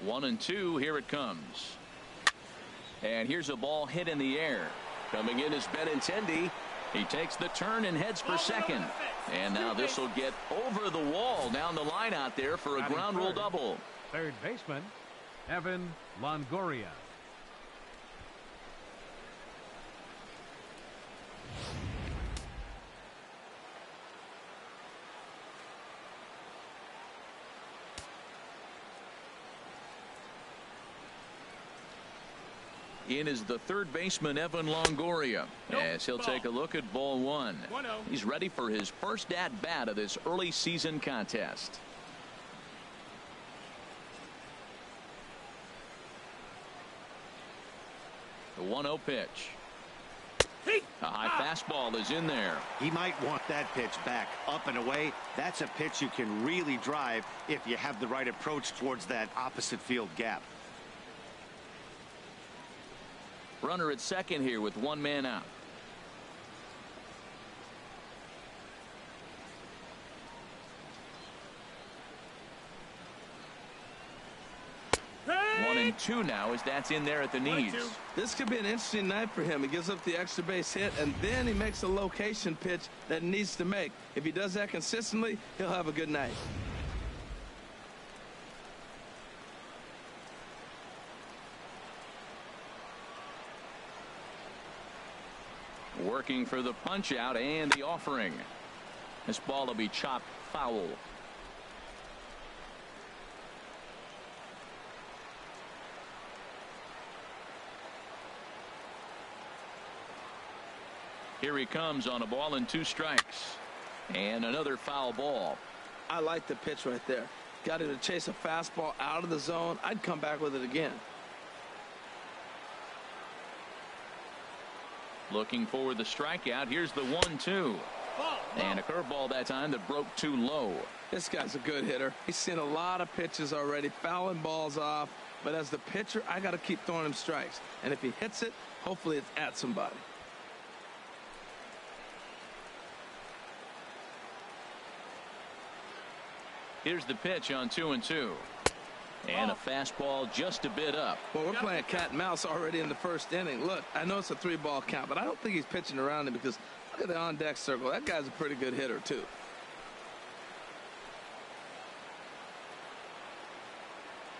1-2. Here it comes. And here's a ball hit in the air. Coming in is Benintendi. He takes the turn and heads for second. And now this will get over the wall down the line out there for a ground rule double. Third baseman, Evan Longoria. In is the third baseman, Evan Longoria, as he'll take a look at ball one. He's ready for his first at-bat of this early season contest. The 1-0 pitch. A high fastball is in there. He might want that pitch back, up and away. That's a pitch you can really drive if you have the right approach towards that opposite field gap. Runner at second here with one man out. Hey! 1-2 now as that's in there at the knees. This could be an interesting night for him. He gives up the extra base hit, and then he makes a location pitch that he needs to make. If he does that consistently, he'll have a good night. Working for the punch out and the offering. This ball will be chopped foul. Here he comes on a ball and 2 strikes. And another foul ball. I like the pitch right there. Got him to chase a fastball out of the zone. I'd come back with it again. Looking for the strikeout. Here's the 1-2. And a curveball that time that broke too low. This guy's a good hitter. He's seen a lot of pitches already, fouling balls off. But as the pitcher, I got to keep throwing him strikes. And if he hits it, hopefully it's at somebody. Here's the pitch on 2-2. And a fastball just a bit up. Well, we're playing cat and mouse already in the first inning. Look, I know it's a 3-ball count, but I don't think he's pitching around him because look at the on-deck circle. That guy's a pretty good hitter, too.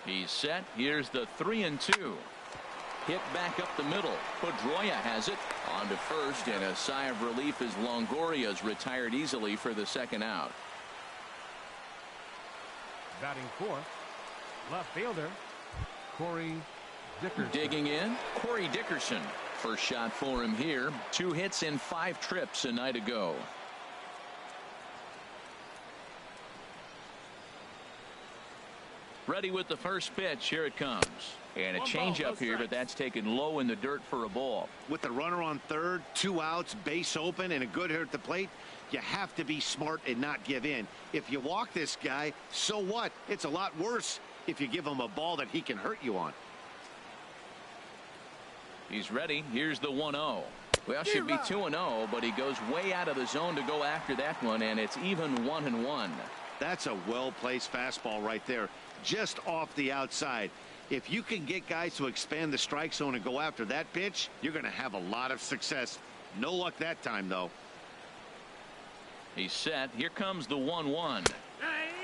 He's set. Here's the 3-2. Hit back up the middle. Pedroia has it on to first, and a sigh of relief as Longoria's retired easily for the second out. Batting fourth, left fielder, Corey Dickerson. Digging in, Corey Dickerson. First shot for him here. 2 hits in 5 trips a night ago. Ready with the first pitch. Here it comes. And a changeup here, but that's taken low in the dirt for a ball. With the runner on third, 2 outs, base open, and a good hitter at the plate, you have to be smart and not give in. If you walk this guy, so what? It's a lot worse if you give him a ball that he can hurt you on. He's ready. Here's the 1-0. Well, should be 2-0, but he goes way out of the zone to go after that one, and it's even 1-1. That's a well-placed fastball right there, just off the outside. If you can get guys to expand the strike zone and go after that pitch, you're going to have a lot of success. No luck that time, though. He's set. Here comes the 1-1.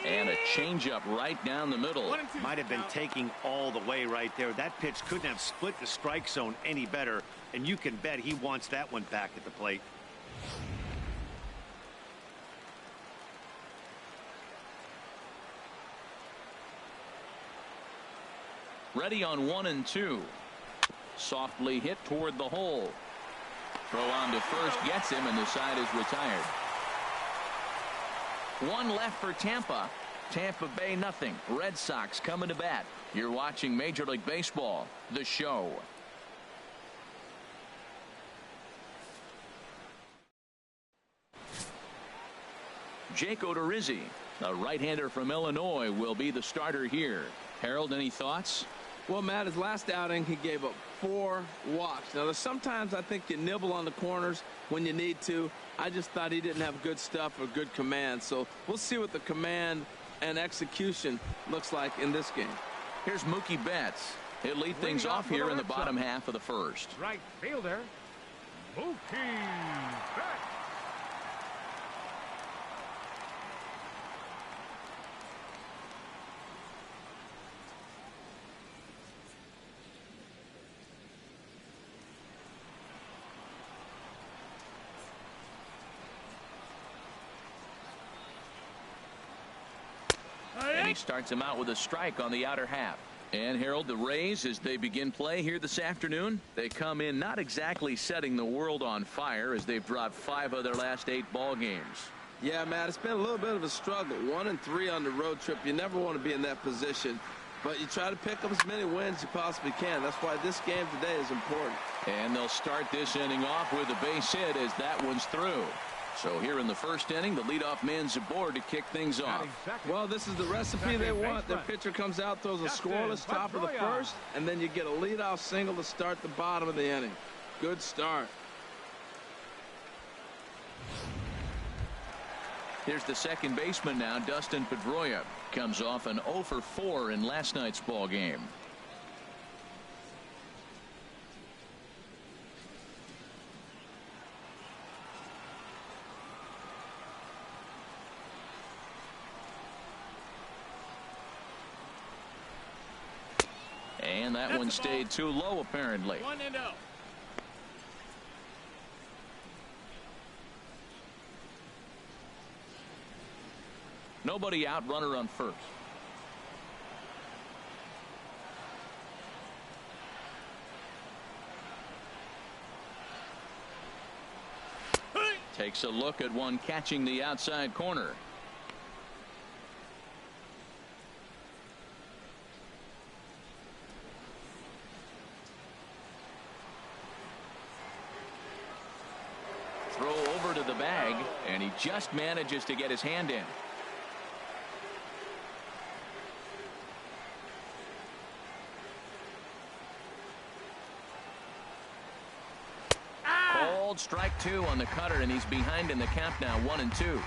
And a changeup right down the middle. Might have been taking all the way right there. That pitch couldn't have split the strike zone any better, and you can bet he wants that one back at the plate. Ready on 1-2. Softly hit toward the hole. Throw on to first gets him, and the side is retired. 1 left for Tampa. Tampa Bay nothing. Red Sox coming to bat. You're watching Major League Baseball, the show. Jake Odorizzi, a right-hander from Illinois, will be the starter here. Harold, any thoughts? Well, Matt, his last outing, he gave up 4 walks. Now, there's sometimes I think you nibble on the corners when you need to. I just thought he didn't have good stuff or good command. So we'll see what the command and execution looks like in this game. Here's Mookie Betts. He'll lead things off here in the bottom half of the first. Right fielder, Mookie Betts. And he starts him out with a strike on the outer half. And Harold, the Rays, as they begin play here this afternoon, they come in not exactly setting the world on fire as they've dropped 5 of their last 8 ball games. Yeah, Matt, it's been a little bit of a struggle. 1-3 on the road trip. You never want to be in that position, but you try to pick up as many wins as you possibly can. That's why this game today is important. And they'll start this inning off with a base hit as that one's through. So here in the first inning, the leadoff man's aboard to kick things off. Well, this is the recipe they want. Their pitcher comes out, throws a scoreless top of the first, and then you get a leadoff single to start the bottom of the inning. Good start. Here's the second baseman now, Dustin Pedroia. Comes off an 0 for 4 in last night's ball game. And that one stayed too low, apparently. 1-0. Nobody out, runner on first. Takes a look at one catching the outside corner. Throw over to the bag, and he just manages to get his hand in. Called strike 2 on the cutter, and he's behind in the count now, 1-2.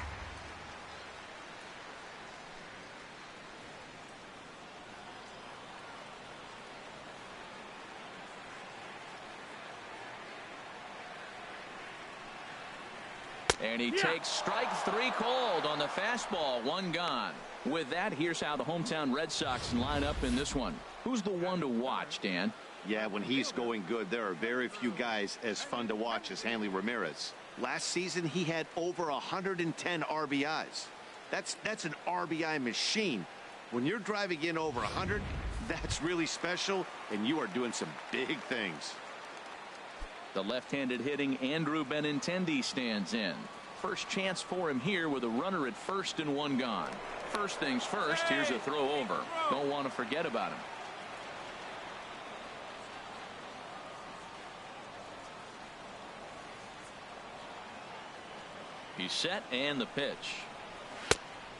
And he takes strike 3 called on the fastball, 1 gone. With that, here's how the hometown Red Sox line up in this one. Who's the one to watch, Dan? Yeah, when he's going good, there are very few guys as fun to watch as Hanley Ramirez. Last season, he had over 110 RBIs. That's an RBI machine. When you're driving in over 100, that's really special, and you are doing some big things. The left-handed hitting Andrew Benintendi stands in. First chance for him here with a runner at first and 1 gone. First things first, here's a throw over. Don't want to forget about him. He's set, and the pitch.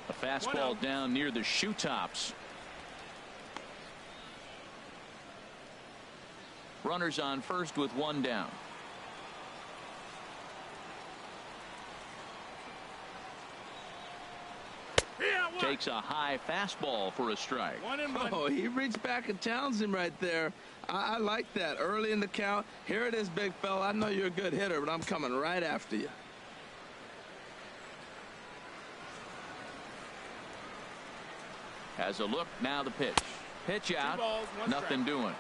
A fastball down near the shoe tops. Runners on first with 1 down. Takes a high fastball for a strike. Oh, he reached back and challenged him right there. I like that. Early in the count. Here it is, big fella. I know you're a good hitter, but I'm coming right after you. Has a look, now the pitch. Pitch out, nothing doing.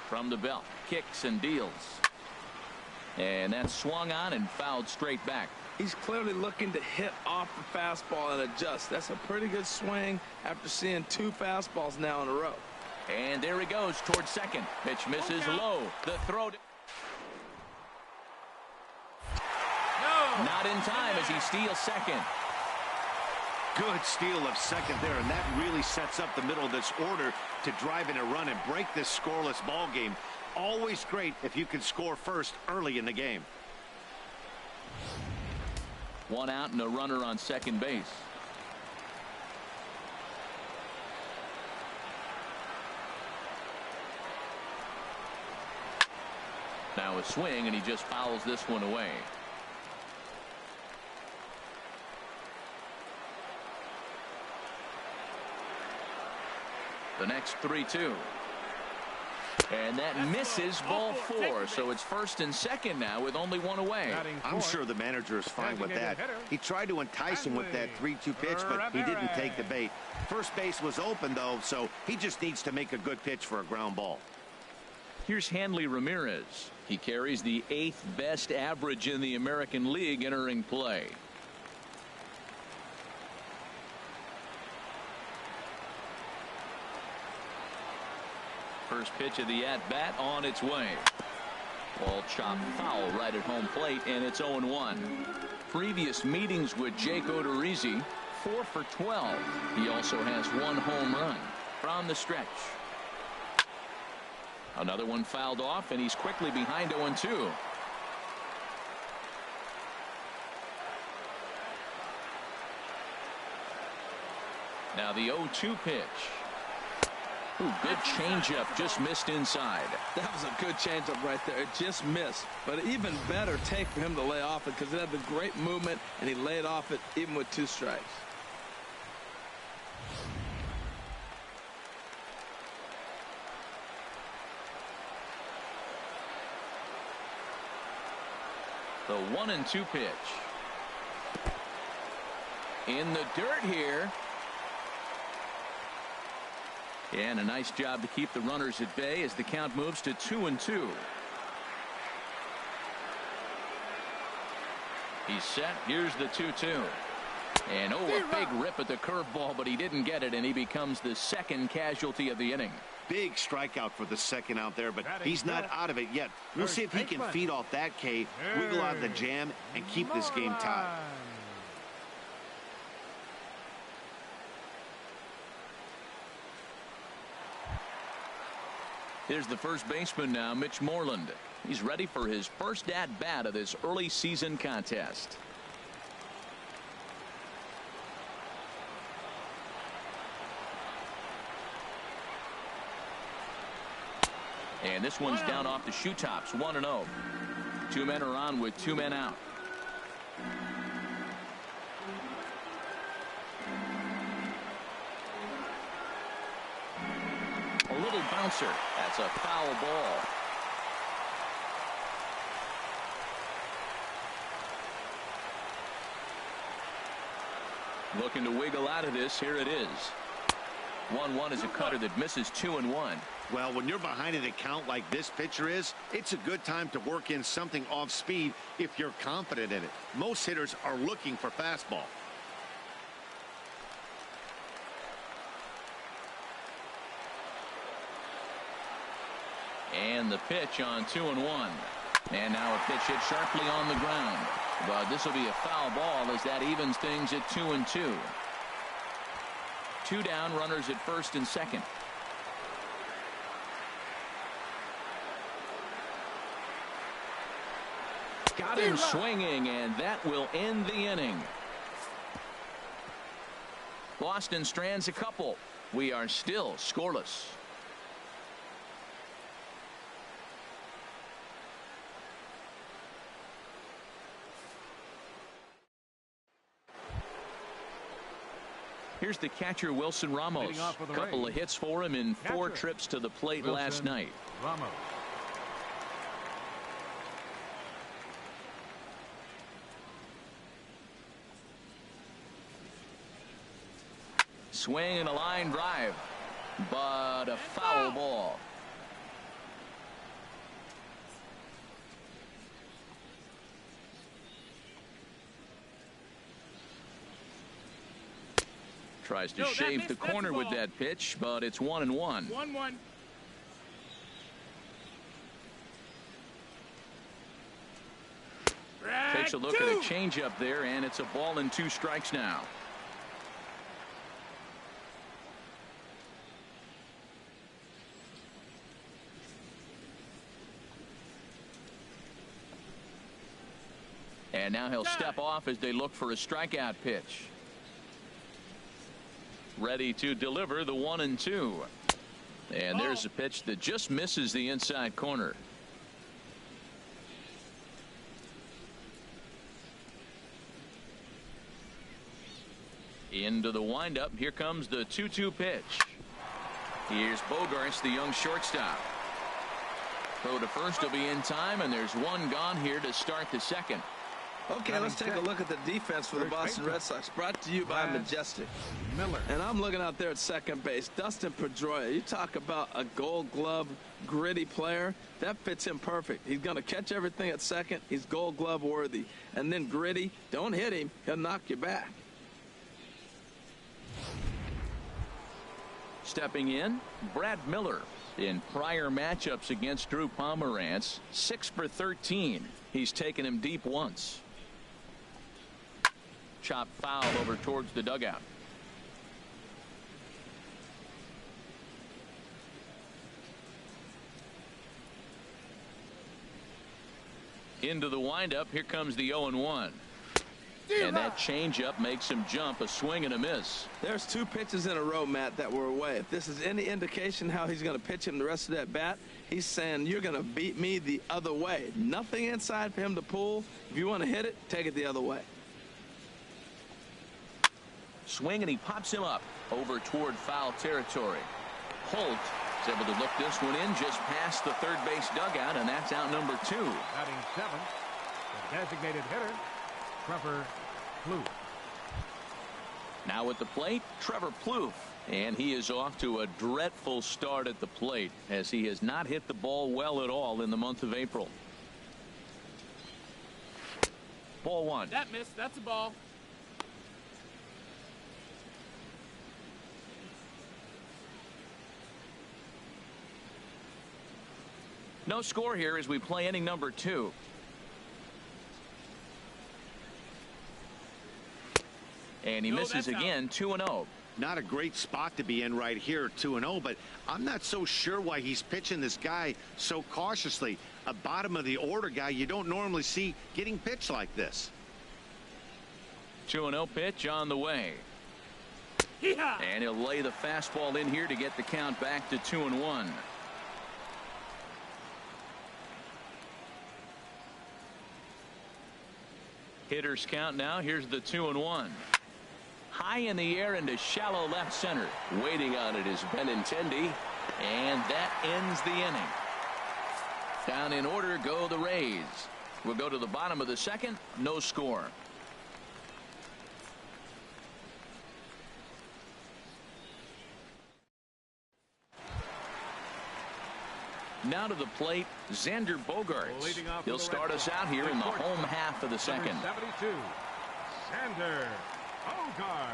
From the belt, kicks and deals. And that's swung on and fouled straight back. He's clearly looking to hit off the fastball and adjust. That's a pretty good swing after seeing 2 fastballs now in a row. And there he goes towards second. Pitch misses low. The throw. Not in time as he steals second. Good steal of second there, and that really sets up the middle of this order to drive in a run and break this scoreless ball game. Always great if you can score first early in the game. 1 out and a runner on second base. Now a swing, and he just fouls this one away. The next 3-2. And that misses ball 4. So it's first and second now with only one away. I'm sure the manager is fine with that. He tried to entice him with that 3-2 pitch, but he didn't take the bait. First base was open, though, so he just needs to make a good pitch for a ground ball. Here's Hanley Ramirez. He carries the 8th best average in the American League entering play. First pitch of the at-bat on its way. Ball chopped foul right at home plate, and it's 0-1. Previous meetings with Jake Odorizzi, 4 for 12. He also has 1 home run from the stretch. Another one fouled off, and he's quickly behind 0-2. Now the 0-2 pitch. Ooh, good changeup, just missed inside. That was a good changeup right there. It just missed. But even better take for him to lay off it because it had the great movement, and he laid off it even with 2 strikes. The 1-2 pitch. In the dirt here. And a nice job to keep the runners at bay as the count moves to 2-2. He's set. Here's the 2-2. And a big rip at the curveball, but he didn't get it, and he becomes the second casualty of the inning. Big strikeout for the second out there, but he's not out of it yet. We'll see if he can feed off that K, wiggle out of the jam, and keep this game tied. Here's the first baseman now, Mitch Moreland. He's ready for his first at-bat of this early season contest. And this one's down off the shoe tops, 1-0. 2 men are on with 2 men out. A little bouncer. That's a foul ball. Looking to wiggle out of this. Here it is. 1-1 is a cutter that misses 2-1. Well, when you're behind an account like this pitcher is, it's a good time to work in something off speed if you're confident in it. Most hitters are looking for fastball. And the pitch on 2-1. And now a pitch hit sharply on the ground. But this will be a foul ball as that evens things at 2-2. 2 down, runners at first and second. Got him swinging, and that will end the inning. Boston strands a couple. We are still scoreless. Here's the catcher, Wilson Ramos. A couple of hits for him in 4 trips to the plate last night. Ramos. Swing and a line drive, but a foul ball. Tries to shave the corner with that pitch, but it's 1-1. 1-1. Takes a look at a changeup there, and it's a ball and 2 strikes now. And now he'll step off as they look for a strikeout pitch. Ready to deliver the 1-2. And there's a pitch that just misses the inside corner. Into the windup. Here comes the 2-2 pitch. Here's Bogarts, the young shortstop. Throw to first will be in time, and there's one gone here to start the second. Okay, let's take a look at the defense for the Boston Red Sox. Brought to you by Majestic. Miller. And I'm looking out there at second base. Dustin Pedroia. You talk about a Gold Glove gritty player. That fits him perfect. He's going to catch everything at second. He's Gold Glove worthy. And then gritty. Don't hit him. He'll knock you back. Stepping in, Brad Miller. In prior matchups against Drew Pomerantz, 6 for 13. He's taken him deep once. Chop foul over towards the dugout. Into the windup. Here comes the 0-1. And that changeup makes him jump. A swing and a miss. There's 2 pitches in a row, Matt, that were away. If this is any indication how he's going to pitch him the rest of that bat, he's saying you're going to beat me the other way. Nothing inside for him to pull. If you want to hit it, take it the other way. Swing, and he pops him up over toward foul territory. Holt is able to look this one in just past the third base dugout, and that's out number 2. Batting 7th, the designated hitter, Trevor Plouffe. Now at the plate, Trevor Plouffe. And he is off to a dreadful start at the plate, as he has not hit the ball well at all in the month of April. Ball 1. That missed. That's a ball. No score here as we play inning number 2. And he misses again. 2-0. Not a great spot to be in right here, 2-0, but I'm not so sure why he's pitching this guy so cautiously. A bottom of the order guy you don't normally see getting pitched like this. 2-0 pitch on the way. And he'll lay the fastball in here to get the count back to 2-1. Hitters count now. Here's the 2-1. High in the air into shallow left center. Waiting on it is Benintendi. And that ends the inning. Down in order go the Rays. We'll go to the bottom of the second. No score. Now to the plate, Xander Bogarts. He'll start us out here in the home half of the second. 72, Xander Bogarts.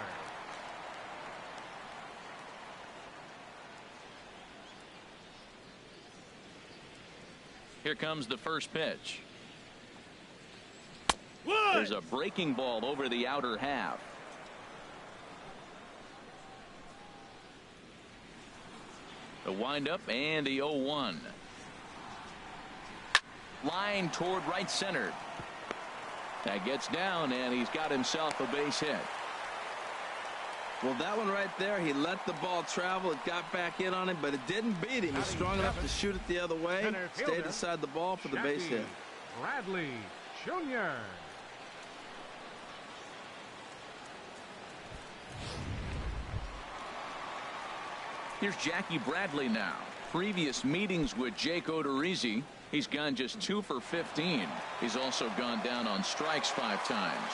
Here comes the first pitch. There's a breaking ball over the outer half. The windup and the 0-1. Line toward right center. That gets down, and he's got himself a base hit. Well, that one right there, he let the ball travel. It got back in on him, but it didn't beat him. He's strong enough to shoot it the other way. Stayed inside the ball for the base hit. Bradley Jr. Here's Jackie Bradley now. Previous meetings with Jake Odorizzi, he's gone just 2 for 15. He's also gone down on strikes 5 times.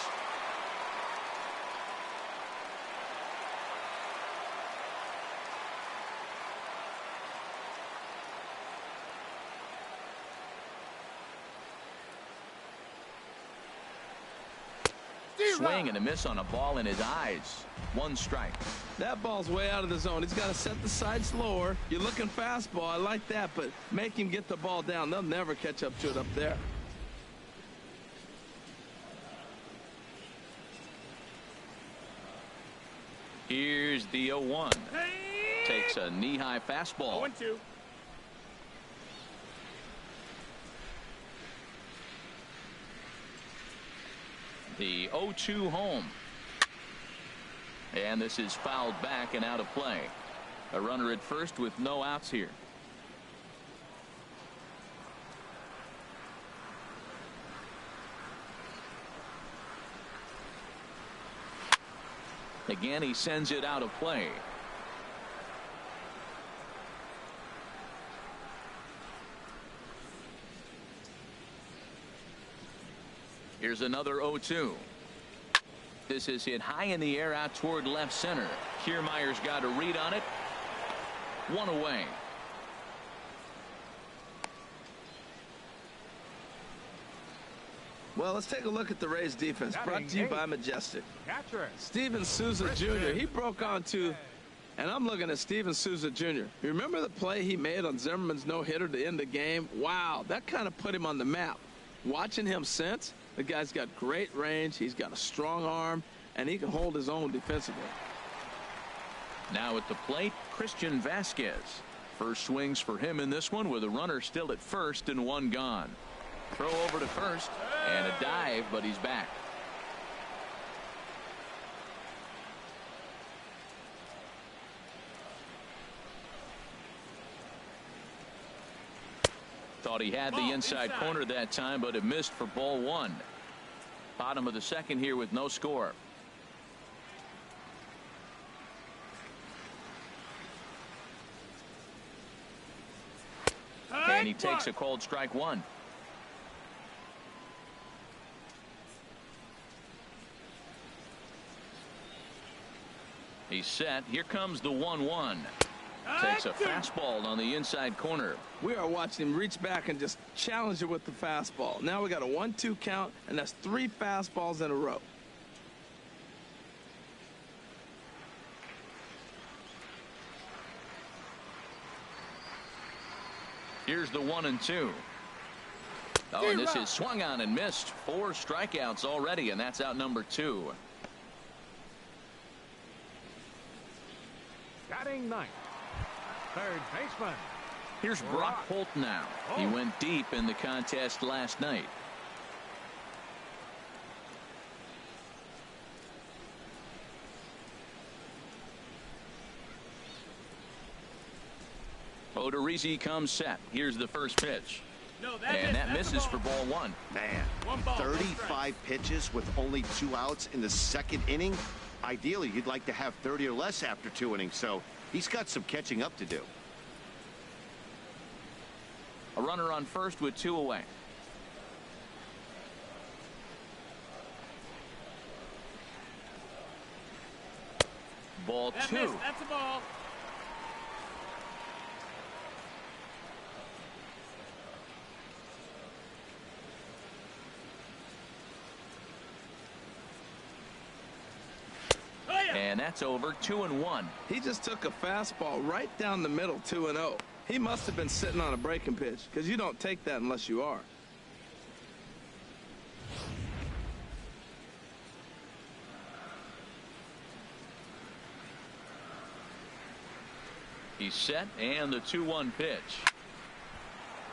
Swing and a miss on a ball in his eyes. 1 strike. That ball's way out of the zone. He's got to set the side slower. You're looking fastball. I like that, but make him get the ball down. They'll never catch up to it up there. Here's the 0-1. Takes a knee-high fastball. 0-2. The 0-2 home. And this is fouled back and out of play. A runner at first with no outs here. Again, he sends it out of play. Here's another 0-2. This is hit high in the air out toward left center. Kiermaier's got a read on it. One away. Well, let's take a look at the Rays defense. Brought to you by Majestic. Catcher. Steven Souza Jr. He broke on to, and I'm looking at Steven Souza Jr. You remember the play he made on Zimmerman's no-hitter to end the game? Wow, that kind of put him on the map. Watching him since, the guy's got great range. He's got a strong arm, and he can hold his own defensively. Now at the plate, Christian Vasquez. First swings for him in this one with a runner still at first and one gone. Throw over to first and a dive, but he's back. Thought he had the inside corner that time, but it missed for ball one. Bottom of the second here with no score. And he takes a called strike one. He's set. Here comes the 1-1. Takes a fastball on the inside corner. We are watching him reach back and just challenge it with the fastball. Now we got a 1-2 count, and that's 3 fastballs in a row. Here's the 1-2. Oh, and this is swung on and missed. 4 strikeouts already, and that's out number 2. Batting ninth. Third baseman. Here's Brock Holt now. He went deep in the contest last night. Odorizzi comes set. Here's the first pitch. And that misses for ball one. Man, 35 pitches with only 2 outs in the second inning. Ideally, you'd like to have 30 or less after 2 innings, so he's got some catching up to do. A runner on first with 2 away. Ball 2. That's a ball. And that's over. 2-1. He just took a fastball right down the middle, 2-0. He must have been sitting on a breaking pitch, because you don't take that unless you are. He's set, and the 2-1 pitch.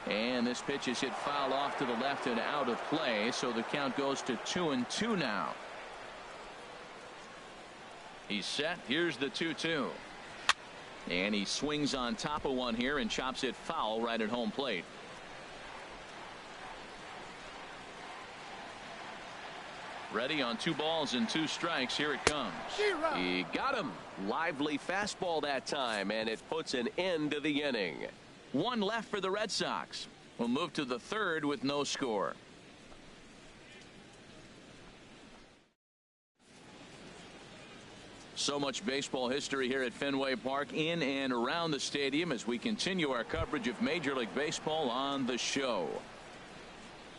And this pitch is hit foul off to the left and out of play, so the count goes to 2-2 now. He's set. Here's the 2-2. And he swings on top of one here and chops it foul right at home plate. Ready on 2 balls and 2 strikes. Here it comes. He got him. Lively fastball that time, and it puts an end to the inning. 1 left for the Red Sox. We'll move to the 3rd with no score. So much baseball history here at Fenway Park, in and around the stadium, as we continue our coverage of Major League Baseball on the show.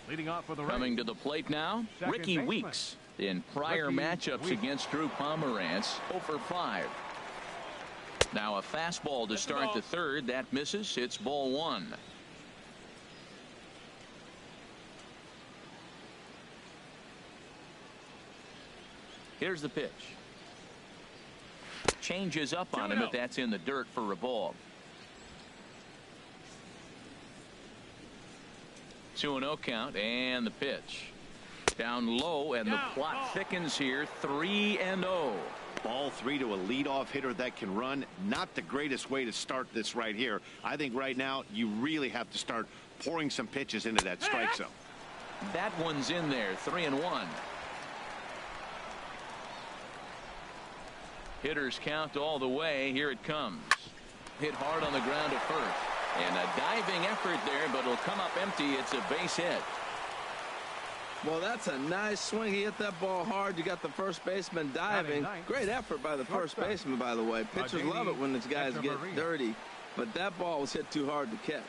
Leading off for the Rays. Coming to the plate now, Second Ricky baseman. Weeks. In prior Ricky matchups Weeks. against Drew Pomeranz, 0-for-5. Now a fastball to start the 3rd. That misses. It's ball 1. Here's the pitch. Changes up on him, but that's in the dirt for a ball. 2-0 count, and the pitch. Down low, and the plot thickens here. 3-0. Ball 3 to a leadoff hitter that can run. Not the greatest way to start this right here. I think right now you really have to start pouring some pitches into that strike zone. That one's in there. 3-1. Hitters count all the way. Here it comes. Hit hard on the ground at first. And a diving effort there, but it'll come up empty. It's a base hit. Well, that's a nice swing. He hit that ball hard. You got the first baseman diving. Great effort by the first baseman, by the way. Pitchers love it when these guys get dirty. But that ball was hit too hard to catch.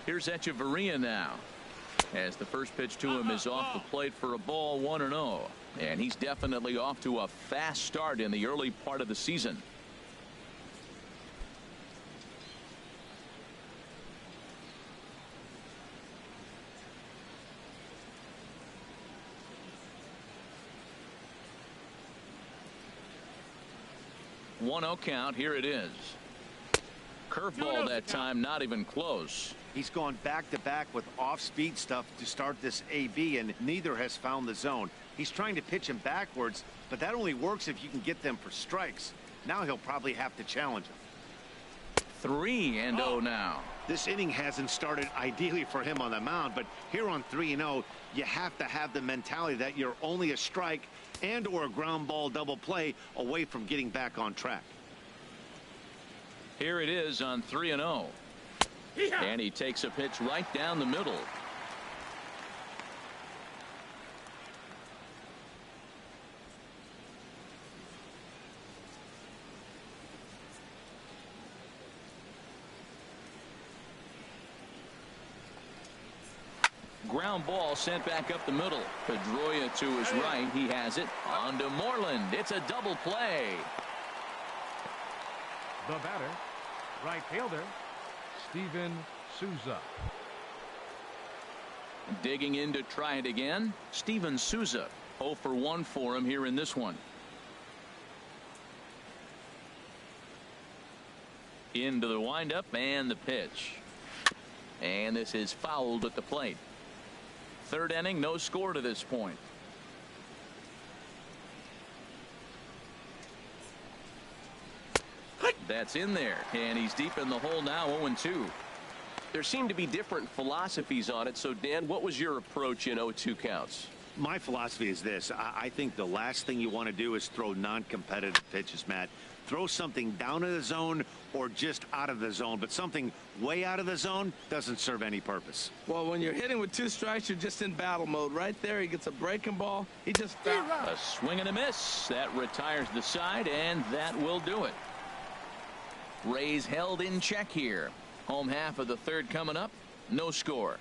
Here's E-J-Abreu now, as the first pitch to him is off the plate for a ball, 1-0. And he's definitely off to a fast start in the early part of the season. One 0 count. Here it is. Curveball that time, not even close. He's gone back-to-back with off-speed stuff to start this AB, and neither has found the zone. He's trying to pitch him backwards, but that only works if you can get them for strikes. Now he'll probably have to challenge him. 3-0 now. This inning hasn't started ideally for him on the mound, but here on 3-0, you have to have the mentality that you're only a strike and or a ground ball double play away from getting back on track. Here it is on 3-0. And he takes a pitch right down the middle. Ground ball sent back up the middle. Pedroia to his right. He has it on to Moreland. It's a double play. The batter, right fielder, Steven Souza. Digging in to try it again, Steven Souza. 0 for 1 for him here in this one. Into the windup and the pitch. And this is fouled at the plate. Third inning, no score to this point. That's in there, and he's deep in the hole now. 0-2. There seem to be different philosophies on it. So, Dan, what was your approach in 0-2 counts? My philosophy is this. I think the last thing you want to do is throw non-competitive pitches, Matt. Throw something down in the zone or just out of the zone, but something way out of the zone doesn't serve any purpose. Well, when you're hitting with 2 strikes, you're just in battle mode. Right there, he gets a breaking ball. He just fouled. A swing and a miss. That retires the side, and that will do it. Rays held in check here. Home half of the third coming up. No score.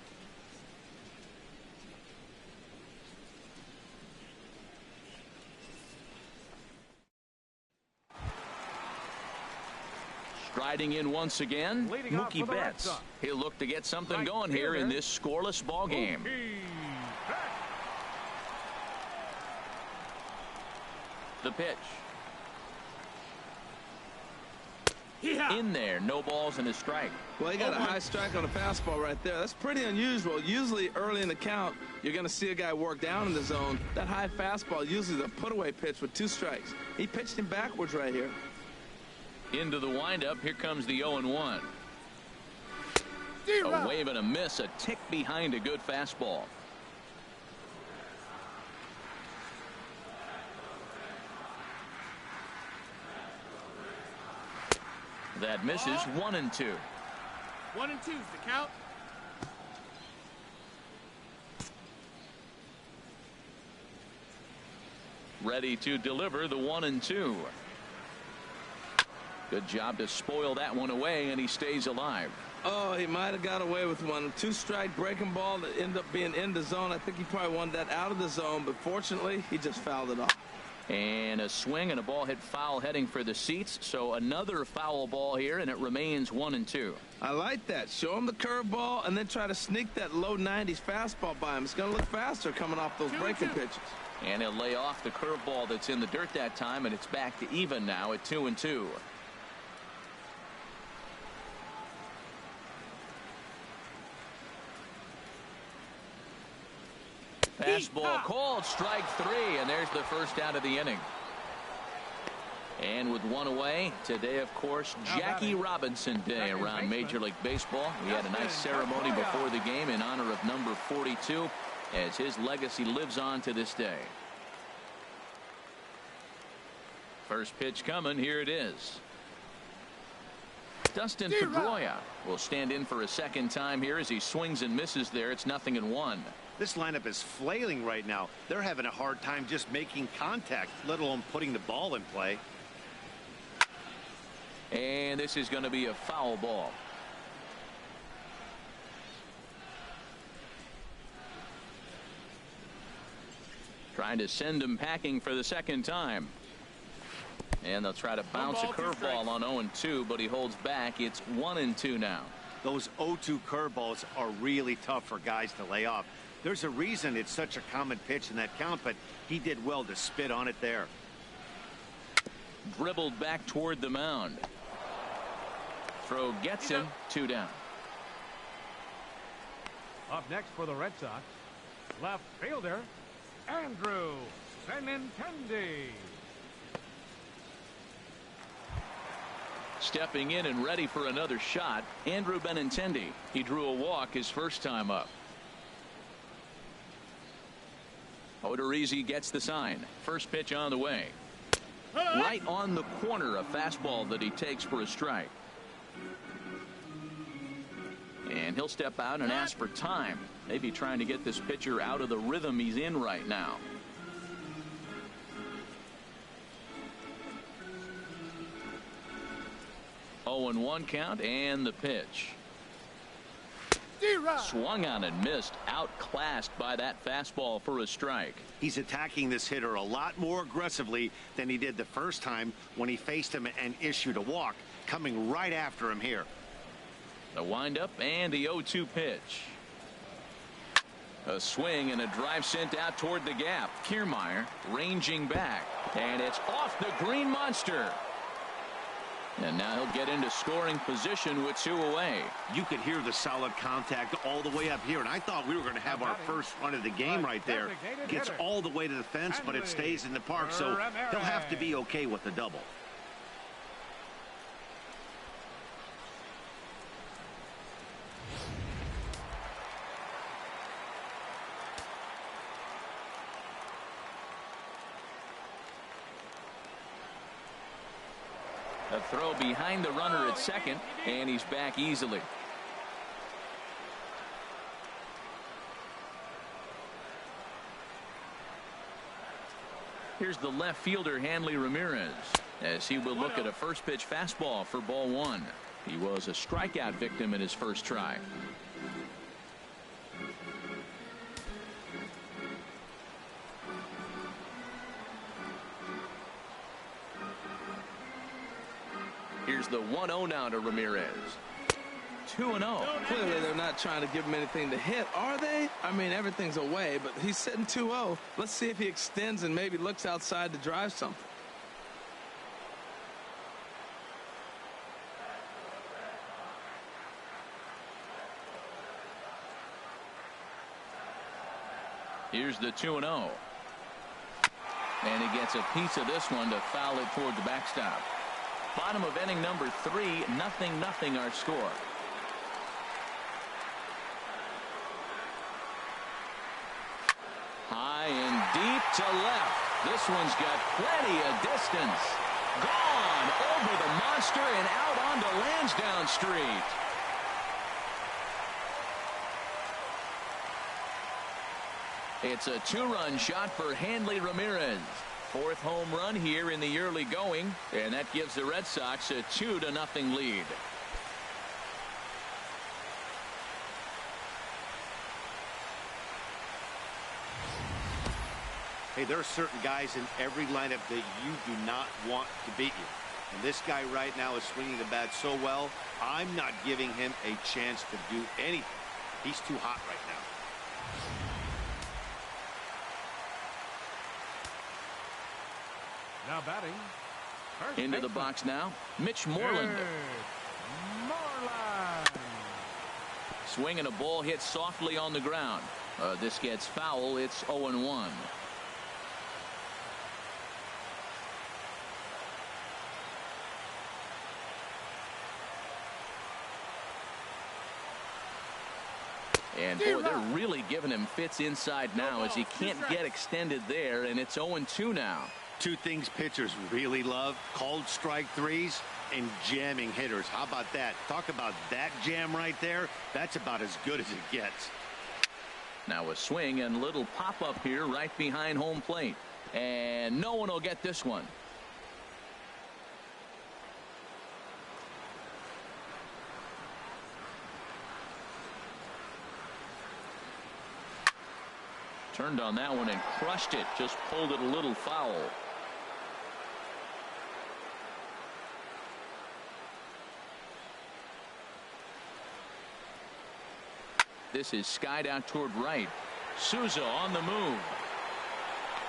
Striding in once again, Mookie Betts. He'll look to get something going here in this scoreless ball game. The pitch. In there, no balls and a strike. Well, he got a high strike on a fastball right there. That's pretty unusual. Usually early in the count, you're going to see a guy work down in the zone. That high fastball, usually the put-away pitch with 2 strikes. He pitched him backwards right here. Into the windup. Here comes the 0-1. A wave and a miss, a tick behind a good fastball. That misses. 1-2. 1-2's the count. Ready to deliver the 1-2. Good job to spoil that one away, and he stays alive. Oh, he might have got away with one. 2-strike breaking ball that ended up being in the zone. I think he probably wanted that out of the zone, but fortunately, he just fouled it off. And a swing and a ball hit foul heading for the seats. So another foul ball here, and it remains 1-2. I like that. Show him the curveball and then try to sneak that low 90s fastball by him. It's going to look faster coming off those breaking pitches. And he'll lay off the curveball that's in the dirt that time, and it's back to even now at 2-2. Fastball called, strike 3, and there's the first out of the inning. And with one away, today, of course, Jackie Robinson Day around Major League Baseball. We had a nice ceremony before the game in honor of number 42 as his legacy lives on to this day. First pitch coming. Here it is. Dustin Pedroia will stand in for a second time here as he swings and misses there. It's 0-1. This lineup is flailing right now. They're having a hard time just making contact, let alone putting the ball in play. And this is going to be a foul ball. Trying to send him packing for the second time. And they'll try to bounce a curveball on 0-2, but he holds back. It's 1-2 now. Those 0-2 curveballs are really tough for guys to lay off. There's a reason it's such a common pitch in that count, but he did well to spit on it there. Dribbled back toward the mound. Throw gets him. 2 down. Up next for the Red Sox, left fielder, Andrew Benintendi. Stepping in and ready for another shot, Andrew Benintendi. He drew a walk his first time up. Odorizzi gets the sign. First pitch on the way. Right on the corner, a fastball that he takes for a strike. And he'll step out and ask for time. Maybe trying to get this pitcher out of the rhythm he's in right now. Oh, and 1 count, and the pitch. Swung on and missed. Outclassed by that fastball for a strike. He's attacking this hitter a lot more aggressively than he did the first time when he faced him and issued a walk. Coming right after him here. The windup and the 0-2 pitch. A swing and a drive sent out toward the gap. Kiermaier ranging back, and it's off the green monster. And now he'll get into scoring position with 2 away. You could hear the solid contact all the way up here, and I thought we were going to have our first run of the game right there. Gets all the way to the fence, but it stays in the park, so he'll have to be okay with the double. A throw behind the runner at second, and he's back easily. Here's the left fielder, Hanley Ramirez, as he will look at a first pitch fastball for ball 1. He was a strikeout victim in his first try. Here's the 1-0 now to Ramirez. 2-0. Clearly they're not trying to give him anything to hit, are they? I mean, everything's away, but he's sitting 2-0. Let's see if he extends and maybe looks outside to drive something. Here's the 2-0. And he gets a piece of this one to foul it toward the backstop. Bottom of inning number 3, 0-0 our score. High and deep to left. This one's got plenty of distance. Gone over the monster and out onto Lansdowne Street. It's a 2-run shot for Hanley Ramirez. 4th home run here in the early going, and that gives the Red Sox a 2-0 lead. Hey, there are certain guys in every lineup that you do not want to beat you. And this guy right now is swinging the bat so well, I'm not giving him a chance to do anything. He's too hot right now. Now batting. Into the box now, Mitch Moreland. Swinging a ball hit softly on the ground. This gets foul. It's 0-1. And, boy, they're really giving him fits inside now as he can't get extended there, and it's 0-2 now. Two things pitchers really love: called strike threes and jamming hitters. How about that? Talk about that jam right there. That's about as good as it gets. Now a swing and little pop-up here right behind home plate. And no one will get this one. Turned on that one and crushed it. Just pulled it a little foul. This is skied out toward right. Souza on the move.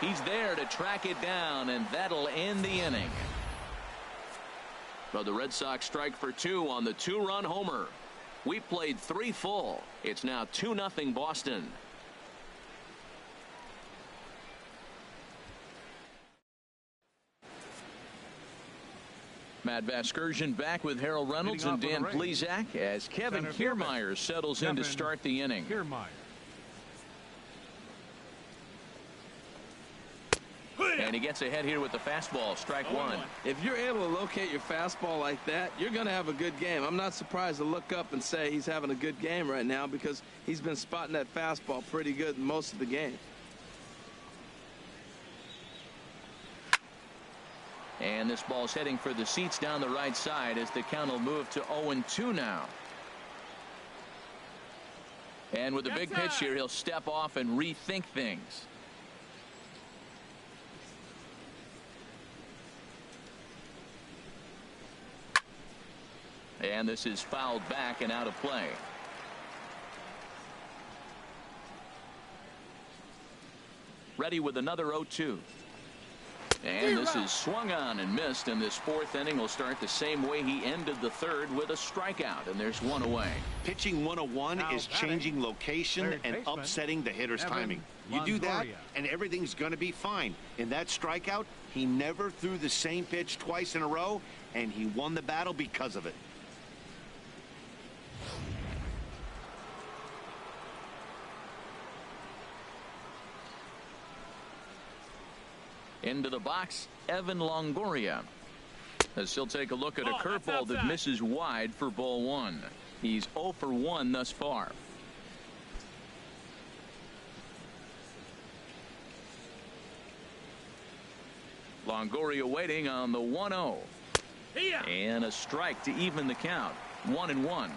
He's there to track it down, and that'll end the inning. But the Red Sox strike for 2 on the 2-run homer. We played 3 full. It's now 2-0 Boston. Matt Vasgersian back with Harold Reynolds and Dan Plesac as Kevin Kiermaier settles in to start the inning. And he gets ahead here with the fastball, strike 1. If you're able to locate your fastball like that, you're going to have a good game. I'm not surprised to look up and say he's having a good game right now because he's been spotting that fastball pretty good most of the game. And this ball's heading for the seats down the right side as the count will move to 0-2 now. And with a big pitch here, he'll step off and rethink things. And this is fouled back and out of play. Ready with another 0-2. And this is swung on and missed, and this 4th inning will start the same way he ended the 3rd with a strikeout, and there's 1 away. Pitching 101 is changing location and upsetting the hitter's timing. You do that, and everything's going to be fine. In that strikeout, he never threw the same pitch twice in a row, and he won the battle because of it. Into the box, Evan Longoria. As he'll take a look at a curveball that misses wide for ball 1. He's 0 for 1 thus far. Longoria waiting on the 1-0. And a strike to even the count. 1-1.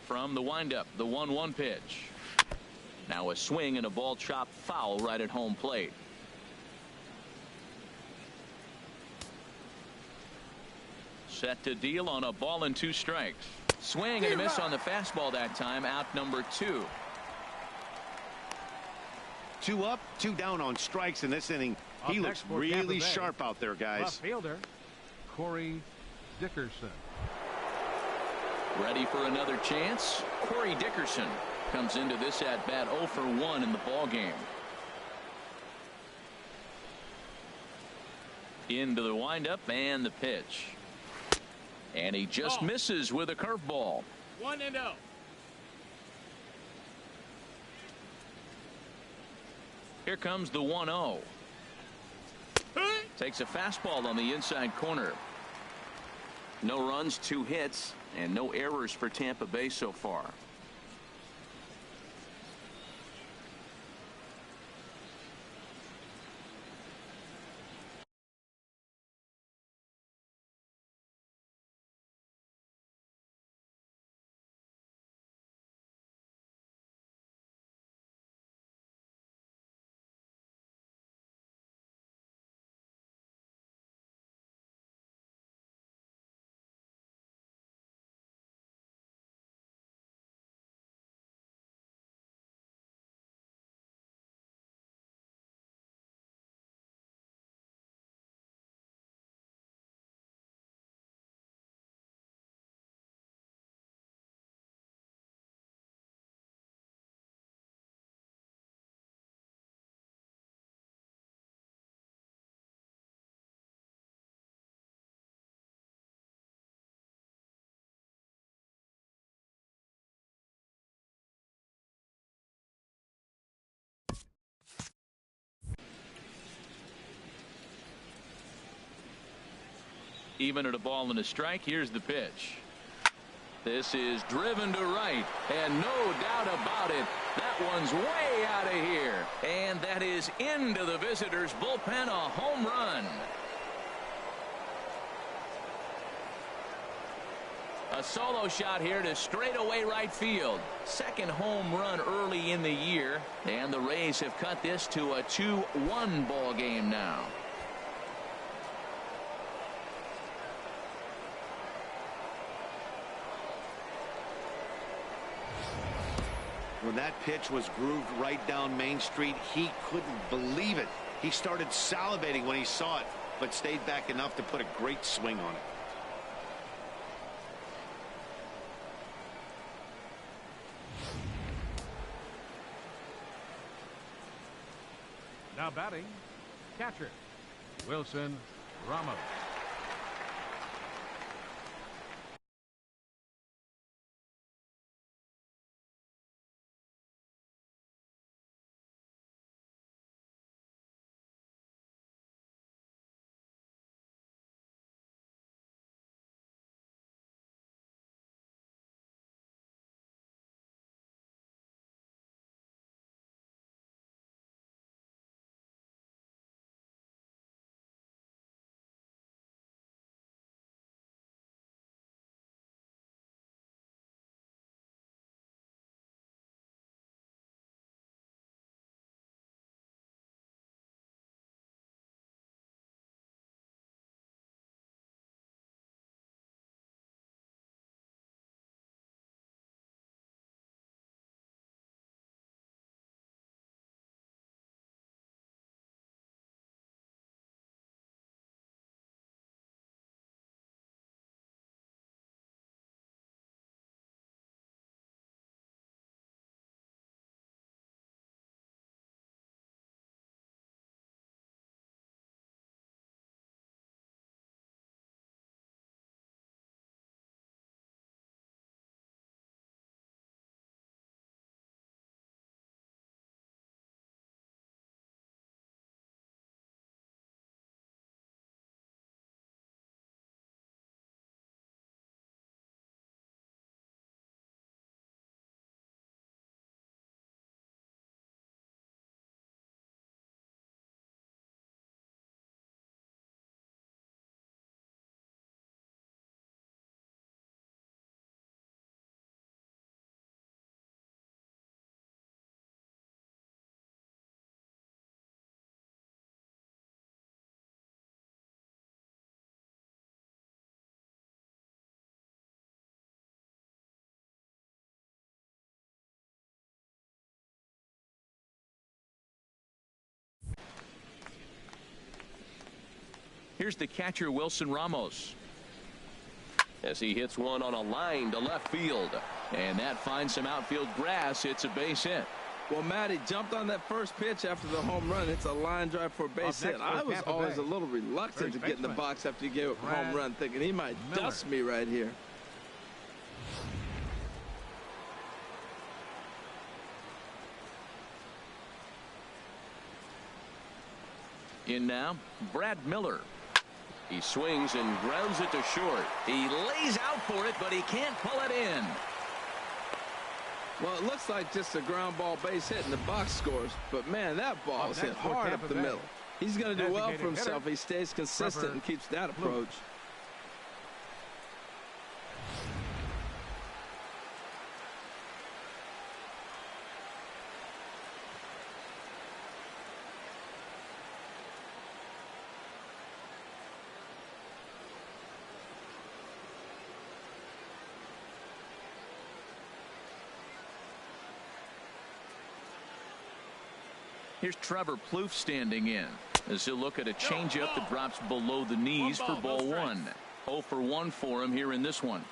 From the windup, the 1-1 pitch. Now a swing and a ball chopped foul right at home plate. Set to deal on a ball and 2 strikes. Swing and a miss on the fastball that time. Out number 2. 2 up, 2 down on strikes in this inning. He looks really sharp out there, guys. Left fielder, Corey Dickerson. Ready for another chance. Corey Dickerson comes into this at bat 0 for 1 in the ball game. Into the windup and the pitch. And he just misses with a curveball. 1-0. Here comes the 1-0. Takes a fastball on the inside corner. No runs, 2 hits, and no errors for Tampa Bay so far. Even at a ball and a strike, here's the pitch. This is driven to right, and no doubt about it, that one's way out of here. And that is into the visitors' bullpen, a home run. A solo shot here to straightaway right field. Second home run early in the year, and the Rays have cut this to a 2-1 ball game now. When that pitch was grooved right down Main Street, he couldn't believe it. He started salivating when he saw it, but stayed back enough to put a great swing on it. Now batting, catcher, Wilson Ramos. Here's the catcher, Wilson Ramos, as he hits one on a line to left field, and that finds some outfield grass. It's a base hit. Well, Matty jumped on that first pitch after the home run. It's a line drive for a base hit. I was always a little reluctant to get in the box after you gave up a home run, thinking he might dust me right here. In now, Brad Miller. He swings and grounds it to short. He lays out for it, but he can't pull it in. Well, it looks like just a ground ball base hit, and the box scores. But, man, that ball is hit hard up the middle. He's going to do well for himself. He stays consistent and keeps that approach. Here's Trevor Plouffe standing in as he'll look at a changeup that drops below the knees for ball one. 0 for 1 for him here in this one.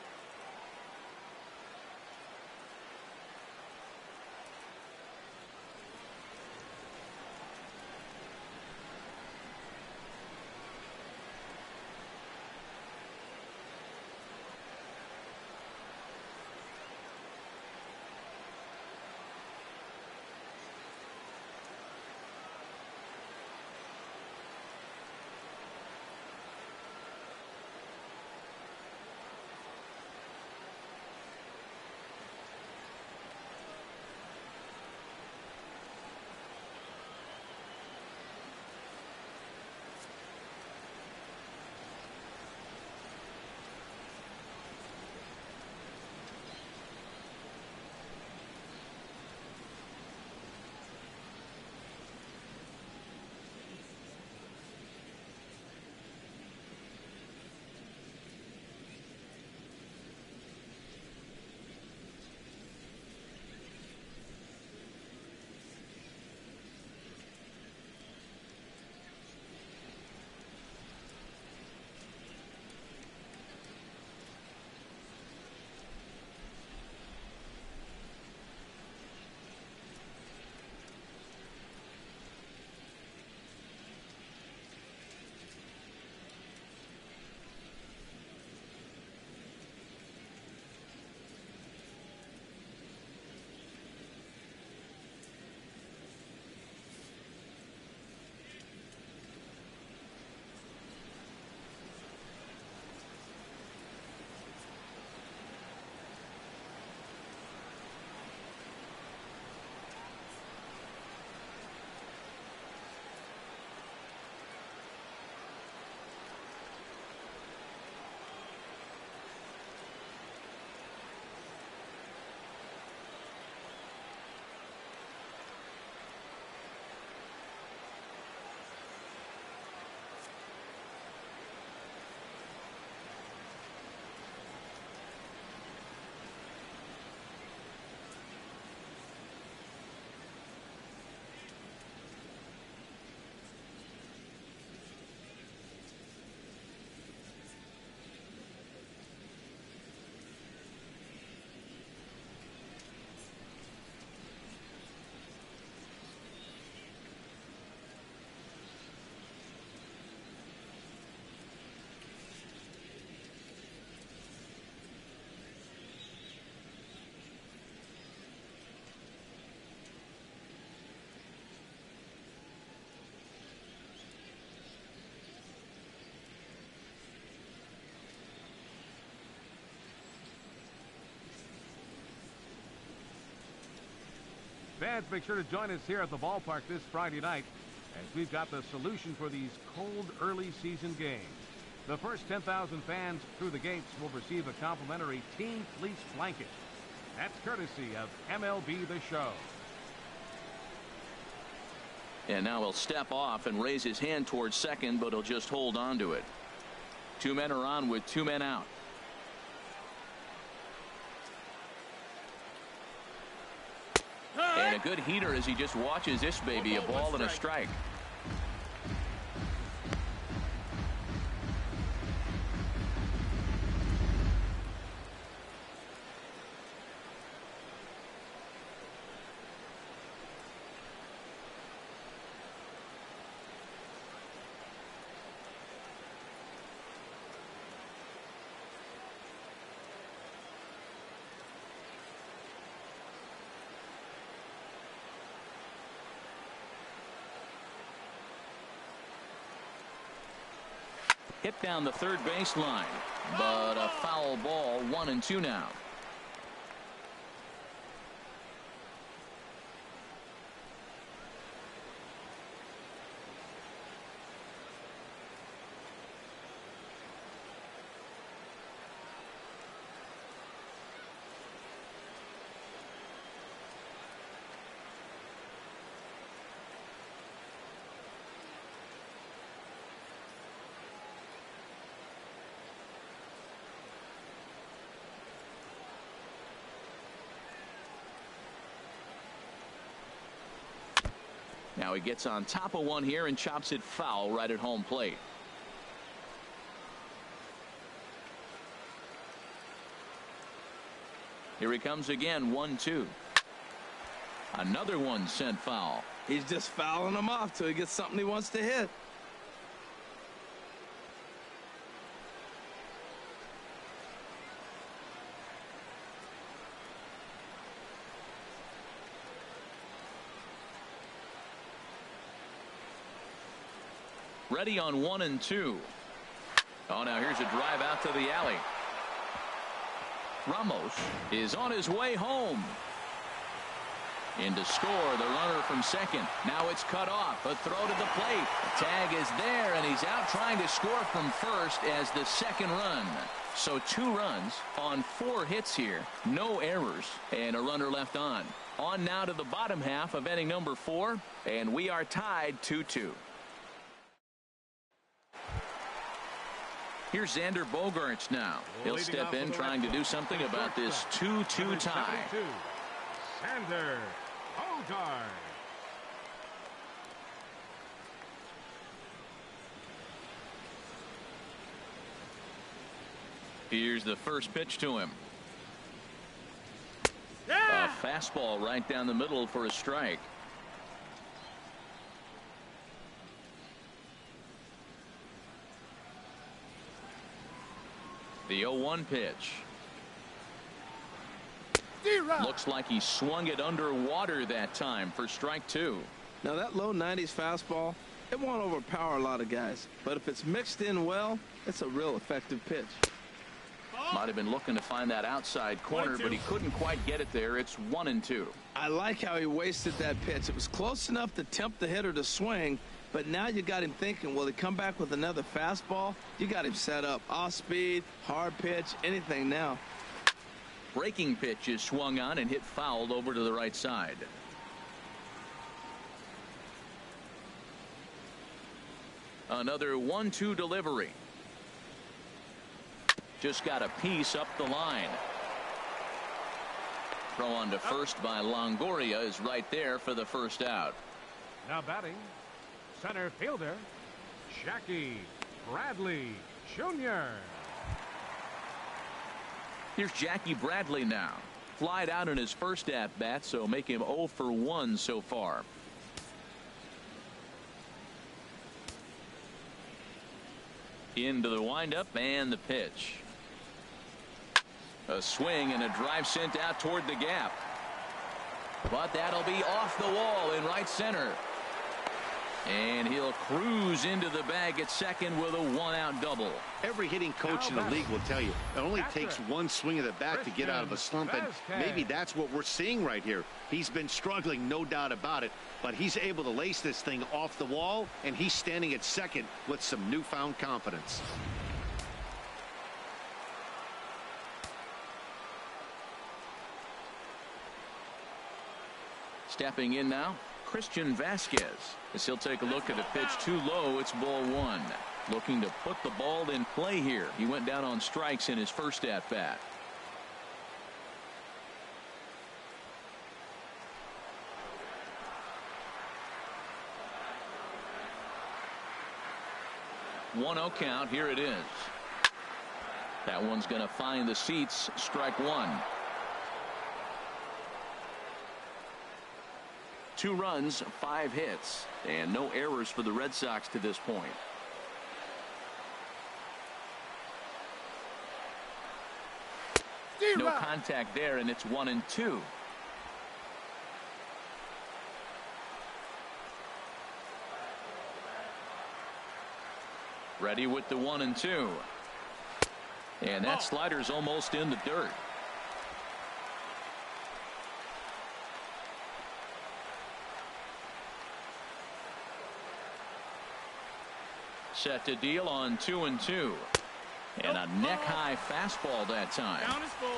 Fans, make sure to join us here at the ballpark this Friday night as we've got the solution for these cold early season games. The first 10,000 fans through the gates will receive a complimentary team fleece blanket. That's courtesy of MLB The Show. And now he'll step off and raise his hand towards second, but he'll just hold on to it. 2 men are on with 2 men out. And a good heater as he just watches this baby, a ball and a strike. Hit down the third baseline, but a foul ball, 1-2 now. Now he gets on top of one here and chops it foul right at home plate. Here he comes again, 1-2. Another one sent foul. He's just fouling them off till he gets something he wants to hit. Ready on 1-2. Oh, now here's a drive out to the alley. Ramos is on his way home. In to score, the runner from second. Now it's cut off. A throw to the plate. The tag is there, and he's out trying to score from first as the second run. So 2 runs on 4 hits here. No errors, and a runner left on. On now to the bottom half of inning number 4, and we are tied 2-2. Here's Xander Bogaerts now. He'll step in trying to do something about this 2-2 tie. Xander Bogaerts. Here's the first pitch to him. A fastball right down the middle for a strike. The 0-1 pitch. Looks like he swung it underwater that time for strike 2. Now that low 90s fastball, it won't overpower a lot of guys, but if it's mixed in well, it's a real effective pitch. Might have been looking to find that outside corner, but he couldn't quite get it there. It's 1-2. I like how he wasted that pitch. It was close enough to tempt the hitter to swing, but now you got him thinking, will he come back with another fastball? You got him set up. Off speed, hard pitch, anything now. Breaking pitch is swung on and hit fouled over to the right side. Another 1-2 delivery. Just got a piece up the line. Throw on to first by Longoria is right there for the first out. Now batting, center fielder, Jackie Bradley Jr. Here's Jackie Bradley now. Flied out in his first at-bat, so make him 0 for 1 so far. Into the windup and the pitch. A swing and a drive sent out toward the gap. But that'll be off the wall in right center. And he'll cruise into the bag at second with a 1-out double. Every hitting coach in the league will tell you it only takes one swing of the bat to get out of a slump, and maybe that's what we're seeing right here. He's been struggling, no doubt about it, but he's able to lace this thing off the wall, and he's standing at second with some newfound confidence. Stepping in now, Christian Vasquez, as he'll take a look at a pitch too low. It's ball one. Looking to put the ball in play here. He went down on strikes in his first at bat. One 0 count. Here it is. That one's going to find the seats. Strike one. 2 runs, 5 hits, and no errors for the Red Sox to this point. No contact there, and it's 1-2. Ready with the 1-2. And that slider's almost in the dirt. Set to deal on 2-2. And a neck-high fastball that time. Down is full.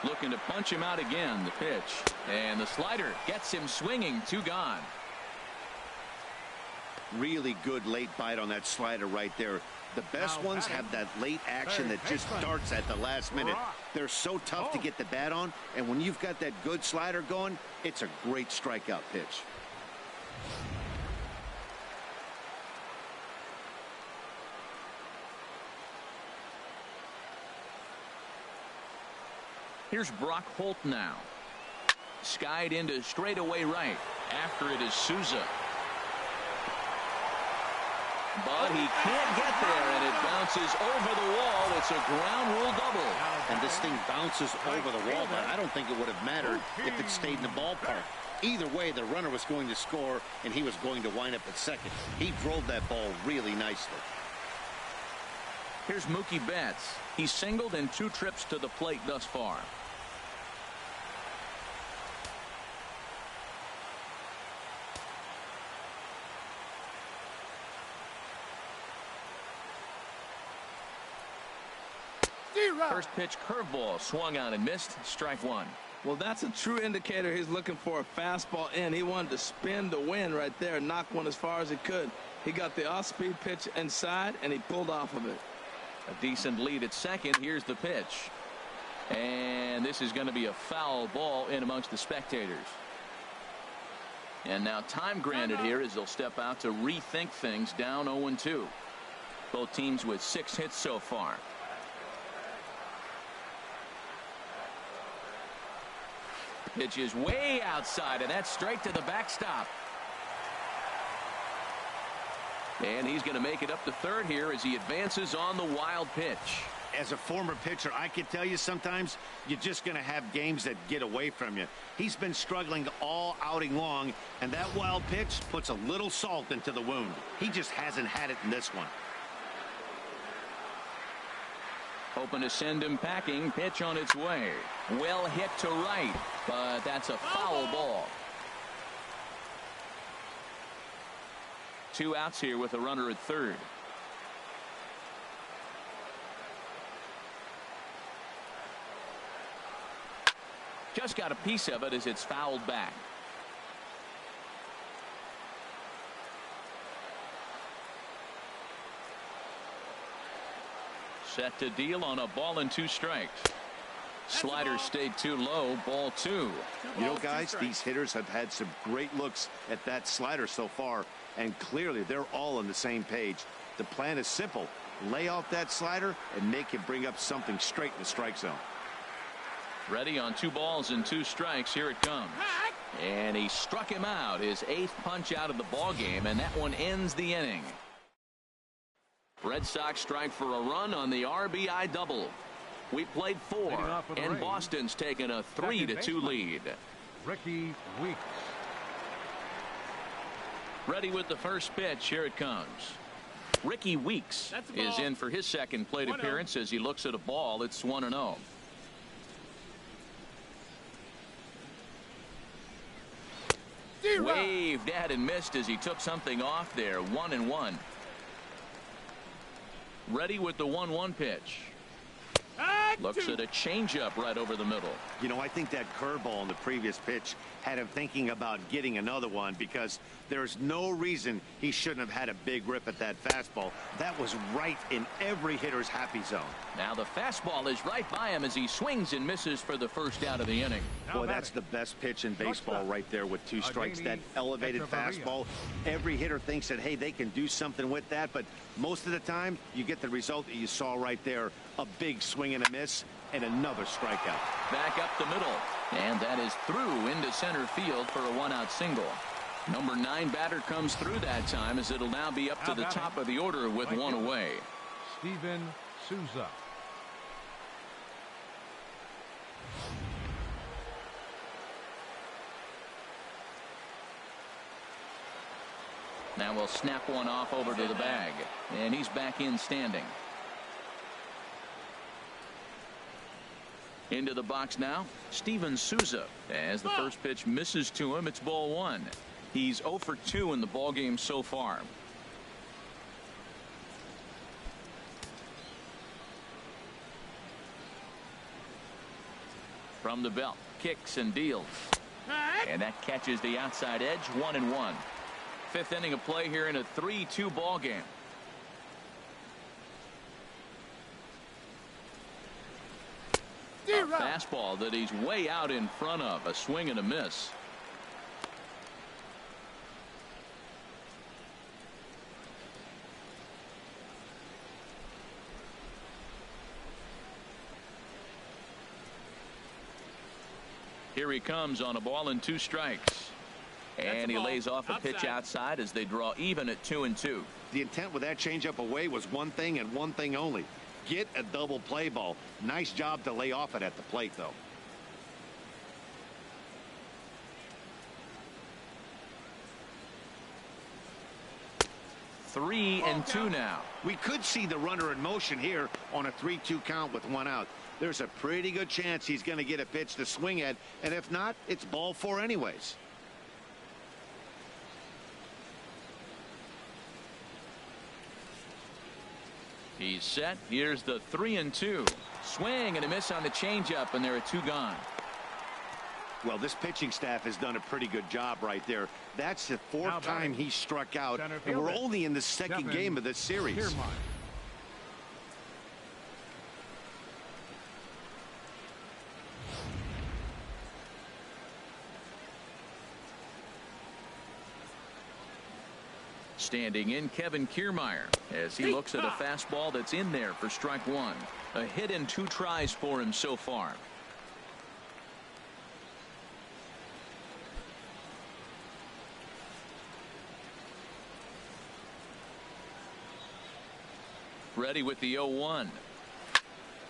Looking to punch him out again. The pitch. And the slider gets him swinging. 2 gone. Really good late bite on that slider right there. The best ones have that late action that just starts at the last minute. They're so tough to get the bat on, and when you've got that good slider going, it's a great strikeout pitch. Here's Brock Holt now. Skied into straightaway right. After it is Souza. But he can't get there, and it bounces over the wall. It's a ground rule double. And this thing bounces over the wall, but I don't think it would have mattered if it stayed in the ballpark. Either way, the runner was going to score, and he was going to wind up at second. He drove that ball really nicely. Here's Mookie Betts. He's singled in 2 trips to the plate thus far. First pitch curveball swung on and missed. Strike one. Well, that's a true indicator. He's looking for a fastball in. He wanted to spin the wind right there, knock one as far as he could. He got the off-speed pitch inside, and he pulled off of it. A decent lead at second. Here's the pitch. And this is going to be a foul ball in amongst the spectators. And now time granted here as they'll step out to rethink things, down 0-2. Both teams with 6 hits so far. Pitch is way outside, and that's straight to the backstop. And he's going to make it up to third here as he advances on the wild pitch. As a former pitcher, I can tell you sometimes you're just going to have games that get away from you. He's been struggling all outing long, and that wild pitch puts a little salt into the wound. He just hasn't had it in this one. Hoping to send him packing. Pitch on its way. Well hit to right, but that's a foul ball. 2 outs here with a runner at third. Just got a piece of it as it's fouled back. Set to deal on a ball and 2 strikes. Slider stayed too low. Ball 2. You know, guys, these hitters have had some great looks at that slider so far, and clearly they're all on the same page. The plan is simple. Lay off that slider and make him bring up something straight in the strike zone. Ready on 2 balls and 2 strikes. Here it comes. And he struck him out. His 8th punch out of the ball game, and that one ends the inning. Red Sox strike for a run on the RBI double. We played 4, and Boston's taken a 3-2 lead. Ricky Weeks. Ready with the first pitch. Here it comes. Ricky Weeks is in for his second plate appearance as he looks at a ball. It's 1-0. Waved at and missed as he took something off there. 1-1. Ready with the 1-1 pitch. Looks at a changeup right over the middle. You know, I think that curveball in the previous pitch had him thinking about getting another one, because there's no reason he shouldn't have had a big rip at that fastball. That was right in every hitter's happy zone. Now the fastball is right by him as he swings and misses for the first out of the inning. Boy, that's the best pitch in baseball right there with 2 strikes. That elevated fastball. Every hitter thinks that, hey, they can do something with that, but most of the time you get the result that you saw right there. A big swing and a miss and another strikeout. Back up the middle, and that is through into center field for a 1-out single. Number 9 batter comes through that time, as it'll now be up to the top of the order with 1 away. Steven Souza. Now we'll snap one off over to the bag, and he's back in standing. Into the box now, Steven Souza, as the first pitch misses to him. It's ball 1. He's 0 for 2 in the ballgame so far. From the belt, kicks and deals, and that catches the outside edge. 1-1. 5th inning of play here in a 3-2 ball game. A fastball that he's way out in front of. A swing and a miss. Here he comes on a ball and 2 strikes. And he lays off a pitch outside as they draw even at 2-2. The intent with that changeup away was one thing and one thing only. Get a double play ball. Nice job to lay off it at the plate, though. Three and 2 now. We could see the runner in motion here on a 3-2 count with 1 out. There's a pretty good chance he's going to get a pitch to swing at, and if not, it's ball 4 anyways. He's set. Here's the 3-2. Swing and a miss on the changeup, and there are 2 gone. Well, this pitching staff has done a pretty good job right there. That's the 4th time he struck out, and we're only in the 2nd game of this series. Standing in, Kevin Kiermaier, as he looks at a fastball that's in there for strike 1. A hit and 2 tries for him so far. Ready with the 0-1.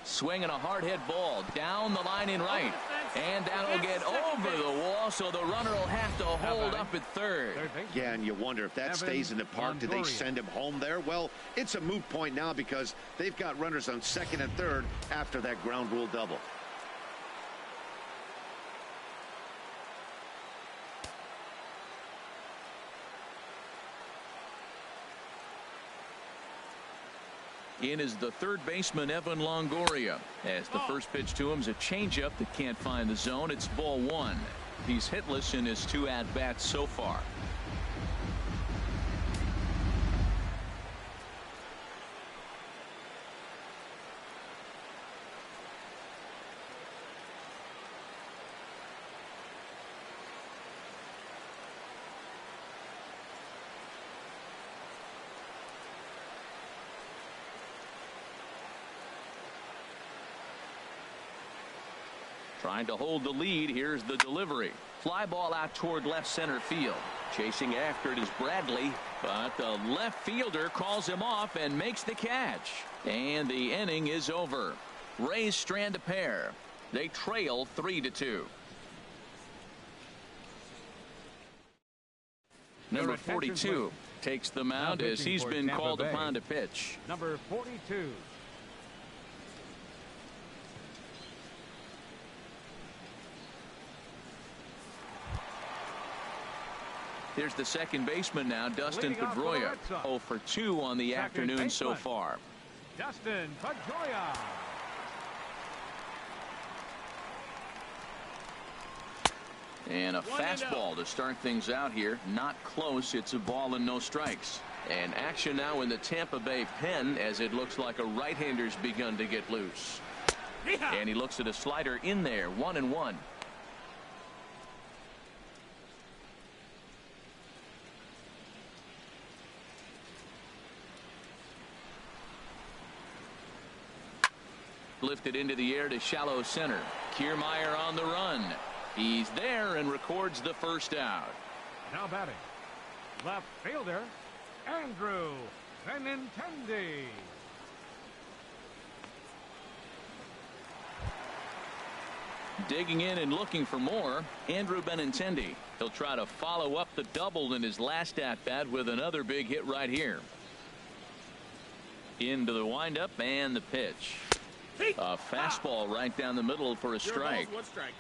Swinging a hard hit ball down the line in right, and that'll get over the wall, so the runner will have to hold up at 3rd. Yeah, and you wonder if that stays in the park, do they send him home there? Well, it's a moot point now because they've got runners on 2nd and 3rd after that ground rule double. In is the 3rd baseman, Evan Longoria, as the first pitch to him is a changeup that can't find the zone. It's ball 1. He's hitless in his 2 at-bats so far. Trying to hold the lead. Here's the delivery. Fly ball out toward left center field. Chasing after it is Bradley, but the left fielder calls him off and makes the catch. And the inning is over. Rays strand a pair. They trail 3-2. Number 42 takes the mound as he's been called upon to pitch. Number 42. Here's the second baseman now, Dustin Pedroia. 0 for 2 on the afternoon so far. Dustin Pedroia. And a fastball to start things out here. Not close. It's a ball and no strikes. And action now in the Tampa Bay pen as it looks like a right-hander's begun to get loose. And he looks at a slider in there. 1-1. Lifted into the air to shallow center. Kiermaier on the run. He's there and records the first out. Now batting, left fielder, Andrew Benintendi. Digging in and looking for more, Andrew Benintendi. He'll try to follow up the double in his last at-bat with another big hit right here. Into the windup and the pitch. A fastball right down the middle for a strike. One strike.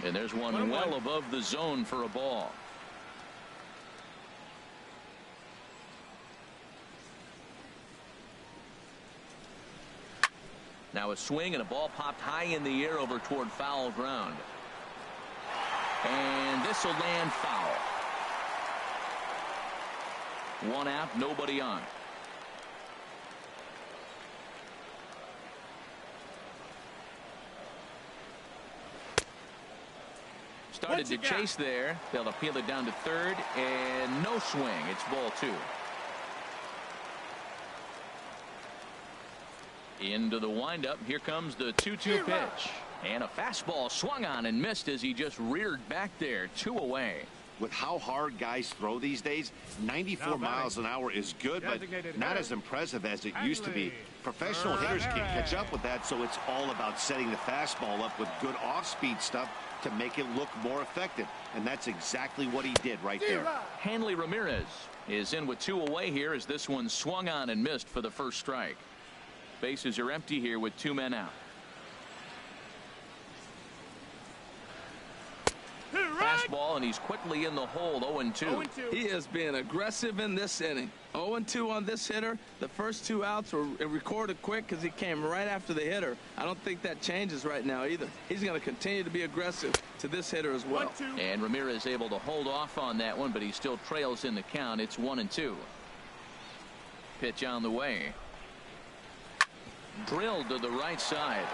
And there's one well above the zone for a ball. Now a swing and a ball popped high in the air over toward foul ground. And this will land foul. One out, nobody on. Started to chase there. They'll appeal it down to third, and no swing. It's ball 2. Into the windup. Here comes the 2-2 pitch. And a fastball swung on and missed as he just reared back there. 2 away. With how hard guys throw these days, 94 miles an hour is good, but not as impressive as it used to be. Professional hitters can't catch up with that, so it's all about setting the fastball up with good off-speed stuff to make it look more effective, and that's exactly what he did right there. Hanley Ramirez is in with 2 away here as this one swung on and missed for the first strike. Bases are empty here with 2 men out. Fastball, and he's quickly in the hole. 0-2. He is being aggressive in this inning. 0-2 on this hitter. The first 2 outs were recorded quick because he came right after the hitter. I don't think that changes right now either. He's going to continue to be aggressive to this hitter as well. And Ramirez able to hold off on that one, but he still trails in the count. It's 1-2. Pitch on the way. Drilled to the right side.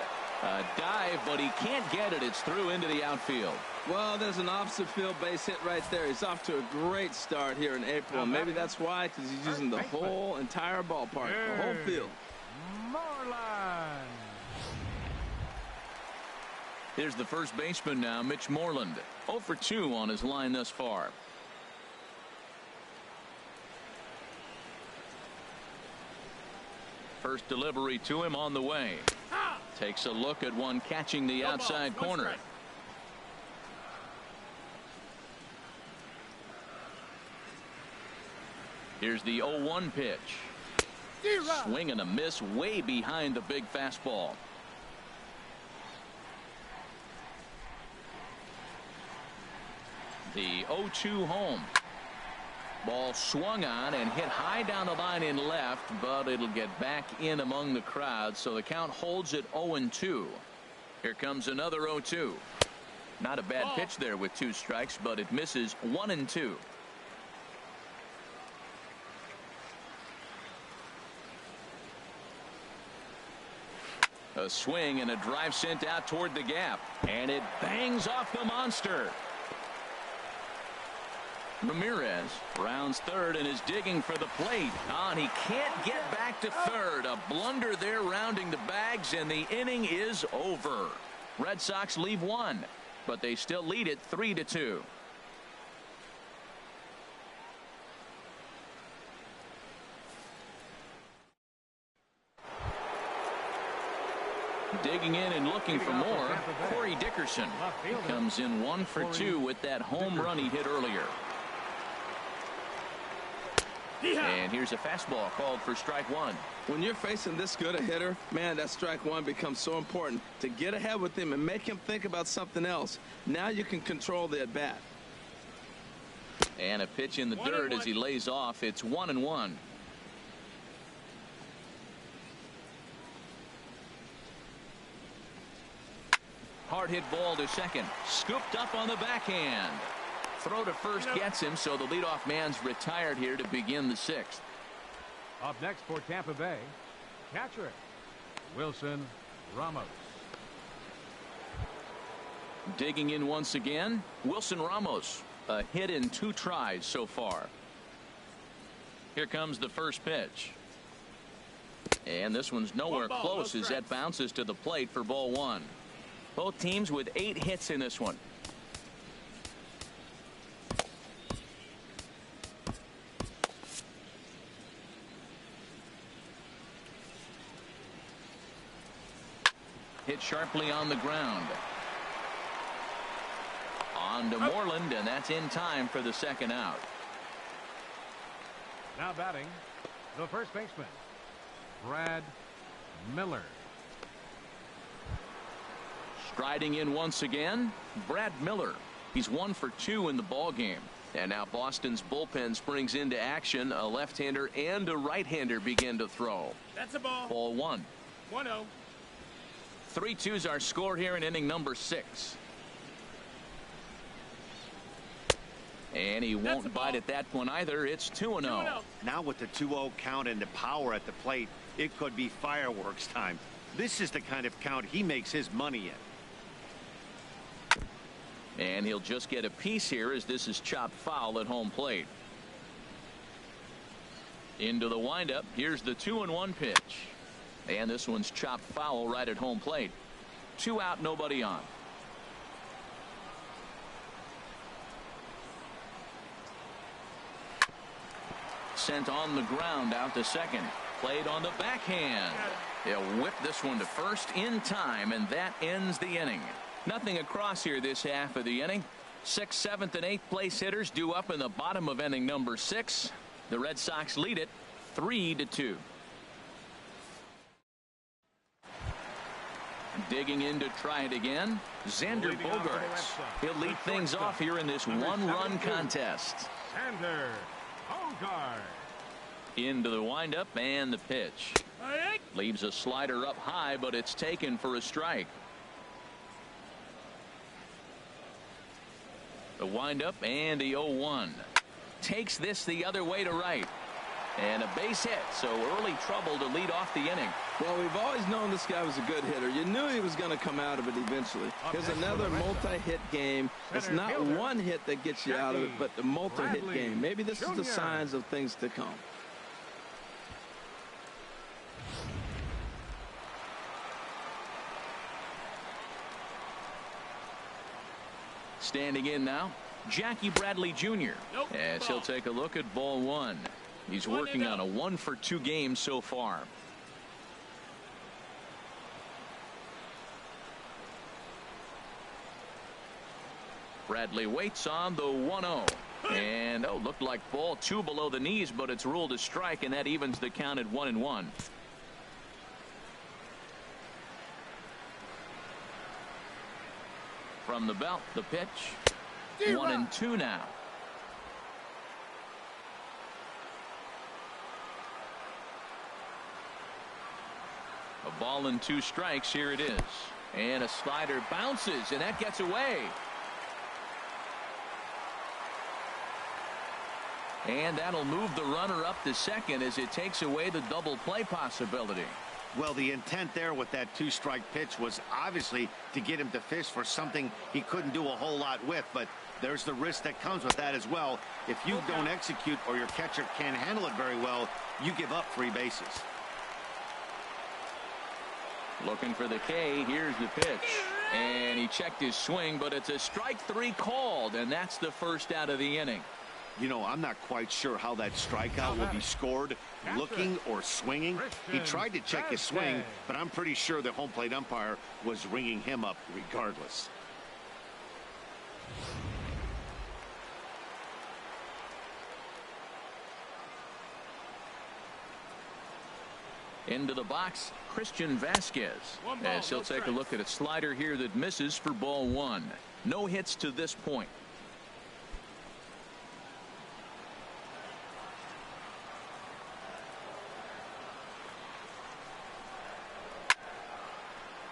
A dive, but he can't get it. It's through into the outfield. Well, there's an opposite field base hit right there. He's off to a great start here in April. Maybe that's why, because he's using the whole entire ballpark, the whole field. Moreland. Here's the first baseman now, Mitch Moreland. 0 for 2 on his line thus far. First delivery to him on the way. Takes a look at one catching the outside corner. Here's the 0-1 pitch. Swing and a miss way behind the big fastball. The 0-2 home. Ball swung on and hit high down the line in left, but it'll get back in among the crowd, so the count holds at 0-2. Here comes another 0-2. Not a bad pitch there with 2 strikes, but it misses. 1-2. A swing and a drive sent out toward the gap, and it bangs off the monster. Ramirez rounds third and is digging for the plate. And he can't get back to third. A blunder there rounding the bags, and the inning is over. Red Sox leave 1, but they still lead it 3-2. Digging in and looking for more, Corey Dickerson. He comes in 1 for 2 with that home run he hit earlier. And here's a fastball called for strike one. When you're facing this good a hitter, man, that strike one becomes so important to get ahead with him and make him think about something else. Now you can control the at bat. And a pitch in the dirt as he lays off. It's 1-1. Hard hit ball to second. Scooped up on the backhand. Throw to first gets him, so the leadoff man's retired here to begin the 6th. Up next for Tampa Bay, catcher Wilson Ramos. Digging in once again, Wilson Ramos. A hit in 2 tries so far. Here comes the first pitch. And this one's nowhere close as that bounces to the plate for ball 1. Both teams with 8 hits in this one. Hit sharply on the ground. On to Moreland, and that's in time for the 2nd out. Now batting, the first baseman, Brad Miller. Striding in once again, Brad Miller. He's 1 for 2 in the ball game. And now Boston's bullpen springs into action. A left-hander and a right-hander begin to throw. That's a ball. Ball 1. 1-0. 3-2's our score here in inning number 6. And he won't bite at that one either. It's 2-0. Now with the 2-0 count and the power at the plate, it could be fireworks time. This is the kind of count he makes his money in. And he'll just get a piece here as this is chopped foul at home plate. Into the windup. Here's the 2-1 pitch. And this one's chopped foul right at home plate. 2 out, nobody on. Sent on the ground out to second. Played on the backhand. He'll whip this one to first in time, and that ends the inning. Nothing across here this half of the inning. 6th, 7th, and 8th place hitters due up in the bottom of inning number 6. The Red Sox lead it 3-2. Digging in to try it again, Xander Bogaerts. He'll lead things off here in this 1-run contest. Xander Bogaerts. Into the windup and the pitch. Leaves a slider up high, but it's taken for a strike. The windup and the 0-1. Takes this the other way to right. And a base hit, so early trouble to lead off the inning. Well, we've always known this guy was a good hitter. You knew he was going to come out of it eventually. Here's another multi-hit game. It's not one hit that gets you out of it, but the multi-hit game. Maybe this is the signs of things to come. Standing in now, Jackie Bradley Jr. As he'll take a look at ball 1. He's working on a 1 for 2 game so far. Bradley waits on the 1-0. And looked like ball 2 below the knees, but it's ruled a strike, and that evens the count at 1-1. From the belt, the pitch. 1-2 now. A ball and 2 strikes. Here it is. And a slider bounces, and that gets away. And that'll move the runner up to second as it takes away the double play possibility. Well, the intent there with that 2-strike pitch was obviously to get him to fish for something he couldn't do a whole lot with, but there's the risk that comes with that as well. If you don't execute or your catcher can't handle it very well, you give up 3 bases. Looking for the K. Here's the pitch. And he checked his swing, but it's a strike 3 called, and that's the first out of the inning. You know, I'm not quite sure how that strikeout will be scored, looking or swinging. He tried to check his swing, but I'm pretty sure the home plate umpire was ringing him up regardless. Into the box, Christian Vasquez, as he'll take a look at a slider here that misses for ball one. No hits to this point.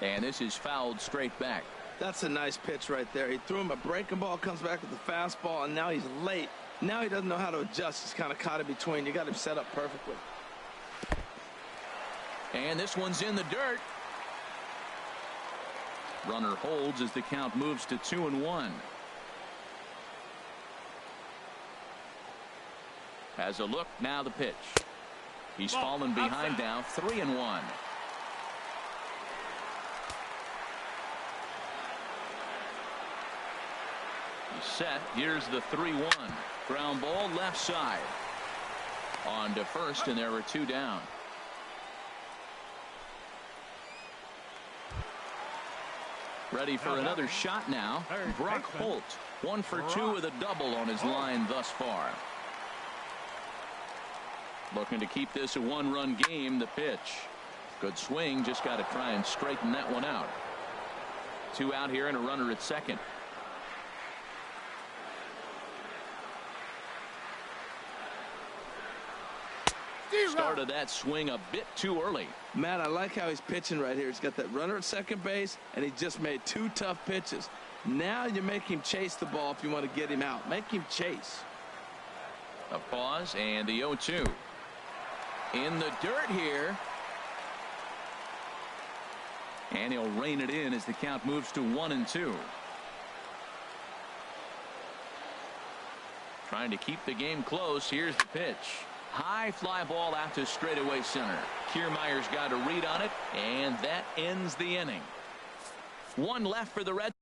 And this is fouled straight back. That's a nice pitch right there. He threw him a breaking ball, comes back with the fastball, and now he's late. Now he doesn't know how to adjust. He's kind of caught in between. You got him set up perfectly. And this one's in the dirt. Runner holds as the count moves to 2-1. Has a look, now the pitch. He's fallen behind now, 3-1. Set. Here's the 3-1. Ground ball left side. On to first, and there were two down. Ready for another shot now. Brock Holt, 1 for 2 with a double on his line thus far. Looking to keep this a one-run game. The pitch. Good swing. Just got to try and straighten that one out. 2 out here and a runner at second. Started that swing a bit too early. Matt, I like how he's pitching right here. He's got that runner at second base, and he just made 2 tough pitches. Now you make him chase the ball if you want to get him out. Make him chase. A pause and the 0-2. In the dirt here. And he'll rein it in as the count moves to 1-2. Trying to keep the game close. Here's the pitch. High fly ball out to straightaway center. Kiermaier's got a read on it, and that ends the inning. 1 left for the Reds.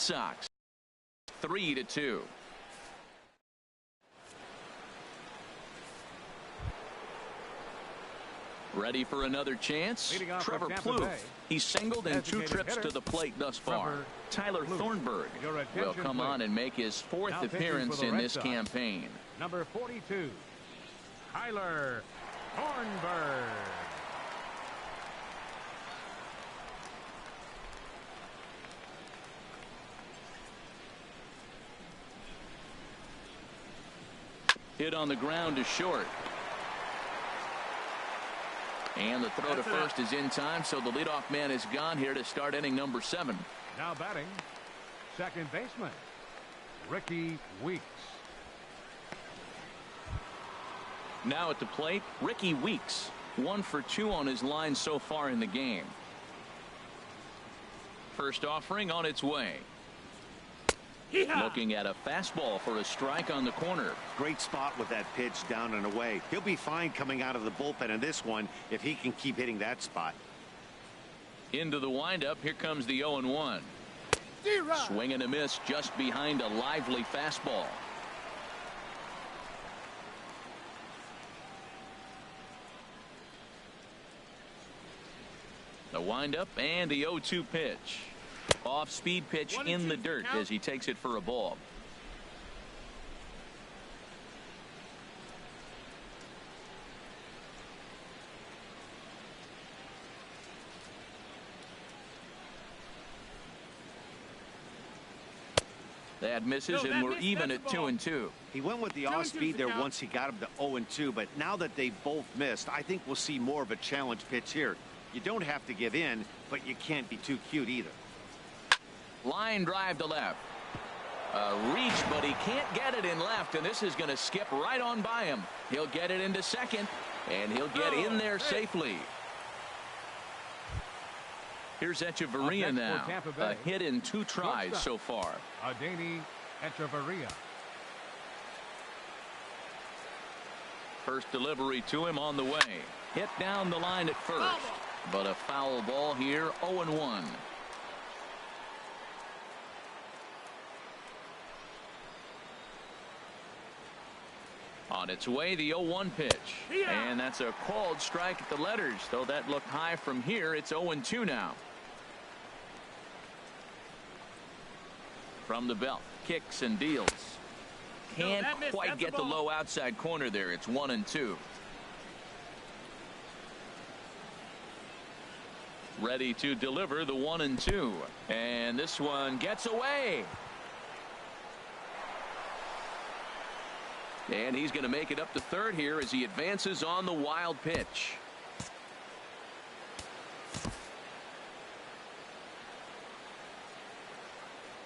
Sox. 3-2. Ready for another chance? Trevor Plouffe. He's singled in 2 trips to the plate thus far. Tyler Thornburg will come on and make his 4th appearance in this campaign. Number 42, Tyler Thornburg. Hit on the ground to short. And the throw to first is in time, so the leadoff man is gone here to start inning number 7. Now batting, second baseman, Ricky Weeks. Now at the plate, Ricky Weeks. 1 for 2 on his line so far in the game. First offering on its way. Looking at a fastball for a strike on the corner. Great spot with that pitch down and away. He'll be fine coming out of the bullpen in this one if he can keep hitting that spot. Into the windup. Here comes the 0-1. Swing and a miss just behind a lively fastball. The windup and the 0-2 pitch. Off-speed pitch in the dirt as he takes it for a ball. That misses, and we're even at 2-2. He went with the off-speed there once he got him to 0-2, but now that they've both missed, I think we'll see more of a challenge pitch here. You don't have to give in, but you can't be too cute either. Line drive to left. A reach, but he can't get it in left, and this is going to skip right on by him. He'll get it into second, and he'll get in there safely. Here's Echeverria now. A hit in 2 tries so far. Adeiny Echeverria. First delivery to him on the way. Hit down the line at first, but a foul ball here. 0-1. On its way, the 0-1 pitch. And that's a called strike at the letters, though that looked high from here. It's 0-2 now. From the belt, kicks and deals. Can't quite get the low outside corner there. It's 1-2. Ready to deliver the 1-2. And this one gets away. And he's going to make it up to third here as he advances on the wild pitch.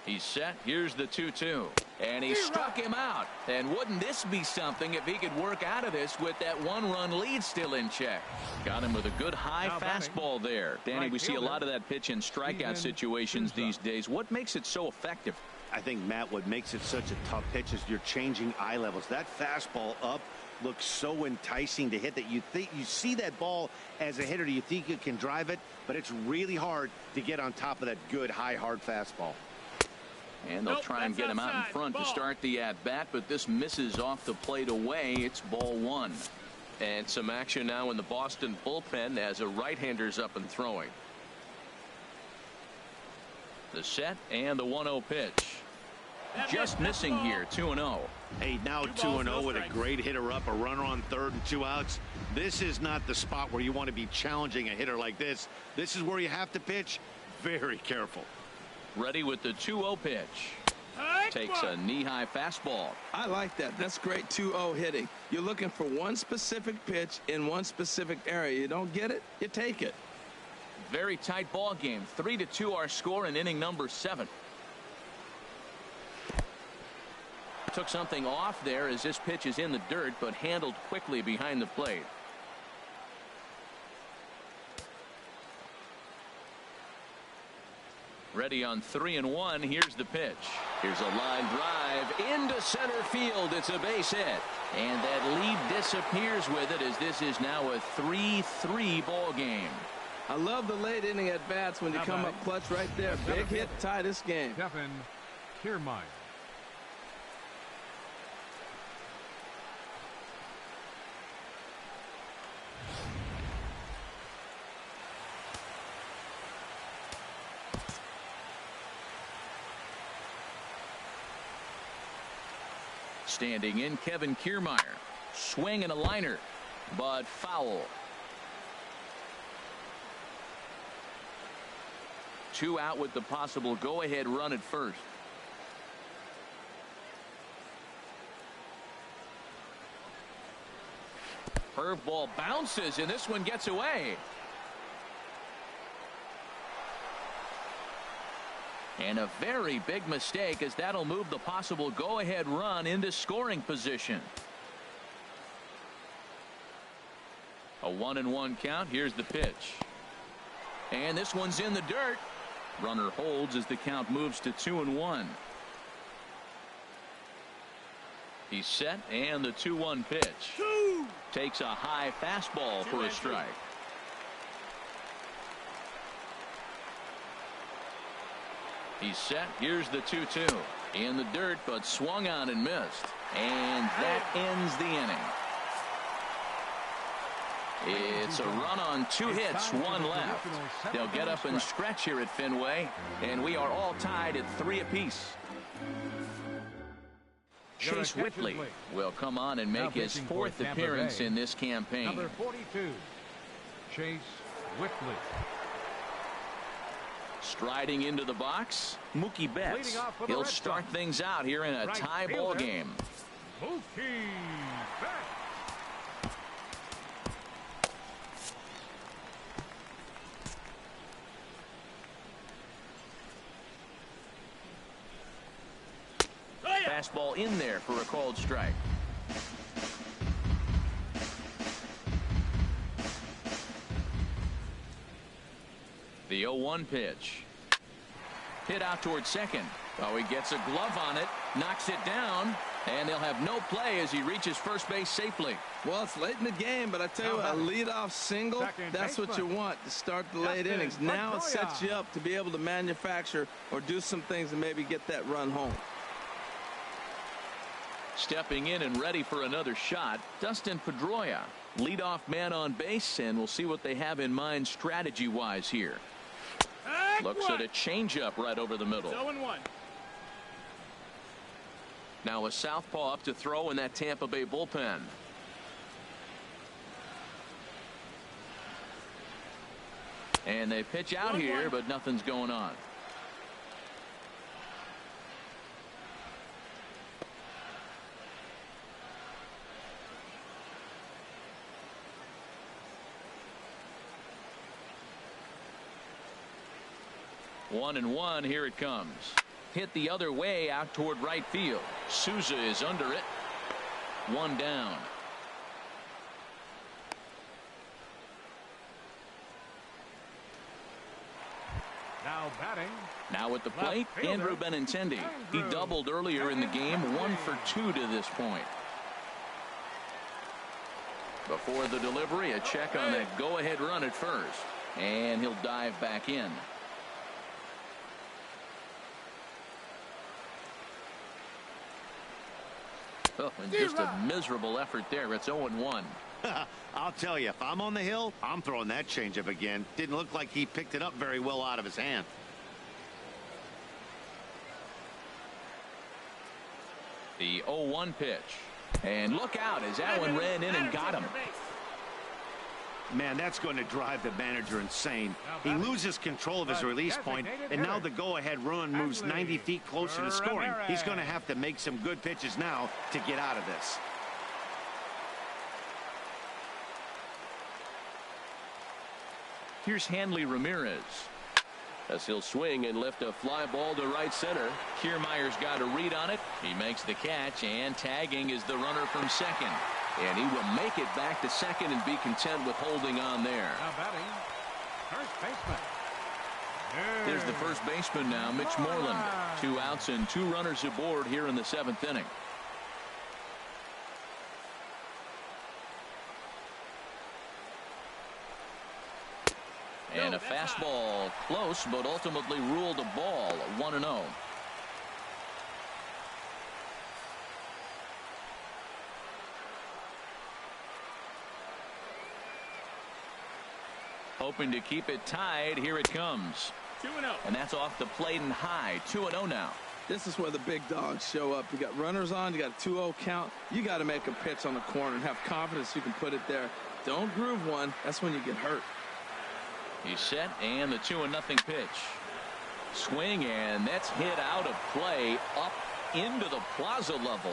He's set. Here's the 2-2. And he struck him out. And wouldn't this be something if he could work out of this with that 1-run lead still in check? Got him with a good high fastball there. Danny, we see a lot of that pitch in strikeout situations these days. What makes it so effective? I think, Matt, what makes it such a tough pitch is you're changing eye levels. That fastball up looks so enticing to hit that you think you see that ball as a hitter. You think you can drive it, but it's really hard to get on top of that good high hard fastball. And they'll try and get him out in front to start the at-bat, but this misses off the plate away. It's ball 1. And some action now in the Boston bullpen as a right-hander's up and throwing. The set and the 1-0 pitch. Just missing here. 2-0. Hey, now 2-0 with a great hitter up, a runner on third and 2 outs. This is not the spot where you want to be challenging a hitter like this. This is where you have to pitch very careful. Ready with the 2-0 pitch. Takes a knee-high fastball. I like that. That's great 2-0 hitting. You're looking for one specific pitch in one specific area. You don't get it, you take it. Very tight ball game. 3-2 our score in inning number 7. Took something off there as this pitch is in the dirt, but handled quickly behind the plate. Ready on 3-1. Here's the pitch. Here's a line drive into center field. It's a base hit. And that lead disappears with it as this is now a 3-3 ball game. I love the late inning at bats when you come up clutch right there. Big hit, tie this game. Kevin Kiermaier. Standing in, Kevin Kiermaier. Swing and a liner, but foul. 2 out with the possible go-ahead run at first. Curveball bounces, and this one gets away. And a very big mistake, as that'll move the possible go-ahead run into scoring position. A 1-1 count. Here's the pitch. And this one's in the dirt. Runner holds as the count moves to 2-1. He's set, and the 2-1 pitch. Takes a high fastball for a strike. He's set. Here's the 2-2. In the dirt, but swung on and missed. And that ends the inning. It's a run on 2 hits, 1 left. They'll get up and stretch here at Fenway, and we are all tied at 3 apiece. Chase Whitley will come on and make his 4th appearance in this campaign. Number 42, Chase Whitley. Striding into the box, Mookie Betts. He'll start things out here in a tie ball game. Mookie Betts. Fastball in there for a called strike. The 0-1 pitch. Hit out towards second. Oh, he gets a glove on it, knocks it down, and they'll have no play as he reaches first base safely. Well, it's late in the game, but I tell you what, a leadoff single, that's what you want to start the late innings. Now it sets you up to be able to manufacture or do some things and maybe get that run home. Stepping in and ready for another shot, Dustin Pedroia, leadoff man on base, and we'll see what they have in mind strategy-wise here. Looks at a changeup right over the middle. 0-1. Now a southpaw up to throw in that Tampa Bay bullpen. And they pitch out here, but nothing's going on. One and one. Here it comes. Hit the other way out toward right field. Souza is under it. 1 down. Now batting. Now at the plate, Andrew Benintendi. He doubled earlier in the game, 1 for 2 to this point. Before the delivery, a check on that go-ahead run at first. And he'll dive back in. Oh, and just a miserable effort there. It's 0-1. I'll tell you, if I'm on the hill, I'm throwing that changeup again. Didn't look like he picked it up very well out of his hand. The 0-1 pitch. And look out as that one ran in and got him. Man, that's going to drive the manager insane. He loses control of his release point, and now the go-ahead run moves 90 feet closer to scoring. He's going to have to make some good pitches now to get out of this. Here's Hanley Ramirez. As he'll swing and lift a fly ball to right center. Kiermaier's got a read on it. He makes the catch, and tagging is the runner from second. And he will make it back to second and be content with holding on there. Now batting, first baseman. There's the first baseman now, Mitch Moreland. 2 outs and 2 runners aboard here in the 7th inning. And a fastball close, but ultimately ruled a ball. 1-0. Hoping to keep it tied. Here it comes. 2-0. And that's off the plate and high. 2-0 now. This is where the big dogs show up. You got runners on. You got a 2-0 count. You got to make a pitch on the corner and have confidence you can put it there. Don't groove one. That's when you get hurt. He's set, and the 2-0 pitch. Swing, and that's hit out of play up into the plaza level.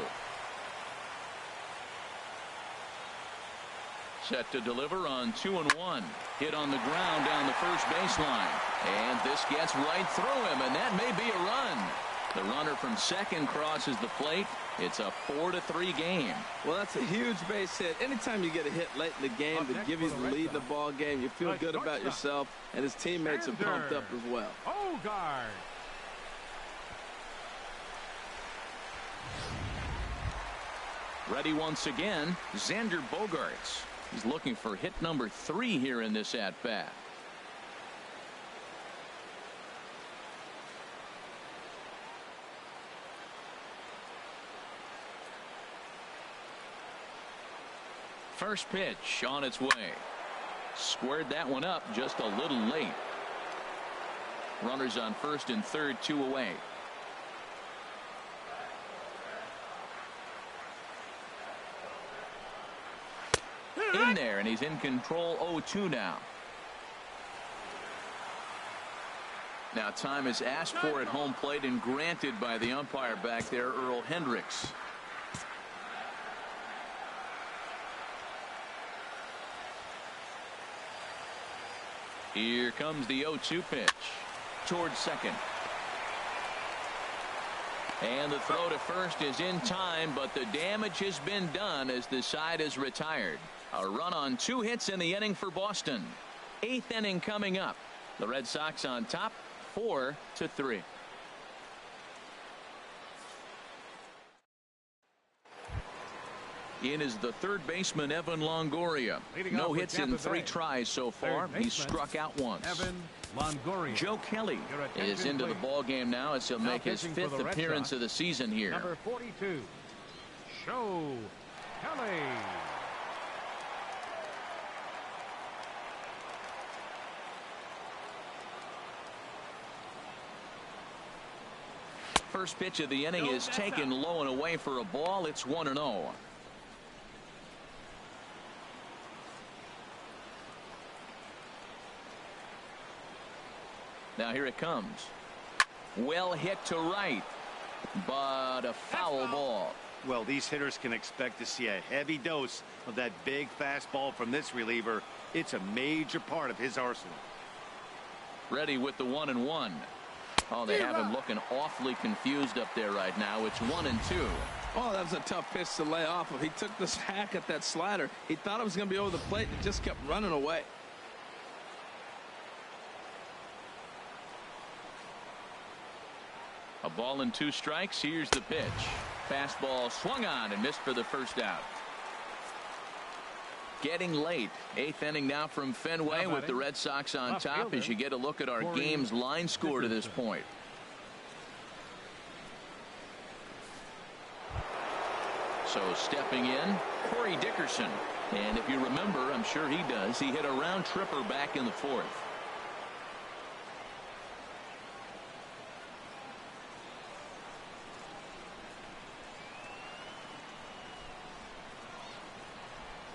Set to deliver on 2-1. Hit on the ground down the first baseline. And this gets right through him, and that may be a run. The runner from second crosses the plate. It's a 4-3 game. Well, that's a huge base hit. Anytime you get a hit late in the game to give you the lead in the ball game, you feel good about yourself, and his teammates are pumped up as well. Ogard. Ready once again, Xander Bogaerts. He's looking for hit number 3 here in this at-bat. First pitch on its way. Squared that one up just a little late. Runners on first and third, 2 away. In there, and he's in control. 0-2 now. Now time is asked for at home plate and granted by the umpire back there, Earl Hendricks. Here comes the 0-2 pitch towards second. And the throw to first is in time, but the damage has been done as the side is retired. A run on 2 hits in the inning for Boston. 8th inning coming up. The Red Sox on top, 4-3. In is the third baseman, Evan Longoria. No hits in 3 tries so far. He's struck out once. Evan Longoria. Joe Kelly is into the ball game now as he'll make his 5th appearance of the season here. Number 42, Joe Kelly. First pitch of the inning is taken low and away for a ball. It's 1-0. Now here it comes. Well hit to right, but a foul ball. Well, these hitters can expect to see a heavy dose of that big fastball from this reliever. It's a major part of his arsenal. Ready with the 1-1. Oh, they have him looking awfully confused up there right now. It's 1-2. Oh, that was a tough pitch to lay off of. He took this hack at that slider. He thought it was going to be over the plate and just kept running away. A ball and 2 strikes. Here's the pitch. Fastball swung on and missed for the first out. Getting late. 8th inning now from Fenway with the Red Sox on top as you get a look at our game's line score to this point. So stepping in, Corey Dickerson. And if you remember, I'm sure he does, he hit a round tripper back in the 4th.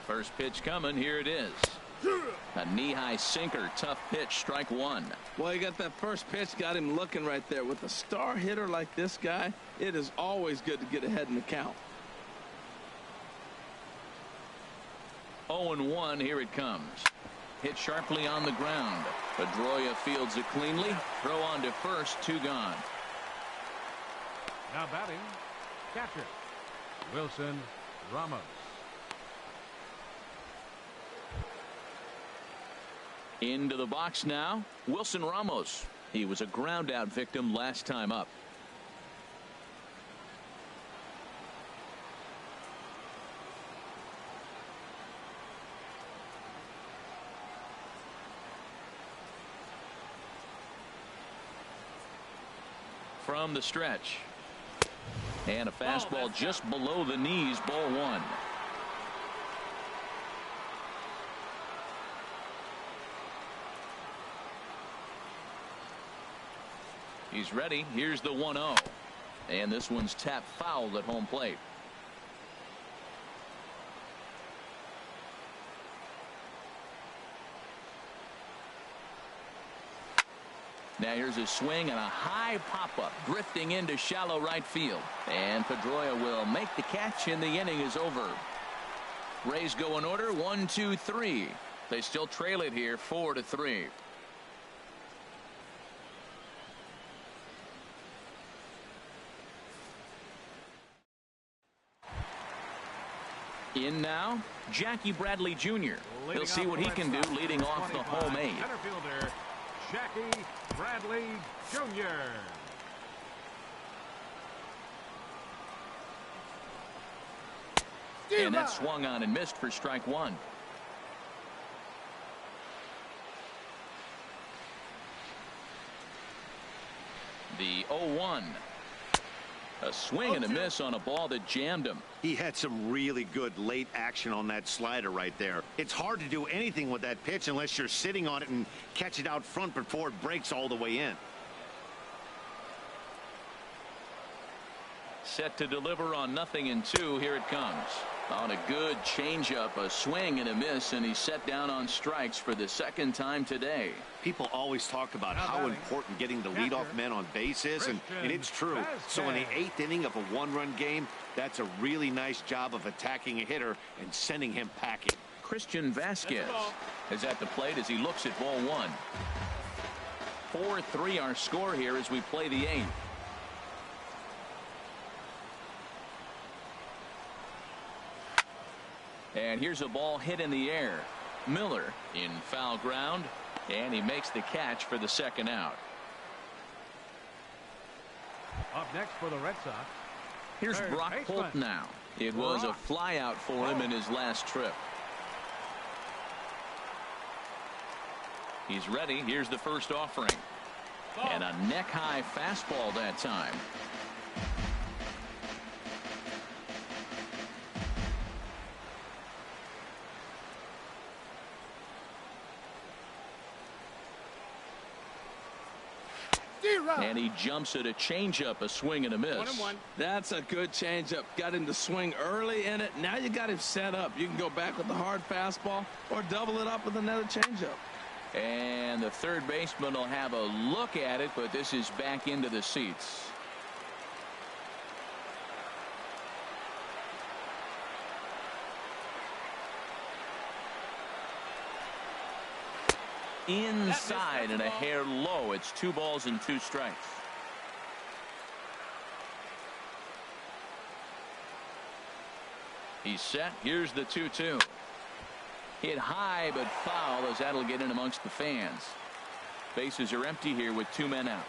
First pitch coming. Here it is. A knee-high sinker. Tough pitch. Strike 1. Well, you got that first pitch, got him looking right there. With a star hitter like this guy, it is always good to get ahead in the count. 0-1. Here it comes. Hit sharply on the ground. Pedroia fields it cleanly. Throw on to first. 2 gone. Now batting, catcher, Wilson Ramos. Into the box now, Wilson Ramos. He was a ground out victim last time up. from the stretch. And a fastball just below the knees, ball one. He's ready. Here's the 1-0. And this one's tapped foul at home plate. Now here's a swing and a high pop-up drifting into shallow right field. And Pedroia will make the catch, and the inning is over. Rays go in order 1, 2, 3. They still trail it here 4-3. In now, Jackie Bradley Jr. He'll see what he can do leading off the home 8. Center fielder Jackie Bradley Jr. And that swung on and missed for strike one. The 0-1. A swing and a miss on a ball that jammed him. He had some really good late action on that slider right there. It's hard to do anything with that pitch unless you're sitting on it and catch it out front before it breaks all the way in. Set to deliver on 0-2. Here it comes. On a good changeup, a swing and a miss, and he's set down on strikes for the second time today. People always talk about how important getting the leadoff man on base is, and it's true. So in the 8th inning of a one-run game, that's a really nice job of attacking a hitter and sending him packing. Christian Vasquez is at the plate as he looks at ball one. 4-3 our score here as we play the 8th. And here's a ball hit in the air. Miller in foul ground, and he makes the catch for the second out. Up next for the Red Sox. Here's Brock Holt now. It was a fly out for him in his last trip. He's ready. Here's the first offering. And a neck-high fastball that time. And he jumps at a changeup, a swing and a miss. 1-1. That's a good changeup. Got him to swing early in it. Now you got him set up. You can go back with the hard fastball or double it up with another changeup. And the third baseman will have a look at it, but this is back into the seats. Inside and a hair low. It's 2 balls and 2 strikes. He's set. Here's the 2-2. Hit high but foul as that'll get in amongst the fans. Bases are empty here with 2 men out.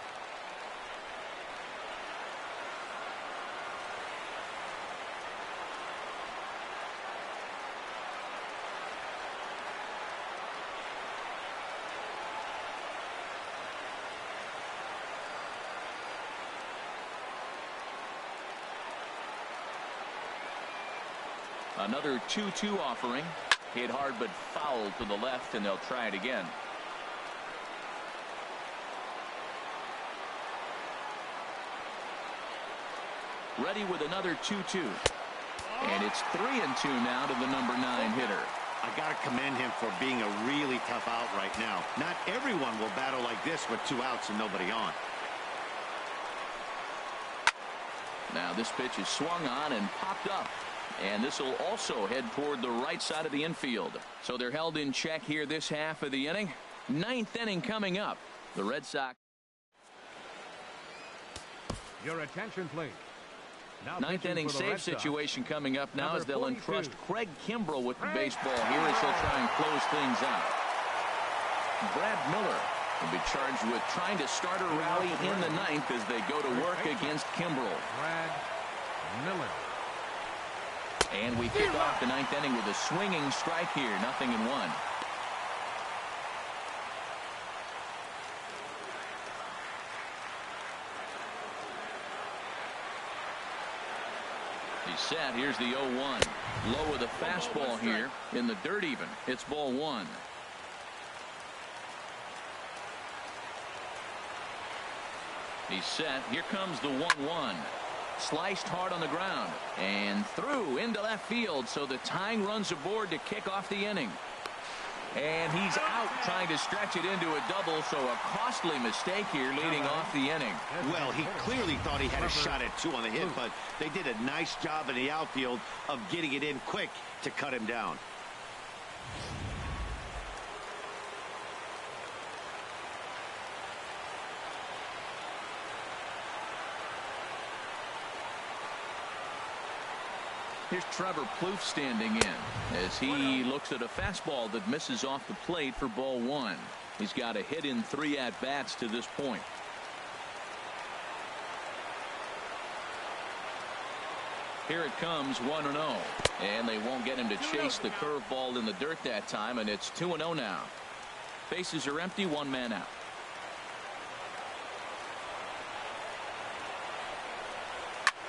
Another 2-2 offering. Hit hard but foul to the left, and they'll try it again. Ready with another 2-2. And it's 3-2 now to the number 9 hitter. I got to commend him for being a really tough out right now. Not everyone will battle like this with 2 outs and nobody on. Now this pitch is swung on and popped up. And this will also head toward the right side of the infield. So they're held in check here this half of the inning. 9th inning coming up. The Red Sox. Your attention, please. Now 9th inning save situation coming up now as they'll entrust Craig Kimbrell with the baseball here as he'll try and close things out. Brad Miller will be charged with trying to start a rally in the 9th as they go to work against Kimbrell. Brad Miller. And we kick off the 9th inning with a swinging strike here. 0-1. He's set. Here's the 0-1. Low with a fastball here in the dirt even. It's ball one. He's set. Here comes the 1-1. Sliced hard on the ground and through into left field, so the tying runs aboard to kick off the inning. And he's out trying to stretch it into a double, so a costly mistake here leading off the inning. Well, he clearly thought he had a shot at 2 on the hit, but they did a nice job in the outfield of getting it in quick to cut him down. Here's Trevor Plouffe standing in as he looks at a fastball that misses off the plate for ball one. He's got a hit in 3 at-bats to this point. Here it comes, 1-0. And they won't get him to chase the curveball in the dirt that time, and it's 2-0 now. Bases are empty, 1 man out.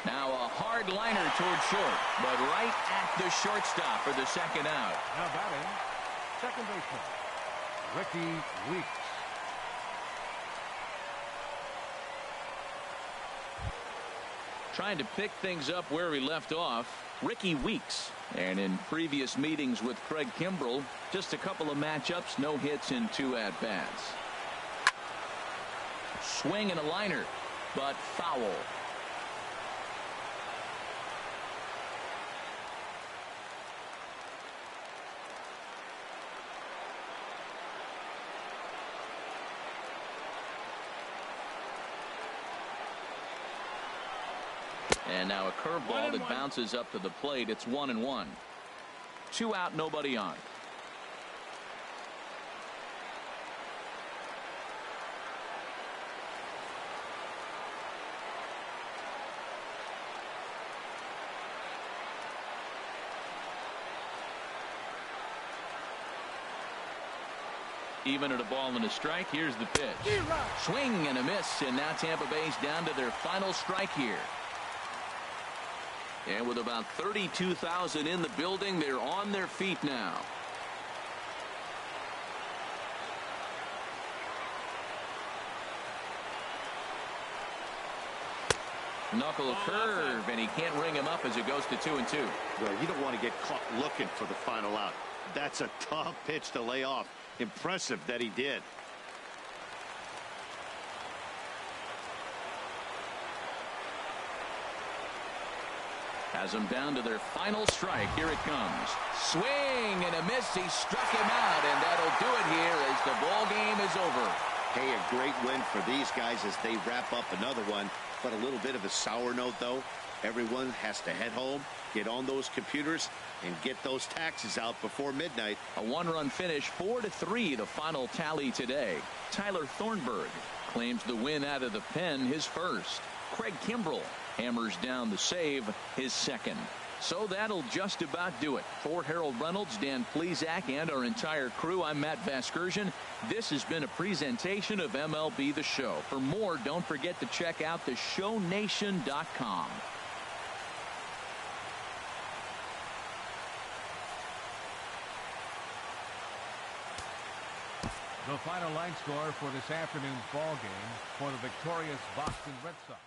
Now a hard liner toward short, but right at the shortstop for the second out. Now batting, second baseman, Ricky Weeks. Trying to pick things up where we left off, Ricky Weeks. And in previous meetings with Craig Kimbrell, just a couple of matchups, no hits in 2 at-bats. Swing and a liner, but foul. And now a curveball that bounces up to the plate. It's 1-1. 2 out, nobody on. Even at a ball and a strike. Here's the pitch. Swing and a miss, and now Tampa Bay's down to their final strike here. And with about 32,000 in the building, they're on their feet now. Knuckle curve, and he can't ring him up as it goes to 2-2. Well, you don't want to get caught looking for the final out. That's a tough pitch to lay off. Impressive that he did. Has them down to their final strike. Here it comes. Swing and a miss. He struck him out, and that'll do it here as the ball game is over. Hey, a great win for these guys as they wrap up another one. But a little bit of a sour note, though. Everyone has to head home, get on those computers, and get those taxes out before midnight. A 1-run finish, 4-3, the final tally today. Tyler Thornburg claims the win out of the pen, his first. Craig Kimbrell hammers down the save, his second. So that'll just about do it. For Harold Reynolds, Dan Plesac, and our entire crew, I'm Matt Vasgersian. This has been a presentation of MLB The Show. For more, don't forget to check out theshownation.com. The final line score for this afternoon's ball game for the victorious Boston Red Sox.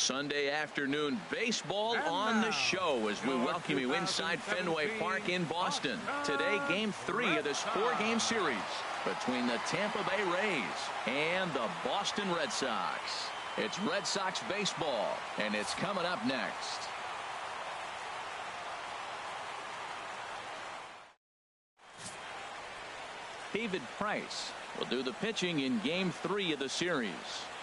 Sunday afternoon baseball on the show as we welcome you inside Fenway Park in Boston. Today, Game 3 of this 4-game series between the Tampa Bay Rays and the Boston Red Sox. It's Red Sox baseball, and it's coming up next. David Price will do the pitching in Game 3 of the series.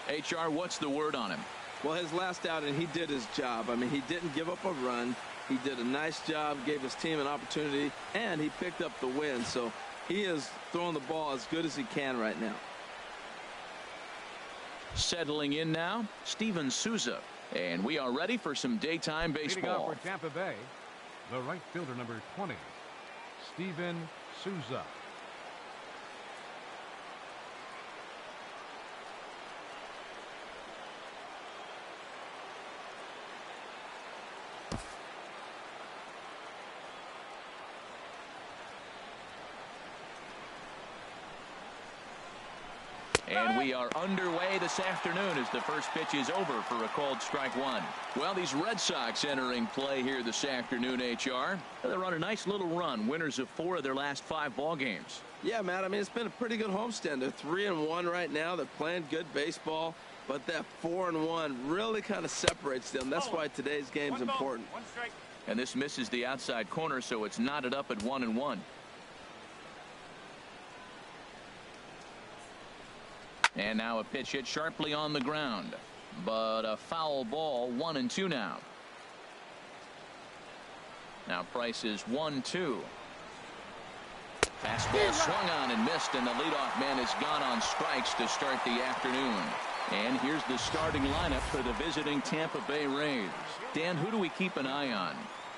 HR, what's the word on him? Well, his last outing, he did his job. I mean, he didn't give up a run. He did a nice job, gave his team an opportunity, and he picked up the win. So he is throwing the ball as good as he can right now. Settling in now, Steven Souza. And we are ready for some daytime baseball. For Tampa Bay, the right fielder, number 20, Steven Souza. And we are underway this afternoon as the first pitch is over for a called strike one. Well, these Red Sox entering play here this afternoon, HR. They're on a nice little run, winners of 4 of their last 5 ball games. Yeah, Matt, I mean, it's been a pretty good homestand. They're 3-1 right now. They're playing good baseball, but that 4-1 really kind of separates them. That's why today's game is important. And this misses the outside corner, so it's knotted up at 1-1. And now a pitch hit sharply on the ground, but a foul ball. 1-2 now. Now Price is 1-2. Fastball swung on and missed, and the leadoff man has gone on strikes to start the afternoon. And here's the starting lineup for the visiting Tampa Bay Rays. Dan, who do we keep an eye on?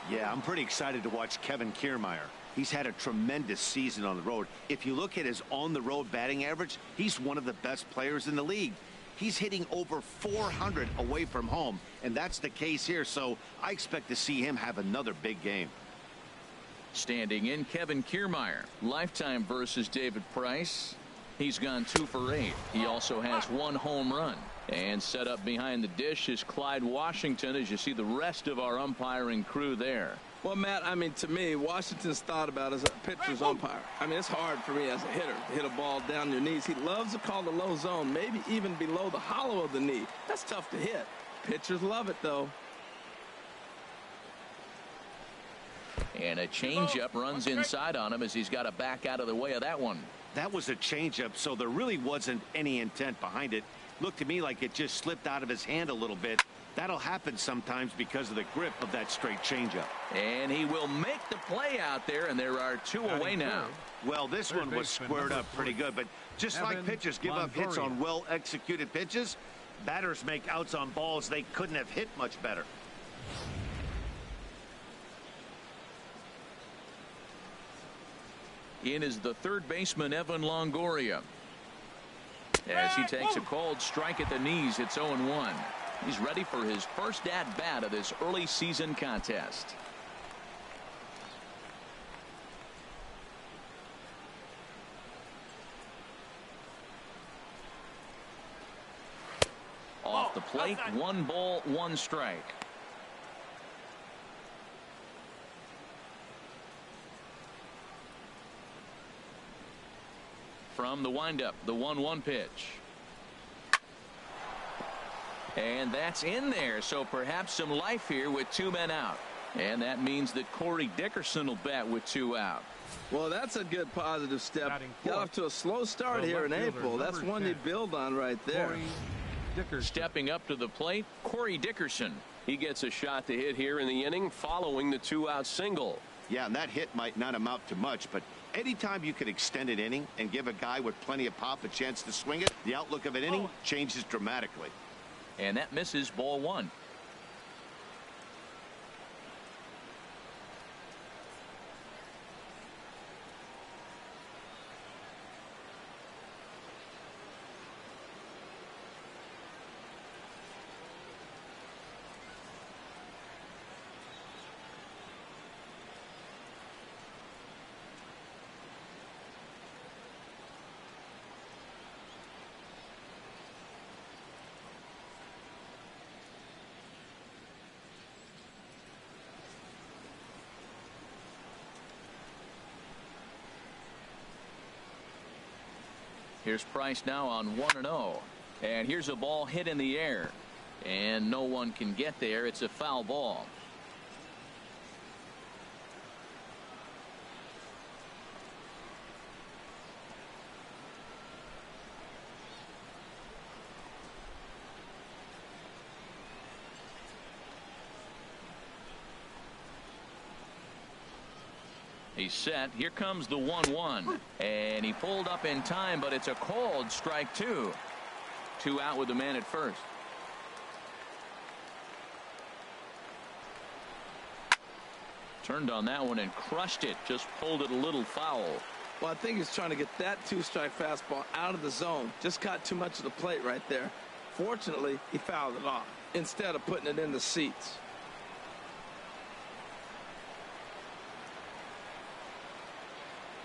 Yeah, I'm pretty excited to watch Kevin Kiermaier. He's had a tremendous season on the road. If you look at his on-the-road batting average, he's one of the best players in the league. He's hitting over 400 away from home, and that's the case here, so I expect to see him have another big game. Standing in, Kevin Kiermaier. Lifetime versus David Price. He's gone 2 for 8. He also has 1 home run. And set up behind the dish is Clyde Washington, as you see the rest of our umpiring crew there. Well, Matt, I mean, to me, Washington's thought about as a pitcher's umpire. I mean, it's hard for me as a hitter to hit a ball down your knees. He loves to call the low zone, maybe even below the hollow of the knee. That's tough to hit. Pitchers love it, though. And a changeup runs inside on him as he's got to back out of the way of that one. That was a changeup, so there really wasn't any intent behind it. Looked to me like it just slipped out of his hand a little bit. That'll happen sometimes because of the grip of that straight changeup. And he will make the play out there, and there are 2 away now. Well, this one was squared up pretty good, but just like pitchers give up hits on well-executed pitches, batters make outs on balls they couldn't have hit much better. In is the third baseman, Evan Longoria. As he takes a called strike at the knees, it's 0-1. He's ready for his first at-bat of this early season contest. Off the plate, 1 ball, 1 strike. From the windup, the 1-1 pitch. And that's in there, so perhaps some life here with 2 men out. And that means that Corey Dickerson will bat with 2 out. Well, that's a good positive step. Got off to a slow start here in April. That's one you build on right there. Stepping up to the plate, Corey Dickerson. He gets a shot to hit here in the inning following the 2-out single. Yeah, and that hit might not amount to much, but anytime you can extend an inning and give a guy with plenty of pop a chance to swing it, the outlook of an inning changes dramatically. And that misses, ball 1. Here's Price now on 1-0. And here's a ball hit in the air. And no one can get there. It's a foul ball. He's set. Here comes the 1-1. And he pulled up in time, but it's a called strike two. 2 out with the man at first. Turned on that one and crushed it. Just pulled it a little foul. Well, I think he's trying to get that 2-strike fastball out of the zone. Just caught too much of the plate right there. Fortunately, he fouled it off instead of putting it in the seats.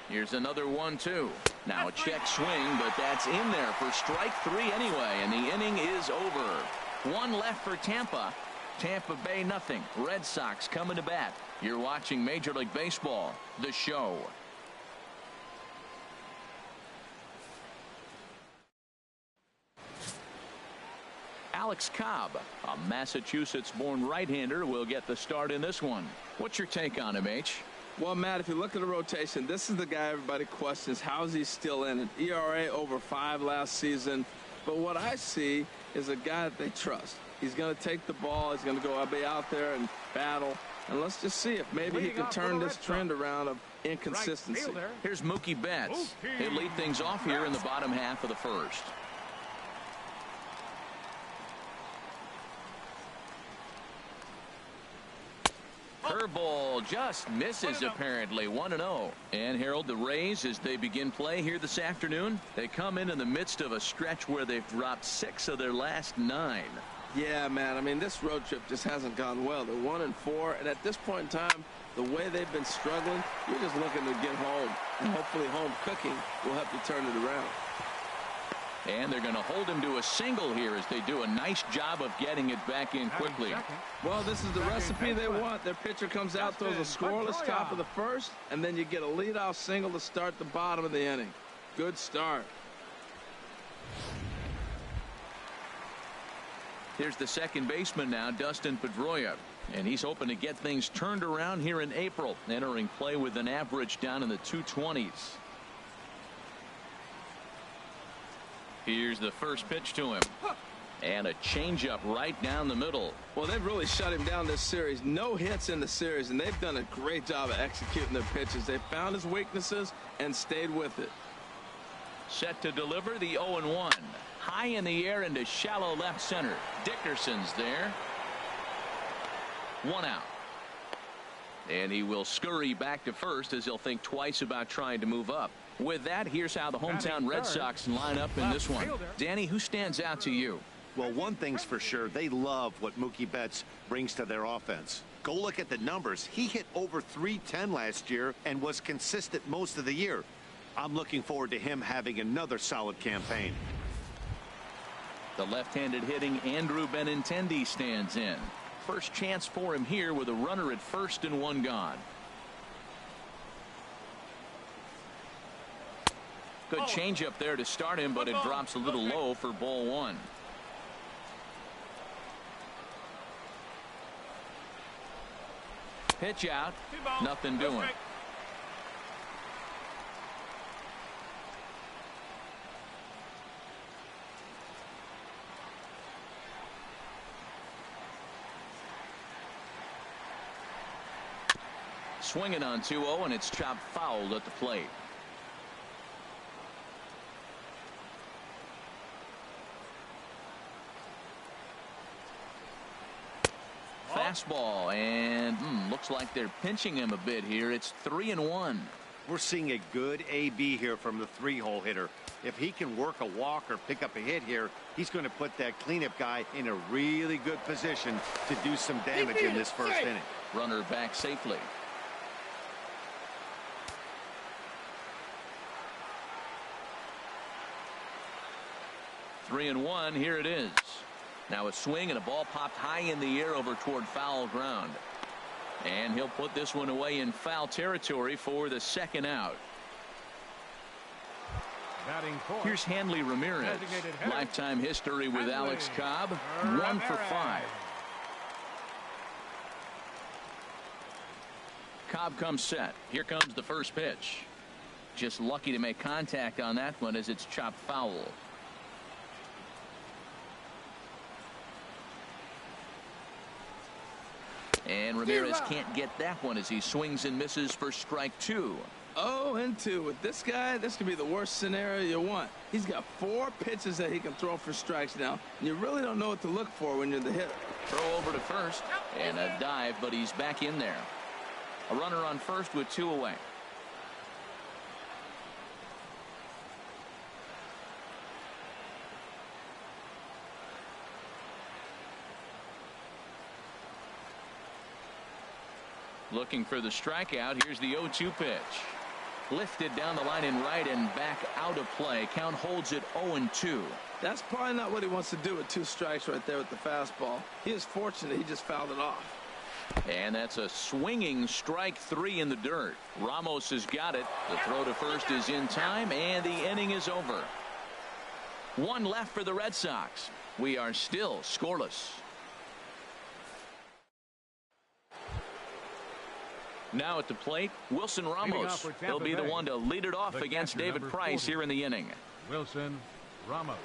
Here's another 1-2. Now a check swing, but that's in there for strike 3 anyway, and the inning is over. 1 left for Tampa. Tampa Bay nothing. Red Sox coming to bat. You're watching Major League Baseball, the show. Alex Cobb, a Massachusetts-born right-hander, will get the start in this one. What's your take on him, H? Well, Matt, if you look at the rotation, this is the guy everybody questions. How is he still in it? ERA over 5 last season. But what I see is a guy that they trust. He's going to take the ball. He's going to go be out there and battle. And let's just see if maybe he can turn this trend around of inconsistency. Here's Mookie Betts. He'll lead things off here in the bottom half of the first. Curveball just misses apparently. 1-0. And Harold, the Rays, as they begin play here this afternoon, they come in the midst of a stretch where they've dropped 6 of their last 9. Yeah, man. I mean, this road trip just hasn't gone well. They're 1-4, and at this point in time, the way they've been struggling, you're just looking to get home, and hopefully home cooking will help you turn it around. And they're going to hold him to a single here as they do a nice job of getting it back in quickly. Well, this is the recipe they want. Their pitcher comes out, throws a scoreless top of the first, and then you get a leadoff single to start the bottom of the inning. Good start. Here's the second baseman now, Dustin Pedroia. And he's hoping to get things turned around here in April, entering play with an average down in the 220s. Here's the first pitch to him. And a changeup right down the middle. Well, they've really shut him down this series. No hits in the series, and they've done a great job of executing their pitches. They found his weaknesses and stayed with it. Set to deliver the 0-1. High in the air into shallow left center. Dickerson's there. 1 out. And he will scurry back to first as he'll think twice about trying to move up. With that, here's how the hometown Red Sox line up in this one. Danny, who stands out to you? Well, one thing's for sure. They love what Mookie Betts brings to their offense. Go look at the numbers. He hit over .310 last year and was consistent most of the year. I'm looking forward to him having another solid campaign. The left-handed hitting Andrew Benintendi stands in. First chance for him here with a runner at first and 1 gone. Good changeup there to start him, but it drops a little low for ball 1. Pitch out. Nothing doing. Swinging on 2-0, and it's chopped fouled at the plate. Fastball, and looks like they're pinching him a bit here. It's 3-1. We're seeing a good AB here from the 3-hole hitter. If he can work a walk or pick up a hit here, he's going to put that cleanup guy in a really good position to do some damage in this first inning. Runner back safely. Three and 1. Here it is. Now a swing and a ball popped high in the air over toward foul ground. And he'll put this one away in foul territory for the second out. Batting fourth. Here's Hanley Ramirez. Lifetime history with Alex Cobb. 1 for 5. Cobb comes set. Here comes the first pitch. Just lucky to make contact on that one as it's chopped foul. And Ramirez can't get that one as he swings and misses for strike 2. 0-2 with this guy. This could be the worst scenario you want. He's got 4 pitches that he can throw for strikes now. And you really don't know what to look for when you're the hitter. Throw over to first and a dive, but he's back in there. A runner on first with 2 away. Looking for the strikeout. Here's the 0-2 pitch. Lifted down the line in right and back out of play. Count holds it 0-2. That's probably not what he wants to do with 2 strikes right there with the fastball. He is fortunate he just fouled it off. And that's a swinging strike 3 in the dirt. Ramos has got it. The throw to first is in time, and the inning is over. 1 left for the Red Sox. We are still scoreless. Now at the plate, Wilson Ramos. He'll be the one to lead it off against David Price here in the inning. Wilson Ramos.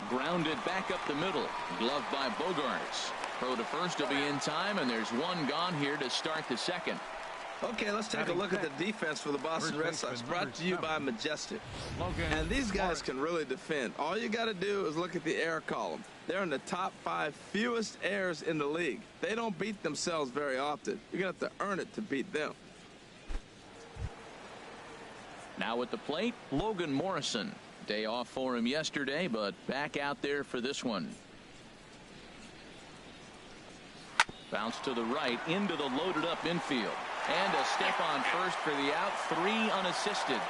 Grounded back up the middle. Gloved by Bogarts. Throw to first will be in time, and there's 1 gone here to start the second. Okay, let's take a look at the defense for the Boston Red Sox, brought to you by Majestic. And these guys can really defend. All you got to do is look at the error column. They're in the top 5 fewest errors in the league. They don't beat themselves very often. You're going to have to earn it to beat them. Now at the plate, Logan Morrison. Day off for him yesterday, but back out there for this one. Bounce to the right into the loaded up infield. And a step on first for the out. 3 unassisted.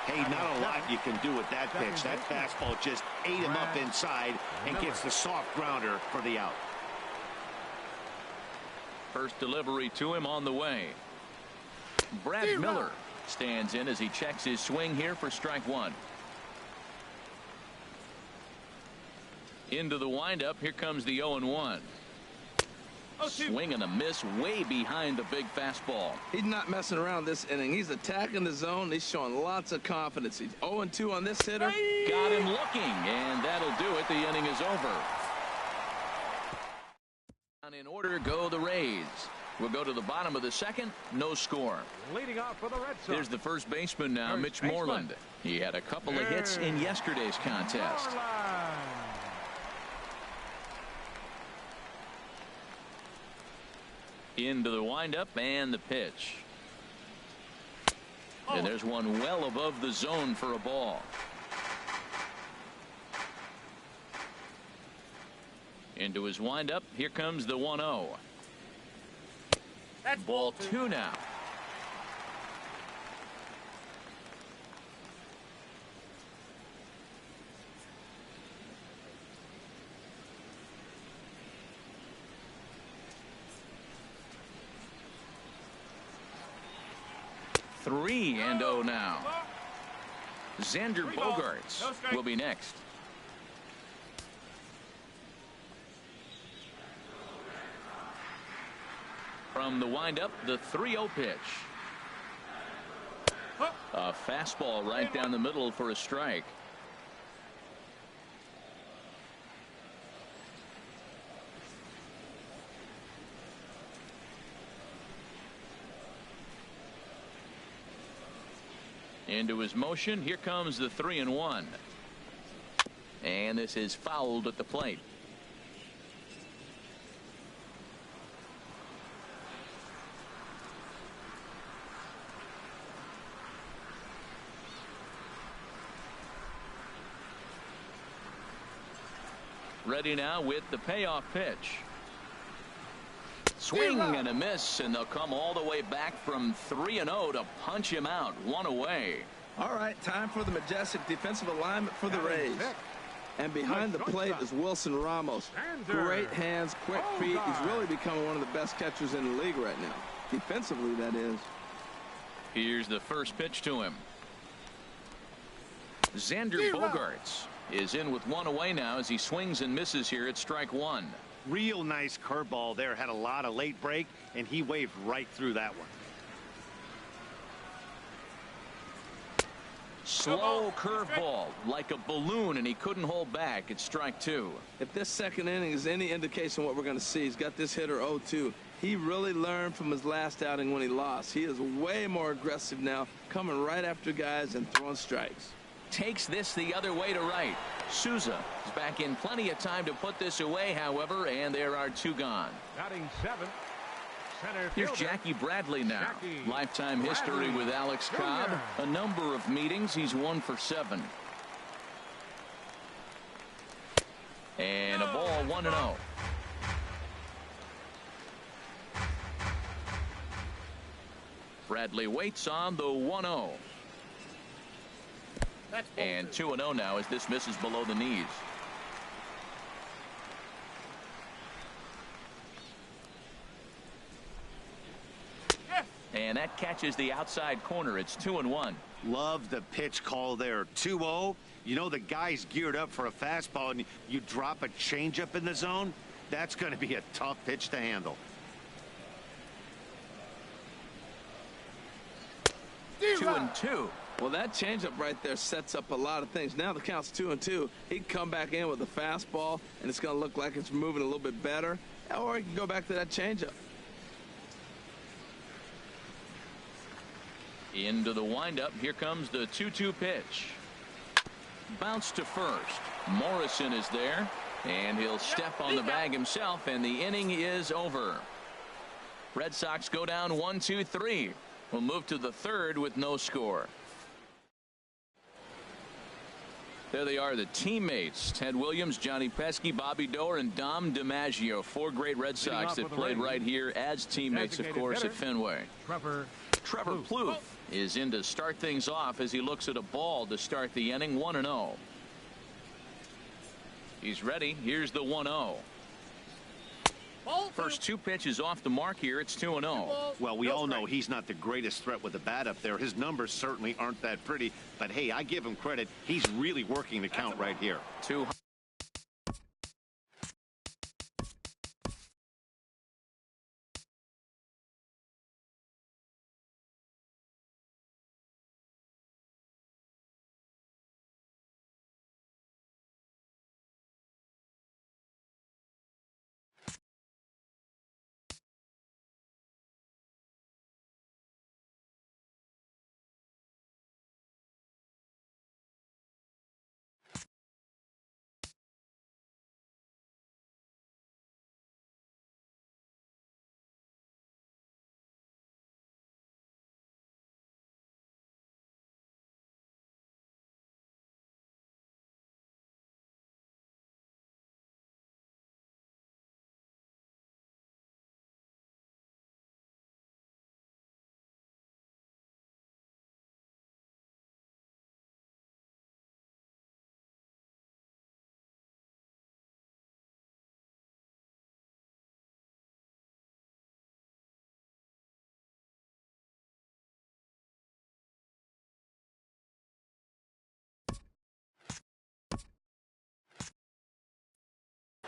Hey, not a lot you can do with that pitch. That fastball just ate him up inside and gets the soft grounder for the out. First delivery to him on the way. Brad Miller stands in as he checks his swing here for strike 1. Into the windup. Here comes the 0-1. Swing and a miss way behind the big fastball. He's not messing around this inning. He's attacking the zone. He's showing lots of confidence. He's 0-2 on this hitter. Got him looking, and that'll do it. The inning is over. In order go the Rays. We'll go to the bottom of the second. No score. Leading off for the Red Sox. There's the first baseman now, Mitch Moreland. He had a couple of hits in yesterday's contest. Into the windup and the pitch. And there's one well above the zone for a ball. Into his windup. Here comes the 1-0. That's ball 2 now. Three and 0 now. Xander Bogaerts will be next. From the windup, the 3-0 pitch. A fastball right down the middle for a strike. Into his motion. Here comes the 3-1. And this is fouled at the plate. Ready now with the payoff pitch. Swing and a miss, and they'll come all the way back from 3-0 to punch him out. 1 away. All right, time for the majestic defensive alignment for the Rays. And behind the plate is Wilson Ramos. Great hands, quick feet. He's really becoming one of the best catchers in the league right now. Defensively, that is. Here's the first pitch to him. Xander Bogaerts is in with one away now as he swings and misses here at strike one. Real nice curveball there. Had a lot of late break, and he waved right through that one. Slow curveball like a balloon, and he couldn't hold back. It's strike two. If this second inning is any indication of what we're going to see, he's got this hitter 0-2. He really learned from his last outing when he lost. He is way more aggressive now, coming right after guys and throwing strikes. Takes this the other way to right. Souza is back in plenty of time to put this away, however, and there are two gone. Batting seventh, center Here's fielder, Jackie Bradley now. Jackie Lifetime history Bradley with Alex Jr. Cobb. A number of meetings. He's 1 for 7. And a ball 1-0. Bradley waits on the 1-0. And 2-0 now as this misses below the knees. And that catches the outside corner. It's 2-1. Love the pitch call there. 2-0. You know the guy's geared up for a fastball, and you drop a changeup in the zone. That's going to be a tough pitch to handle. 2-2. Well, that changeup right there sets up a lot of things. Now the count's 2-2. He can come back in with a fastball, and it's going to look like it's moving a little bit better. Or he can go back to that changeup. Into the windup. Here comes the 2-2 pitch. Bounce to first. Morrison is there, and he'll step on the bag himself, and the inning is over. Red Sox go down 1-2-3. We'll move to the third with no score. There they are, the teammates. Ted Williams, Johnny Pesky, Bobby Doerr, and Dom DiMaggio. 4 great Red Sox that played right here as teammates, of course, at Fenway. Trevor Plouffe is in to start things off as he looks at a ball to start the inning. 1-0. He's ready. Here's the 1-0. First 2 pitches off the mark here. It's 2-0. Well, we all know he's not the greatest threat with the bat up there. His numbers certainly aren't that pretty. But, hey, I give him credit. He's really working the count right here. 2.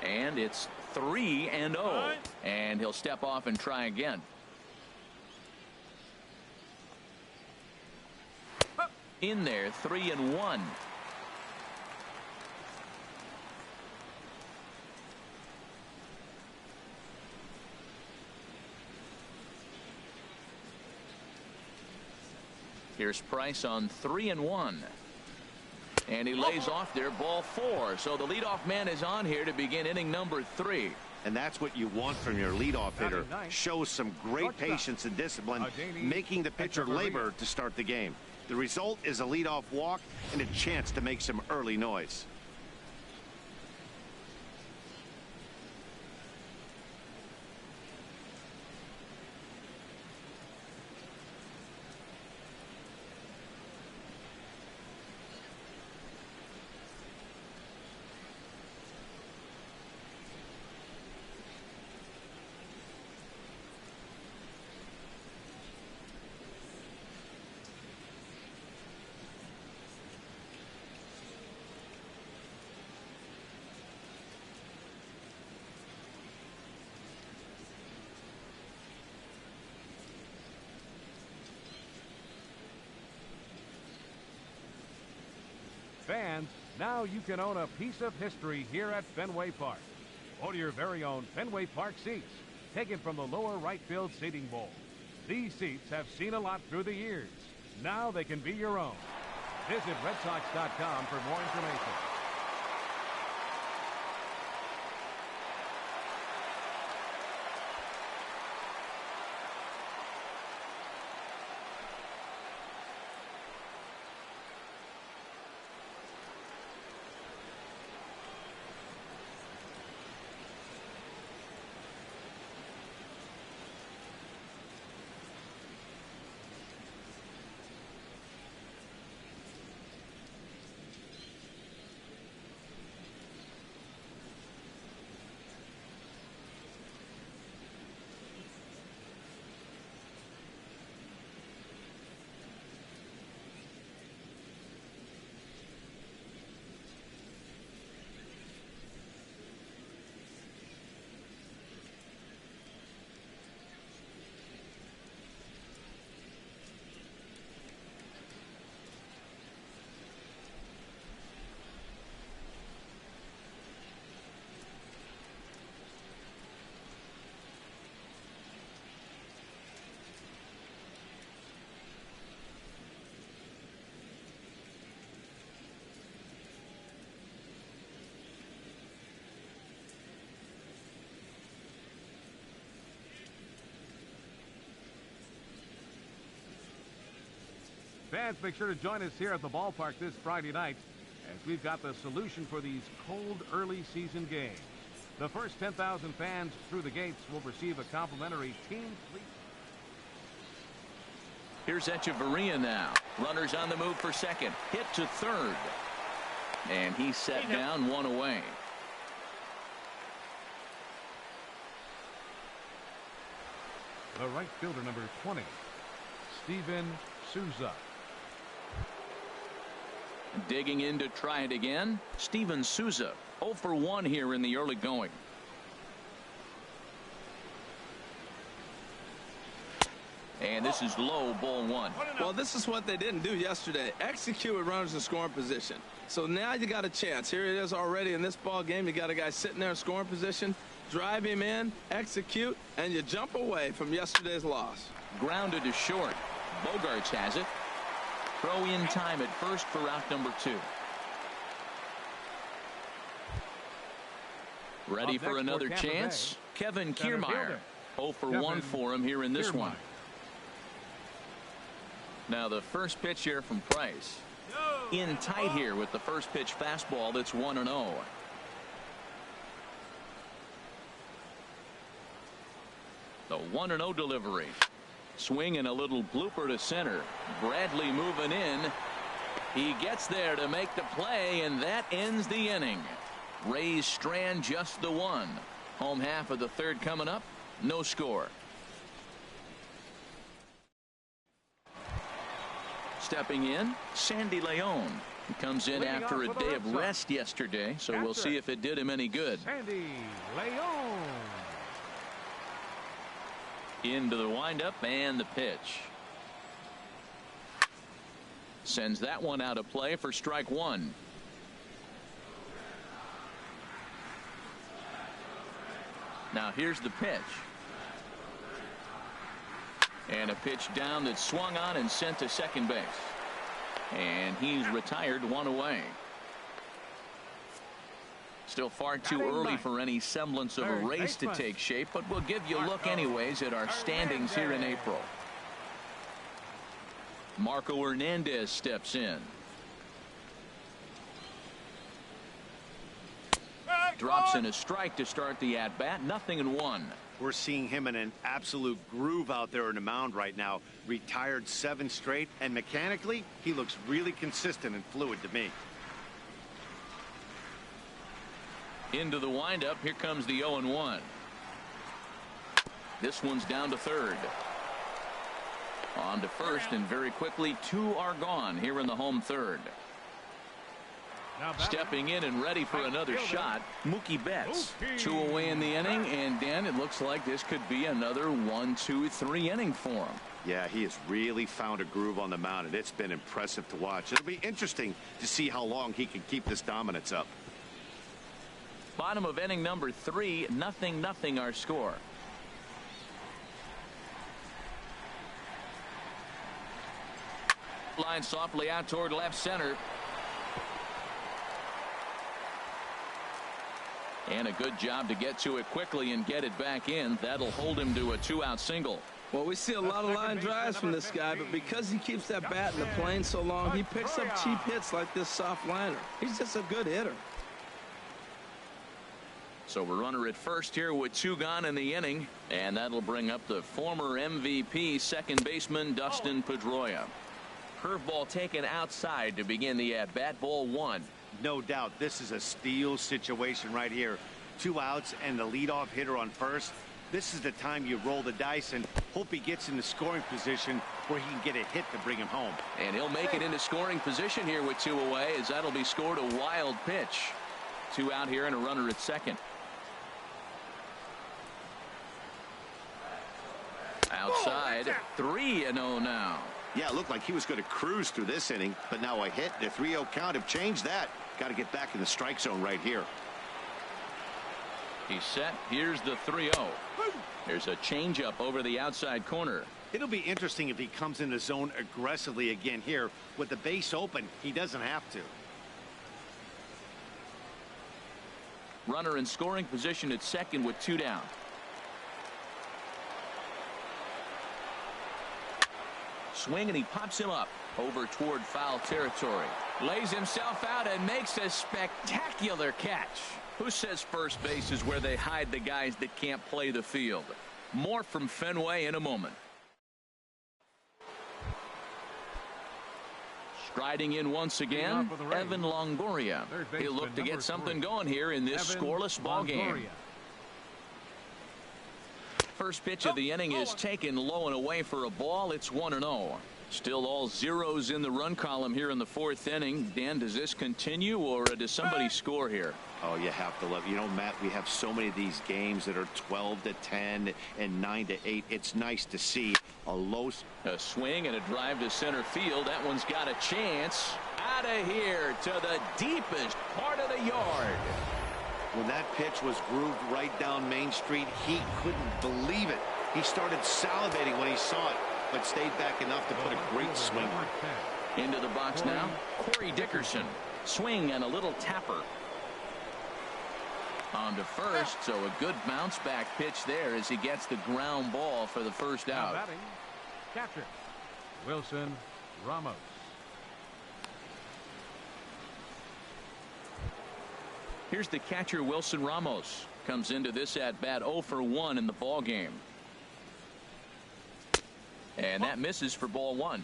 And it's 3-0. And he'll step off and try again. In there, 3-1. Here's Price on 3-1. And he lays off there, ball 4. So the leadoff man is on here to begin inning number 3. And that's what you want from your leadoff hitter. Shows some great patience and discipline, making the pitcher labor to start the game. The result is a leadoff walk and a chance to make some early noise. fans, now you can own a piece of history here at Fenway Park. Own your very own Fenway Park seats, taken from the lower right field seating bowl. These seats have seen a lot through the years. Now they can be your own. Visit RedSox.com for more information. Fans, make sure to join us here at the ballpark this Friday night as we've got the solution for these cold early season games. The first 10,000 fans through the gates will receive a complimentary team fleet. Here's E-J-Abreu now. Runners on the move for second. Hit to third. And he's set down, one away. The right fielder, number 20, Steven Souza. Digging in to try it again, Steven Souza. 0 for 1 here in the early going. And this is low, ball 1. Well, this is what they didn't do yesterday. Execute with runners in scoring position. So now you got a chance. Here it is already in this ball game. You got a guy sitting there in scoring position. Drive him in, execute, and you jump away from yesterday's loss. Grounded to short. Bogarts has it. Throw in time at first for out number 2. Ready for another chance. Kevin Kiermaier. 0 for 1 for him here in this one. Now the first pitch here from Price. In tight here with the first pitch fastball that's 1-0. The 1-0 delivery. Swing and a little blooper to center. Bradley moving in. He gets there to make the play, and that ends the inning. Rays strand just the 1. Home half of the third coming up. No score. Stepping in, Sandy Leon. He comes in after a day of rest yesterday, so we'll see if it did him any good. Sandy Leon. Into the windup and the pitch. Sends that one out of play for strike 1. Now here's the pitch. And a pitch down that's swung on and sent to second base. And he's retired, 1 away. Still far too early for any semblance of a race to take shape, but we'll give you a look anyways at our standings here in April. Marco Hernandez steps in. Drops in a strike to start the at-bat. 0-1. We're seeing him in an absolute groove out there in the mound right now. Retired 7 straight, and mechanically, he looks really consistent and fluid to me. Into the windup. Here comes the 0-1. This one's down to third. On to first, and very quickly 2 are gone here in the home third. Stepping in and ready for another shot, Mookie Betts. 2 away in the inning, and Dan, it looks like this could be another 1, 2, 3 inning for him. Yeah, he has really found a groove on the mound, and it's been impressive to watch. It'll be interesting to see how long he can keep this dominance up. Bottom of inning number 3, 0-0 our score. Line softly out toward left center. And a good job to get to it quickly and get it back in. That'll hold him to a 2-out single. Well, we see a lot of line drives from this guy, but because he keeps that bat in the plane so long, he picks up cheap hits like this soft liner. He's just a good hitter. So we're runner at first here with 2 gone in the inning, and that'll bring up the former MVP second baseman Dustin Pedroia. Curveball taken outside to begin the at-bat. Ball 1. No doubt this is a steal situation right here. 2 outs and the leadoff hitter on first. This is the time you roll the dice and hope he gets in the scoring position where he can get a hit to bring him home. And he'll make it into scoring position here with 2 away, as that'll be scored a wild pitch. 2 out here and a runner at second. Outside, 3-0 now. Yeah, it looked like he was going to cruise through this inning, but now a hit and a 3-0 count have changed that. Got to get back in the strike zone right here. He's set. Here's the 3-0. There's a changeup over the outside corner. It'll be interesting if he comes in the zone aggressively again here. With the base open, he doesn't have to. Runner in scoring position at second with 2 down. Swing, and he pops him up over toward foul territory. Lays himself out and makes a spectacular catch. Who says first base is where they hide the guys that can't play the field? More from Fenway in a moment. Striding in once again, Evan Longoria. He'll look to get something going here in this scoreless ball game. First pitch of the inning is taken low and away for a ball. It's 1-0. Still all zeros in the run column here in the 4th inning. Dan, does this continue, or does somebody score here? Oh, you have to love. You know, Matt, we have so many of these games that are 12-10 and 9-8. It's nice to see a swing and a drive to center field. That one's got a chance. Out of here to the deepest part of the yard. When that pitch was grooved right down Main Street, he couldn't believe it. He started salivating when he saw it, but stayed back enough to put a great swing. Into the box now, Corey Dickerson. Swing and a little tapper. On to first, so a good bounce back pitch there as he gets the ground ball for the first out. Batting, catcher, Wilson Ramos. Here's the catcher, Wilson Ramos. Comes into this at bat 0 for 1 in the ball game. And that misses for ball 1.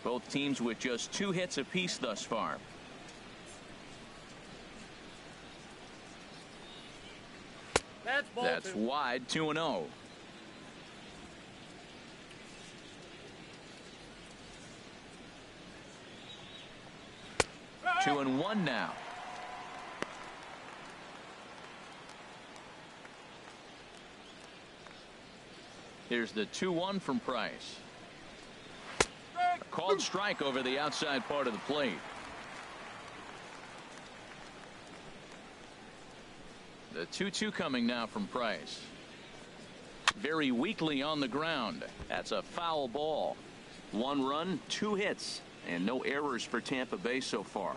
Both teams with just 2 hits apiece thus far. That's wide, 2-0. Two and 1 now. Here's the 2-1 from Price. A called strike over the outside part of the plate. The 2-2 coming now from Price. Very weakly on the ground. That's a foul ball. 1 run, 2 hits, and no errors for Tampa Bay so far.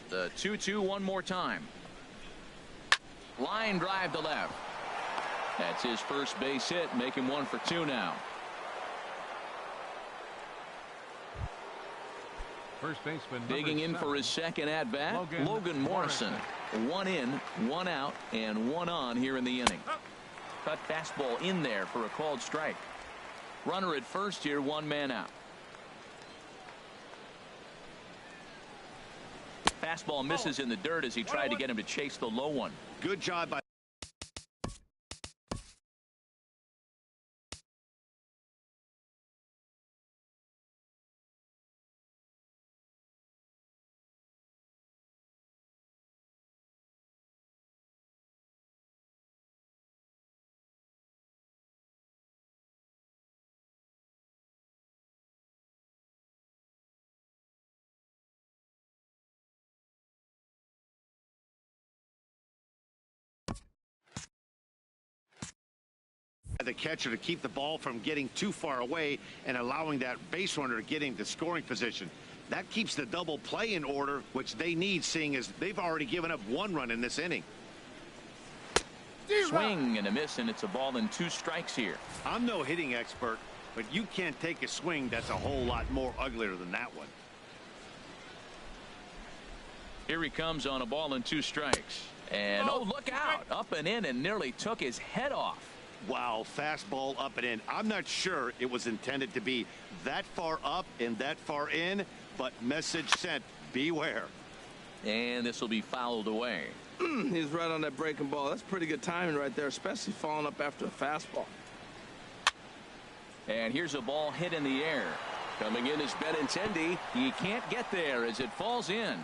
The 2-2 one more time. Line drive to left. That's his first base hit, making 1 for 2 now. First baseman digging in for his second at bat, Logan Morrison. 1 in, 1 out, and 1 on here in the inning. Cut fastball in there for a called strike. Runner at first here, 1 man out. Fastball misses in the dirt as he tried to get him to chase the low one. Good job by the catcher to keep the ball from getting too far away and allowing that base runner to get into scoring position. That keeps the double play in order, which they need, seeing as they've already given up 1 run in this inning. Swing and a miss, and it's a ball and 2 strikes here. I'm no hitting expert, but you can't take a swing that's a whole lot more uglier than that one. Here he comes on a ball and 2 strikes. And oh, look out, up and in, and nearly took his head off. Wow, fastball up and in. I'm not sure it was intended to be that far up and that far in, but message sent, beware. And this will be fouled away. He's right on that breaking ball. That's pretty good timing right there, especially following up after a fastball. And here's a ball hit in the air. Coming in is Benintendi. He can't get there as it falls in.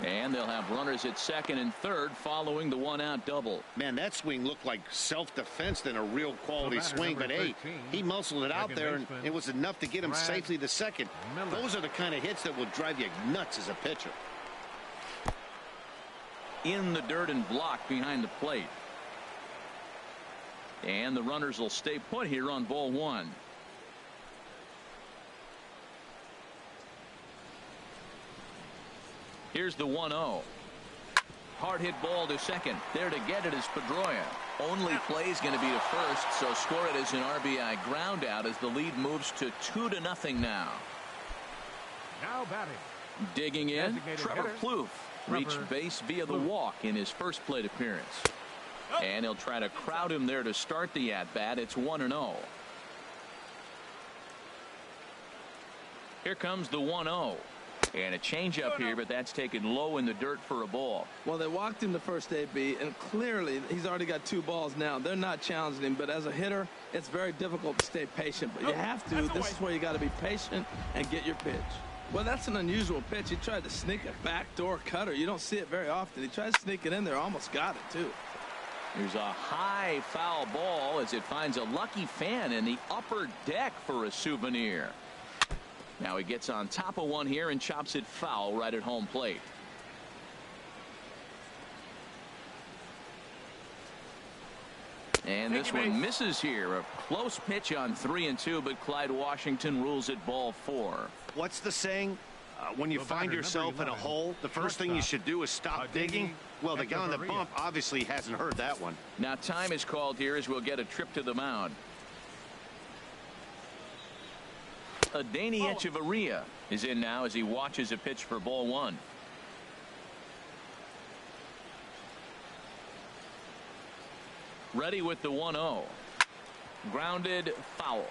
And they'll have runners at second and third following the 1-out double. Man, that swing looked like self-defense than a real quality swing, but hey, he muscled it out there, and it was enough to get him safely to second. Those are the kind of hits that will drive you nuts as a pitcher. In the dirt and blocked behind the plate. And the runners will stay put here on ball 1. Here's the 1-0. Hard hit ball to second. There to get it is Pedroia. Only play is going to be to first, so score it as an RBI ground out as the lead moves to 2-0 now. Now batting. Digging in, Designated Trevor hitter, Plouffe reached base via the walk in his first plate appearance. And he'll try to crowd him there to start the at-bat. It's 1-0. Here comes the 1-0. And a changeup here, but that's taken low in the dirt for a ball. Well, they walked him the first AB, and clearly he's already got 2 balls now. They're not challenging him, but as a hitter, it's very difficult to stay patient. But you have to. This is where you got to be patient and get your pitch. Well, that's an unusual pitch. He tried to sneak a backdoor cutter. You don't see it very often. He tried to sneak it in there, almost got it, too. Here's a high foul ball as it finds a lucky fan in the upper deck for a souvenir. Now he gets on top of one here and chops it foul right at home plate. And this one misses here. A close pitch on 3-2, but Clyde Washington rules it ball 4. What's the saying? When you find yourself in a hole, the first thing you should do is stop digging. Well, the guy on the bump obviously hasn't heard that one. Now time is called here as we'll get a trip to the mound. E-J-Abreu is in now as he watches a pitch for ball 1. Ready with the 1-0. Grounded foul.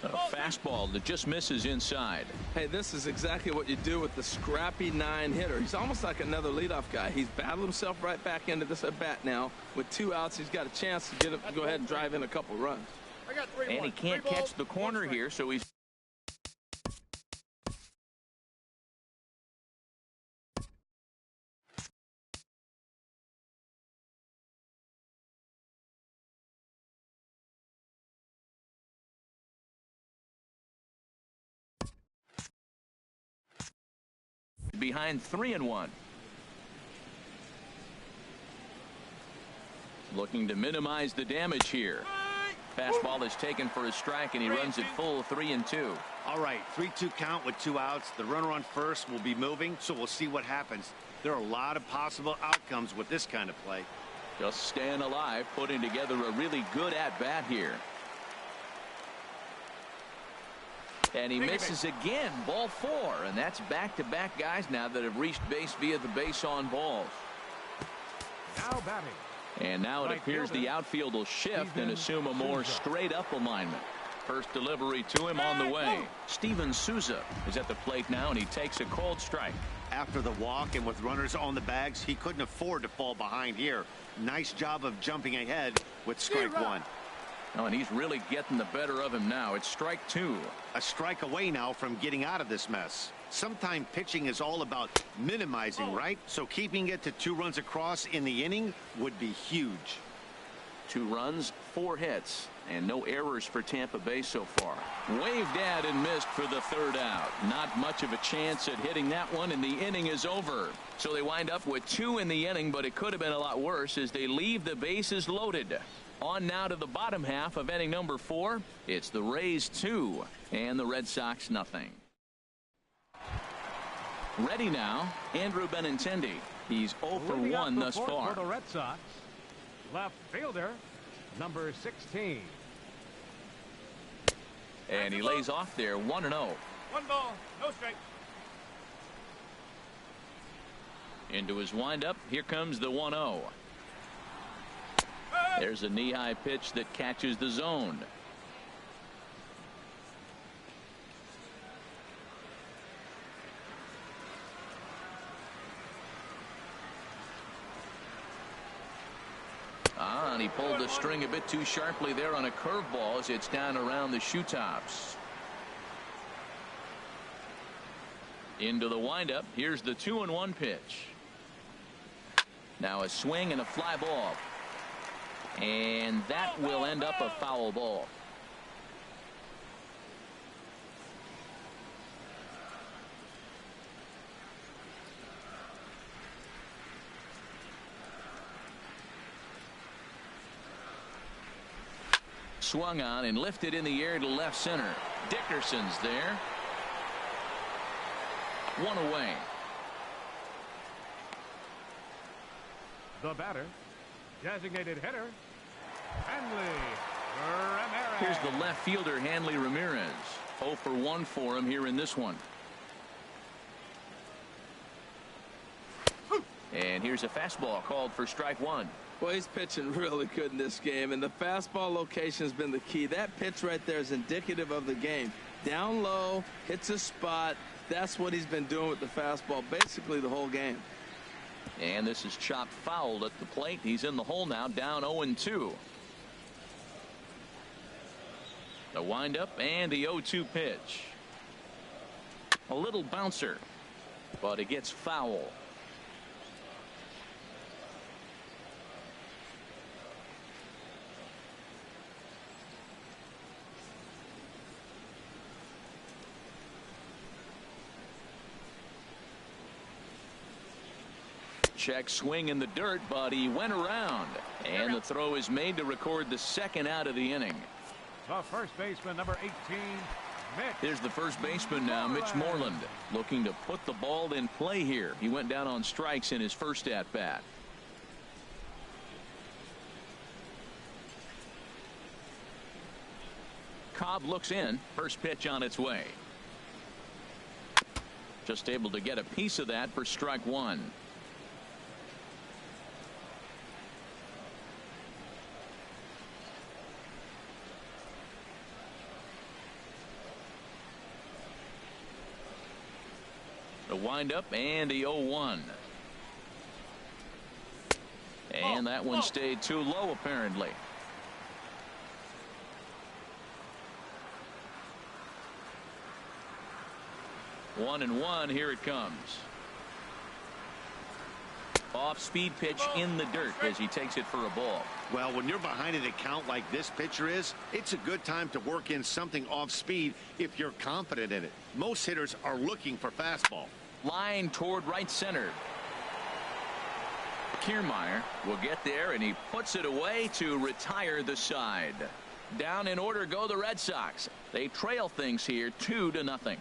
A fastball that just misses inside. Hey, this is exactly what you do with the scrappy 9 hitter. He's almost like another leadoff guy. He's battled himself right back into this at bat now. With 2 outs, he's got a chance to get him, go ahead and drive in a couple runs. And he can't catch the corner here, so he's behind 3-1. Looking to minimize the damage here. Fastball is taken for a strike, and he runs it full 3-2. All right, 3-2 count with 2 outs. The runner on first will be moving, so we'll see what happens. There are a lot of possible outcomes with this kind of play. Just staying alive, putting together a really good at-bat here. And he misses again, ball 4, and that's back-to-back guys now that have reached base via the base on balls. Now batting. And now it appears the outfield will shift and assume a more straight-up alignment. First delivery to him on the way. Steven Souza is at the plate now, and he takes a cold strike. After the walk and with runners on the bags, he couldn't afford to fall behind here. Nice job of jumping ahead with strike 1. Oh, and he's really getting the better of him now. It's strike 2. A strike away now from getting out of this mess. Sometimes pitching is all about minimizing, right? So keeping it to 2 runs across in the inning would be huge. 2 runs, 4 hits, and no errors for Tampa Bay so far. Waved at and missed for the 3rd out. Not much of a chance at hitting that one, and the inning is over. So they wind up with 2 in the inning, but it could have been a lot worse as they leave the bases loaded. On now to the bottom half of inning number 4. It's the Rays 2 and the Red Sox nothing. Ready now, Andrew Benintendi. He's 0 for 1 thus far. For the Red Sox, left fielder, number 16. And he lays off there 1-0. 1 ball, no strike. Into his windup, here comes the 1-0. There's a knee-high pitch that catches the zone. And he pulled the string a bit too sharply there on a curveball as it's down around the shoe tops. Into the windup. Here's the 2-1 pitch. Now a swing and a fly ball. And that will end up a foul ball. Swung on and lifted in the air to left center. Dickerson's there. 1 away. The batter, designated hitter, Hanley Ramirez. Here's the left fielder, Hanley Ramirez. 0 for 1 for him here in this one. And here's a fastball called for strike 1. Well, he's pitching really good in this game, and the fastball location has been the key. That pitch right there is indicative of the game. Down low, hits a spot. That's what he's been doing with the fastball basically the whole game. And this is chopped foul at the plate. He's in the hole now, down 0-2. The windup and the 0-2 pitch. A little bouncer, but it gets foul. Check swing in the dirt, but he went around. And the throw is made to record the 2nd out of the inning. The first baseman, number 18, Mitch. Here's the first baseman now, Mitch Moreland, looking to put the ball in play here. He went down on strikes in his first at-bat. Cobb looks in. First pitch on its way. Just able to get a piece of that for strike 1. The windup and the 0-1. And that one stayed too low apparently. One and one. Here it comes. Off speed pitch in the dirt as he takes it for a ball. Well, when you're behind an account like this pitcher is, it's a good time to work in something off speed if you're confident in it. Most hitters are looking for fastball. Line toward right center. Kiermaier will get there, and he puts it away to retire the side. Down in order go the Red Sox. They trail things here 2-0.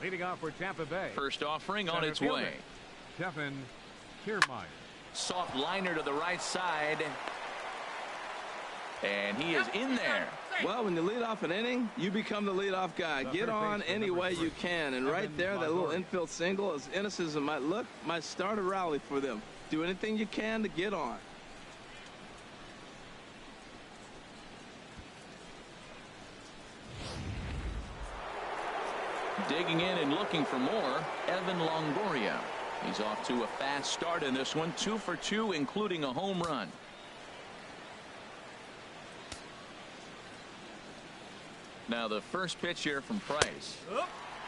Leading off for Tampa Bay. First offering on its way. Kevin Kiermaier. Soft liner to the right side. And he is in there. Well, when you lead off an inning, you become the leadoff guy. Get on any way you can. And right there, that little infield single, as innocent as it might look, might start a rally for them. Do anything you can to get on. Digging in and looking for more, Evan Longoria. He's off to a fast start in this one, 2 for 2, including a home run. Now the first pitch here from Price.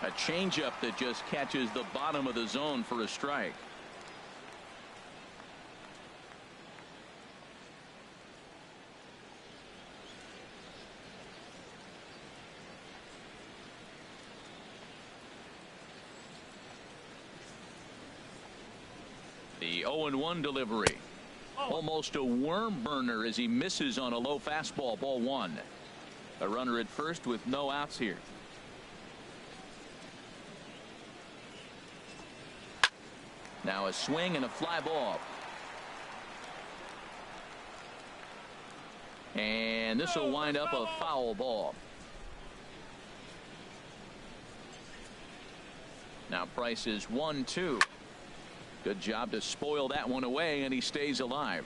A changeup that just catches the bottom of the zone for a strike. The 0-1 delivery. Almost a worm burner as he misses on a low fastball. Ball one. A runner at first with no outs here. Now a swing and a fly ball. And this will wind up a foul ball. Now Price is 1-2. Good job to spoil that one away, and he stays alive.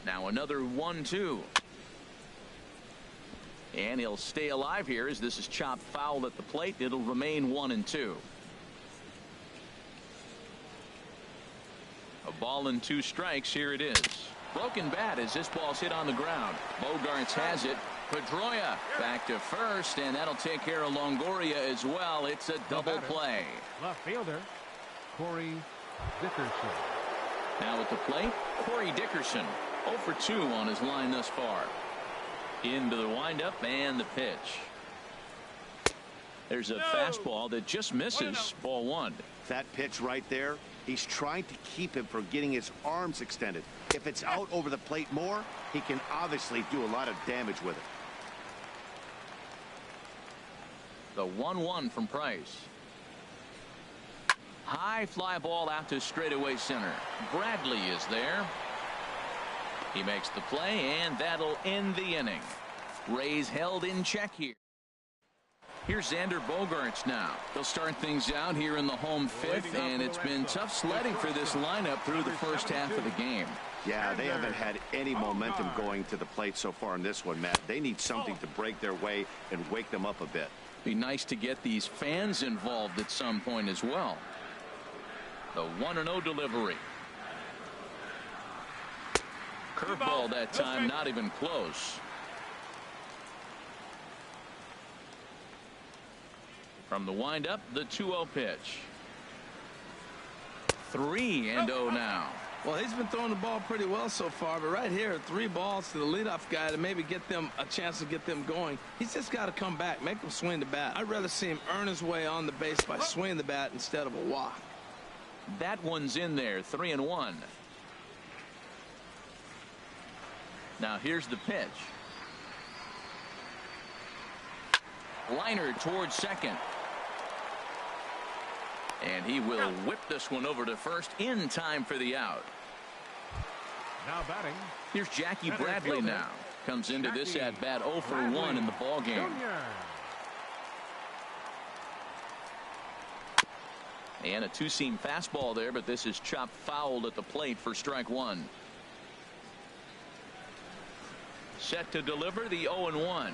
Now another 1-2. And he'll stay alive here as this is chopped foul at the plate. It'll remain 1-2. A ball and 2 strikes. Here it is. Broken bat as this ball's hit on the ground. Bogarts has it. Pedroia back to first, and that'll take care of Longoria as well. It's a double play. Left fielder, Corey Dickerson. Now at the plate, Corey Dickerson. 0 for 2 on his line thus far. Into the windup and the pitch. There's a fastball that just misses. Ball one. That pitch right there, he's trying to keep him from getting his arms extended. If it's out over the plate more, he can obviously do a lot of damage with it. The 1-1 from Price. High fly ball out to straightaway center. Bradley is there. He makes the play, and that'll end the inning. Rays held in check here. Here's Xander Bogaerts now. They'll start things out here in the home fifth, and it's been tough sledding for this lineup through the first half of the game. Yeah, they haven't had any momentum going to the plate so far in this one, Matt. They need something to break their way and wake them up a bit. Be nice to get these fans involved at some point as well. The 1-0 delivery. Curveball that time, not even close. From the windup, the 2-0 pitch. 3-0 now. Well, he's been throwing the ball pretty well so far, but right here, 3 balls to the leadoff guy to maybe get them a chance to get them going. He's just got to come back, make him swing the bat. I'd rather see him earn his way on the base by swinging the bat instead of a walk. That one's in there. 3-1. Now here's the pitch. Liner towards second. And he will whip this one over to first in time for the out. Now batting. Here's Jackie Bradley now. Comes into this at bat 0 for 1 in the ball game. And a 2-seam fastball there, but this is chopped fouled at the plate for strike 1. Set to deliver the 0-1.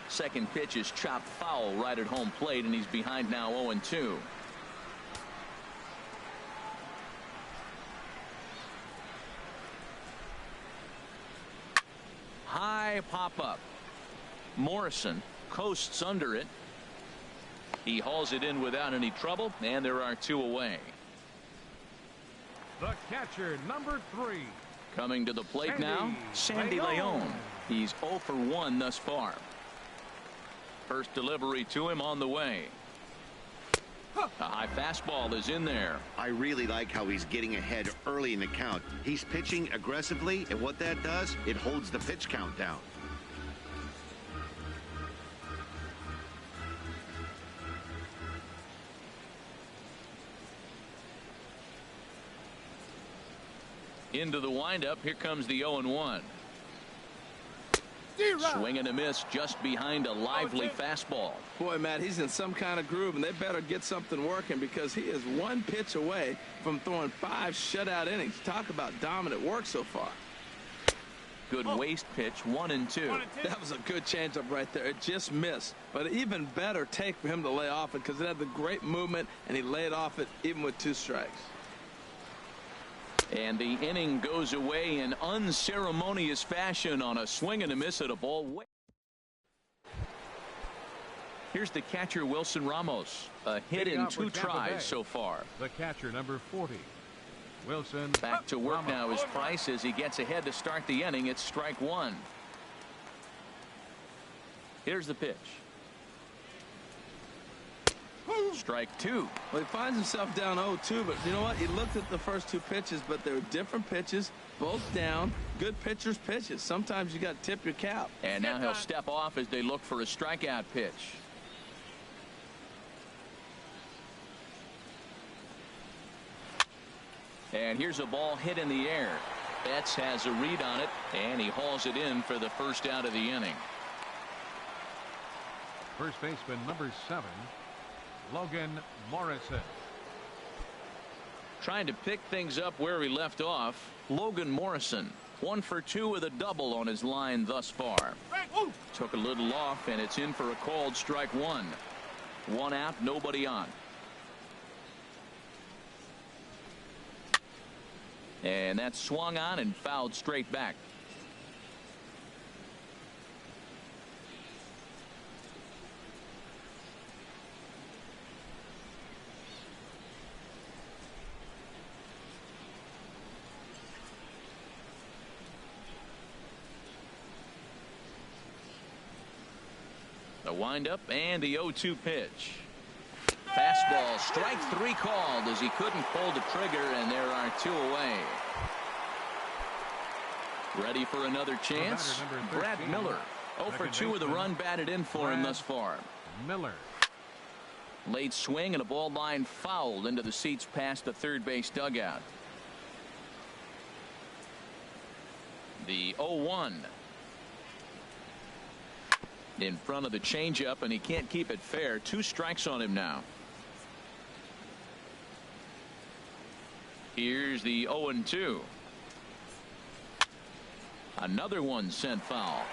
Second pitch is chopped foul right at home plate, and he's behind now 0-2. High pop up. Morrison coasts under it. He hauls it in without any trouble, and there are 2 away. The catcher, number 3. Coming to the plate now, Sandy Leon. He's 0 for 1 thus far. First delivery to him on the way. A high fastball is in there. I really like how he's getting ahead early in the count. He's pitching aggressively, and what that does, it holds the pitch count down. Into the windup. Here comes the 0-1. Swing and a miss just behind a lively fastball. Boy, Matt, he's in some kind of groove, and they better get something working because he is 1 pitch away from throwing 5 shutout innings. Talk about dominant work so far. good waist pitch, 1-2. That was a good changeup right there. It just missed. But an even better take for him to lay off it because it had the great movement, and he laid off it even with 2 strikes. And the inning goes away in unceremonious fashion on a swing and a miss at a ball. Here's the catcher, Wilson Ramos. A hit in 2 tries so far. The catcher, number 40. Wilson. Back to work now is Price as he gets ahead to start the inning. It's strike 1. Here's the pitch. Strike 2. Well, he finds himself down 0-2, but you know what? He looked at the first 2 pitches, but they were different pitches, both down. Good pitchers' pitches. Sometimes you got to tip your cap. And now he'll step off as they look for a strikeout pitch. And here's a ball hit in the air. Betts has a read on it, and he hauls it in for the first out of the inning. First baseman, number 7, Logan Morrison. Trying to pick things up where he left off, Logan Morrison. 1 for 2 with a double on his line thus far. Took a little off, and it's in for a called strike 1. 1 out, nobody on. And that's swung on and fouled straight back. The windup and the 0-2 pitch. Fastball, strike 3 called as he couldn't pull the trigger, and there are 2 away. Ready for another chance? Brad Miller. 0 for 2 with a run batted in for him thus far. Miller. Late swing and a ball line fouled into the seats past the third base dugout. The 0-1. In front of the changeup, and he can't keep it fair. 2 strikes on him now. Here's the 0-2. Another one sent foul.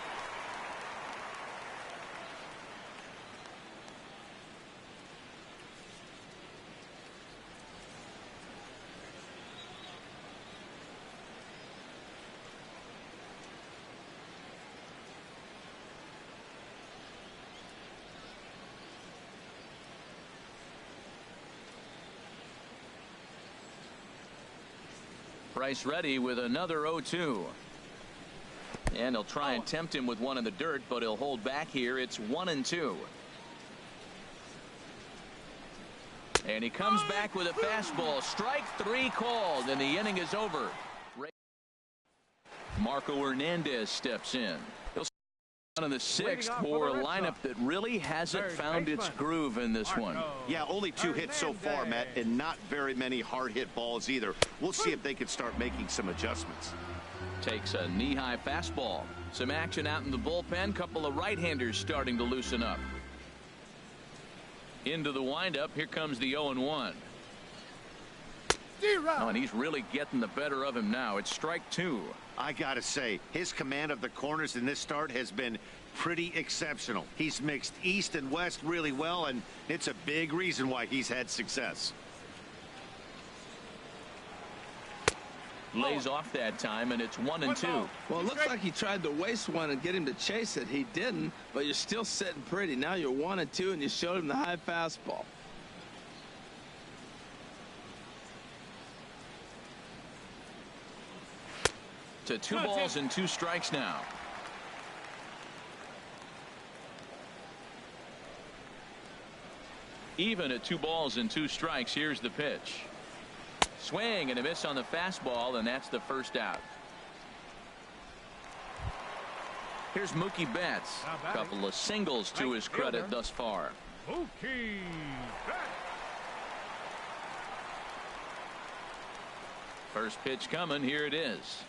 Price ready with another 0-2. And he'll try and tempt him with one in the dirt, but he'll hold back here. It's 1-2. And he comes back with a fastball. Strike 3 called, and the inning is over. Marco Hernandez steps in. He'll start in the 6th for a lineup that really hasn't found its groove in this one. Yeah, only 2 hits so far, Matt, and not very many hard hit balls either. We'll see if they can start making some adjustments. Takes a knee-high fastball. Some action out in the bullpen. Couple of right-handers starting to loosen up. Into the windup. Here comes the 0-1. Oh, and he's really getting the better of him now. It's strike 2. I gotta say, his command of the corners in this start has been pretty exceptional. He's mixed east and west really well, and it's a big reason why he's had success. Lays off that time, and it's 1-2. Well, it looks like he tried to waste one and get him to chase it. He didn't, but you're still sitting pretty. Now you're 1-2, and you showed him the high fastball. To 2 balls and 2 strikes now. Even at 2 balls and 2 strikes. Here's the pitch. Swing and a miss on the fastball, and that's the first out. Here's Mookie Betts. A couple of singles to his credit thus far. Mookie Betts. First pitch coming. Here it is.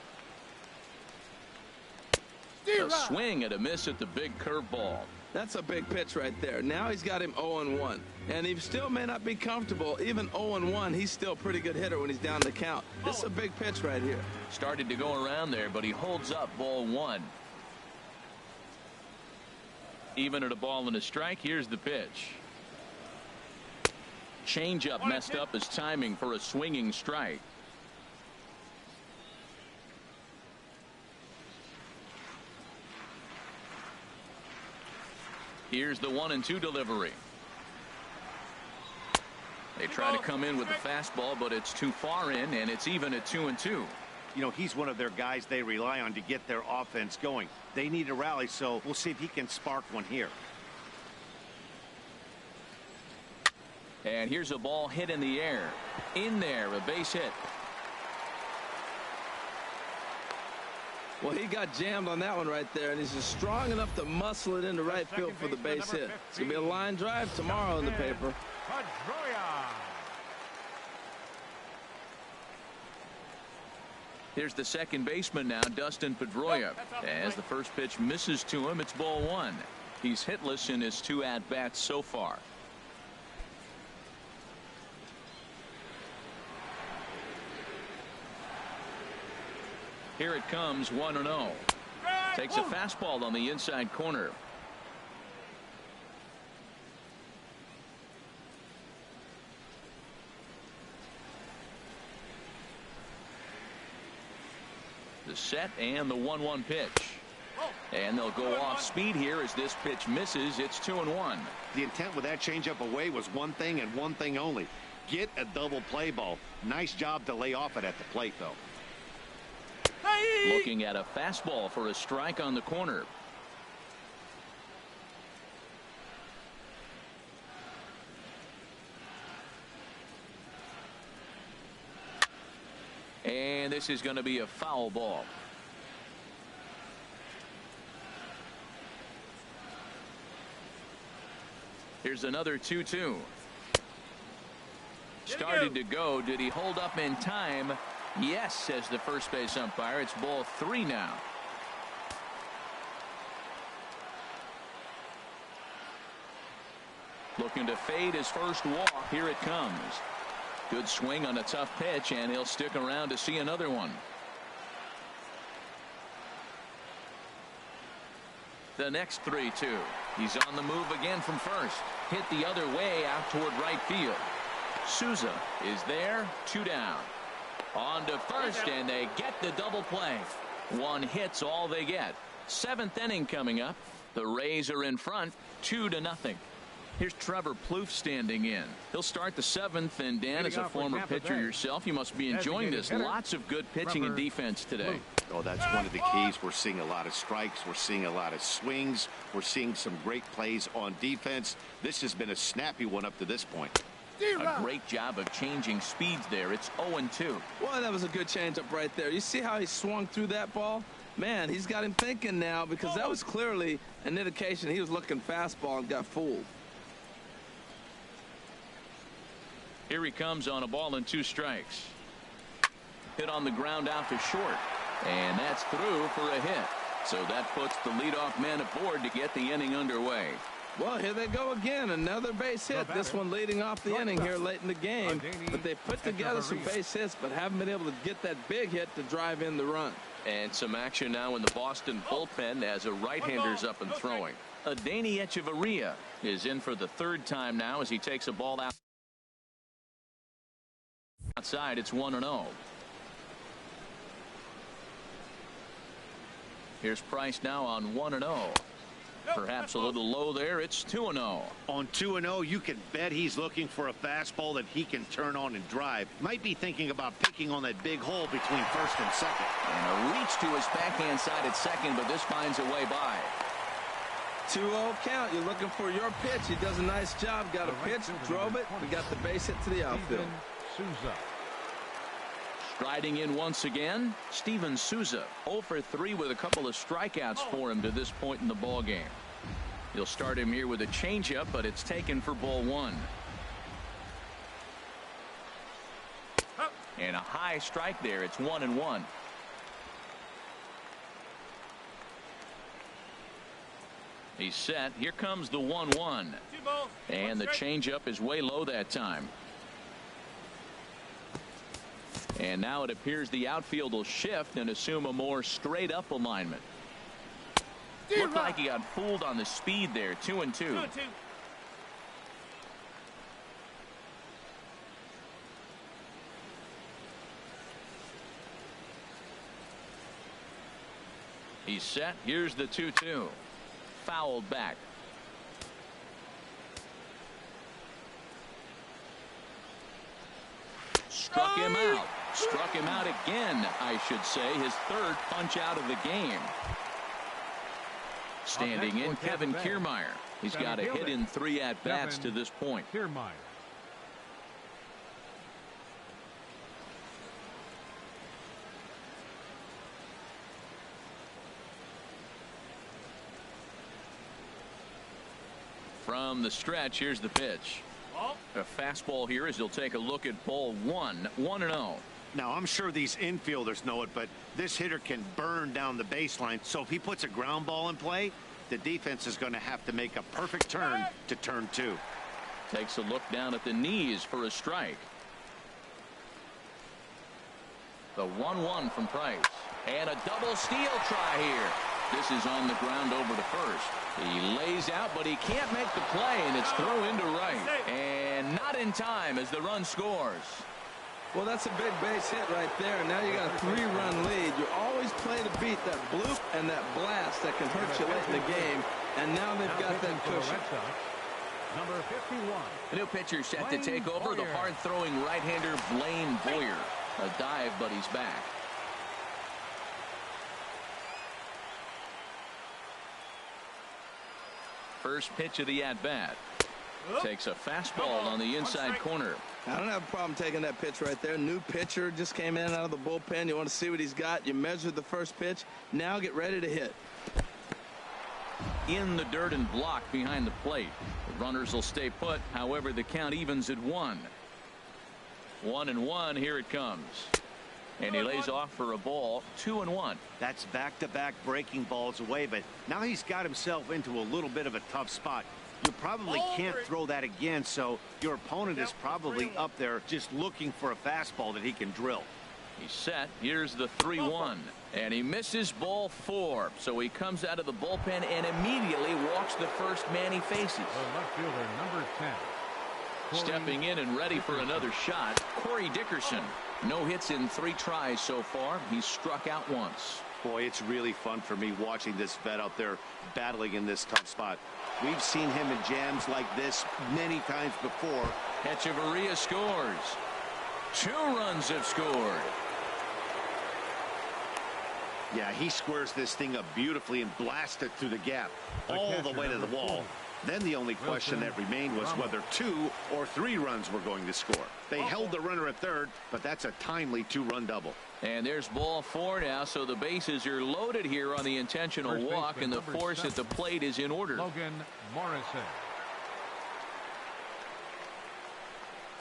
A swing and a miss at the big curveball. That's a big pitch right there. Now he's got him 0-1. And he still may not be comfortable. Even 0-1, he's still a pretty good hitter when he's down the count. This is a big pitch right here. Started to go around there, but he holds up ball one. Even at a ball and a strike, here's the pitch. Changeup messed up his timing for a swinging strike. Here's the 1-2 delivery. They try to come in with the fastball, but it's too far in, and it's even at 2-2. You know, he's one of their guys they rely on to get their offense going. They need a rally, so we'll see if he can spark one here. And here's a ball hit in the air. In there, a base hit. Well, he got jammed on that one right there, and he's just strong enough to muscle it into right field for the base hit. It's going to be a line drive tomorrow in the paper. Here's the second baseman now, Dustin Pedroia. As the first pitch misses to him, it's ball one. He's hitless in his 2 at-bats so far. Here it comes, 1-0. Takes a fastball on the inside corner. The set and the 1-1 pitch. And they'll go off speed here as this pitch misses. It's 2-1. The intent with that changeup away was one thing and one thing only. Get a double play ball. Nice job to lay off it at the plate, though. Looking at a fastball for a strike on the corner. And this is going to be a foul ball. Here's another 2-2. Started to go. Did he hold up in time? Yes, says the first base umpire. It's ball 3 now. Looking to fade his first walk. Here it comes. Good swing on a tough pitch, and he'll stick around to see another one. The next 3-2. He's on the move again from first. Hit the other way out toward right field. Souza is there. 2 down. On to first, and they get the double play. 1 hit's all they get. 7th inning coming up. The Rays are in front, 2-0. Here's Trevor Plouffe standing in. He'll start the 7th, and Dan, as a former pitcher yourself, you must be enjoying this. Lots of good pitching and defense today. Oh, that's one of the keys. We're seeing a lot of strikes. We're seeing a lot of swings. We're seeing some great plays on defense. This has been a snappy one up to this point. A great job of changing speeds there. It's 0-2. Well, that was a good changeup right there. You see how he swung through that ball? Man, he's got him thinking now, because that was clearly an indication he was looking fastball and got fooled. Here he comes on a ball and 2 strikes. Hit on the ground out to short. And that's through for a hit. So that puts the leadoff man aboard to get the inning underway. Well, here they go again. Another base hit. This one leading off the inning here late in the game. But they put together some base hits, but haven't been able to get that big hit to drive in the run. And some action now in the Boston bullpen as a right-hander's up and throwing. E-J-Abreu06's is in for the 3rd time now as he takes a ball out. Outside, it's 1-0. Here's Price now on 1-0. Perhaps a little low there. It's 2-0. On 2-0, you can bet he's looking for a fastball that he can turn on and drive. Might be thinking about picking on that big hole between first and second. And a reach to his backhand side at second, but this finds a way by. 2-0 count. You're looking for your pitch. He does a nice job. Got a pitch, drove it. We got the base hit to the outfield. Souza. Striding in once again, Steven Souza. 0 for 3 with a couple of strikeouts for him to this point in the ball game. He'll start him here with a changeup, but it's taken for ball 1. And a high strike there. It's 1-1. He's set. Here comes the 1-1. And the changeup is way low that time. And now it appears the outfield will shift and assume a more straight up alignment. Looked like he got fooled on the speed there. 2-2. He's set. Here's the 2-2. Fouled back. Struck him out. Struck him out again, I should say. His third punch out of the game. Standing in, Kevin Kiermaier. He's got a hit in 3 at-bats to this point. Kiermaier. From the stretch, here's the pitch. A fastball here as he'll take a look at ball 1. 1-0. Now, I'm sure these infielders know it, but this hitter can burn down the baseline. So if he puts a ground ball in play, the defense is going to have to make a perfect turn to turn 2. Takes a look down at the knees for a strike. The 1-1 from Price. And a double steal try here. This is on the ground over to first. He lays out, but he can't make the play, and it's thrown into right. And not in time as the run scores. Well, that's a big base hit right there. Now you got a 3-run lead. You always play to beat that bloop and that blast that can hurt you late in the game. And now they've got that cushion. Number 51. The new pitcher set to take over, the hard-throwing right-hander Blaine Boyer. A dive, but he's back. First pitch of the at-bat. Takes a fastball on the inside corner. I don't have a problem taking that pitch right there. New pitcher just came in out of the bullpen. You want to see what he's got. You measured the first pitch. Now get ready to hit. In the dirt and blocked behind the plate. The runners will stay put. However, the count evens at 1. 1-1. Here it comes. And he lays off for a ball. 2-1. That's back-to-back breaking balls away, but now he's got himself into a little bit of a tough spot. You probably can't throw that again, so your opponent is probably up there just looking for a fastball that he can drill. He's set. Here's the 3-1. And he misses ball 4. So he comes out of the bullpen and immediately walks the first man he faces. The left fielder, number 10. Stepping in and ready for another shot, Corey Dickerson. No hits in 3 tries so far. He's struck out once. Boy, it's really fun for me watching this vet out there battling in this tough spot. We've seen him in jams like this many times before. Echeverria scores. 2 runs have scored. Yeah, he squares this thing up beautifully and blasts it through the gap all the way to the wall. Then the only question that remained was whether 2 or 3 runs were going to score. They held the runner at third, but that's a timely 2-run double. And there's ball 4 now, so the bases are loaded here on the intentional walk, and the force at the plate is in order. Logan Morrison.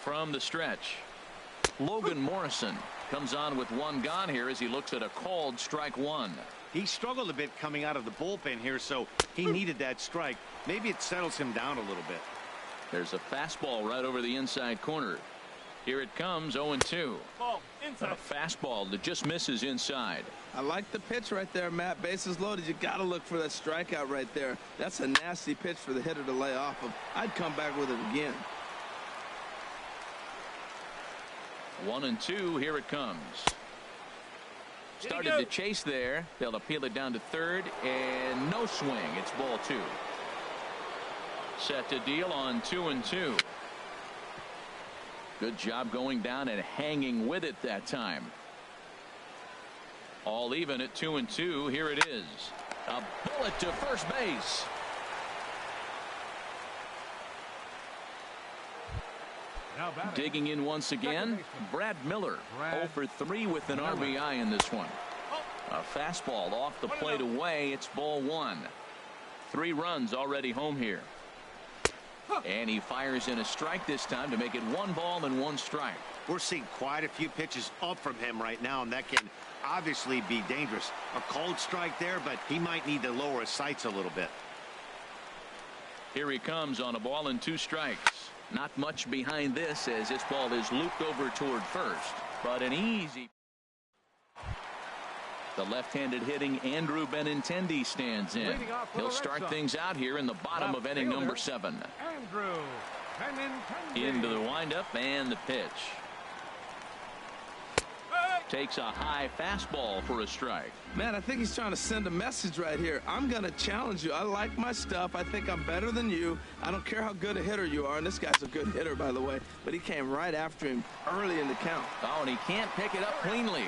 From the stretch, Logan Morrison comes on with 1 gone here as he looks at a called strike 1. He struggled a bit coming out of the bullpen here, so he needed that strike. Maybe it settles him down a little bit. There's a fastball right over the inside corner. Here it comes, 0-2. A fastball that just misses inside. I like the pitch right there, Matt. Bases loaded. You got to look for that strikeout right there. That's a nasty pitch for the hitter to lay off of. I'd come back with it again. 1-2. Here it comes. Started the chase there. They'll appeal it down to third, and no swing. It's ball 2. Set to deal on 2-2. Good job going down and hanging with it that time. All even at 2-2. Here it is. A bullet to first base. Digging in once again, Brad Miller. 0 for 3 with an RBI in this one. A fastball off the plate away. It's ball 1. 3 runs already home here. And he fires in a strike this time to make it 1 ball and 1 strike. We're seeing quite a few pitches up from him right now, and that can obviously be dangerous. A cold strike there, but he might need to lower his sights a little bit. Here he comes on a ball and 2 strikes. Not much behind this as this ball is looped over toward first, but an easy. The left-handed hitting Andrew Benintendi stands in. He'll start things out here in the bottom of inning number 7. Andrew Benintendi. Into the windup and the pitch. Takes a high fastball for a strike. Man, I think he's trying to send a message right here. I'm going to challenge you. I like my stuff. I think I'm better than you. I don't care how good a hitter you are. And this guy's a good hitter, by the way. But he came right after him early in the count. Oh, and he can't pick it up cleanly.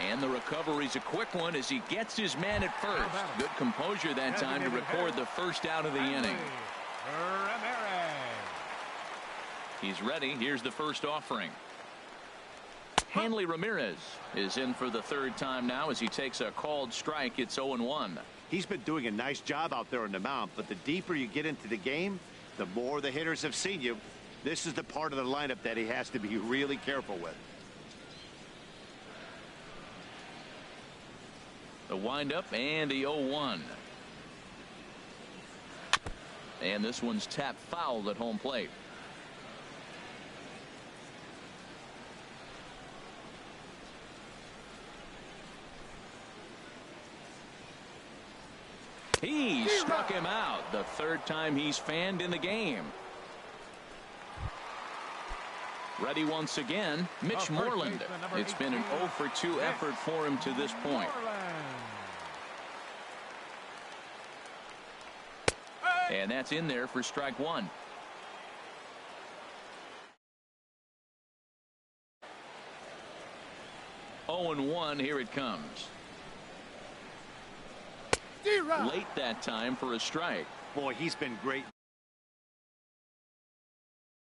And the recovery's a quick one as he gets his man at first. Good composure that time to record the first out of the inning. He's ready. Here's the first offering. Hanley Ramirez is in for the 3rd time now as he takes a called strike. It's 0-1. He's been doing a nice job out there on the mound, but the deeper you get into the game, the more the hitters have seen you. This is the part of the lineup that he has to be really careful with. The windup and the 0-1. And this one's tapped foul at home plate. He struck him out. The 3rd time he's fanned in the game. Ready once again, Mitch Moreland. It's been an 0 for 2 effort for him to this point. And that's in there for strike 1. Oh and 1. Here it comes. Late that time for a strike. Boy, he's been great.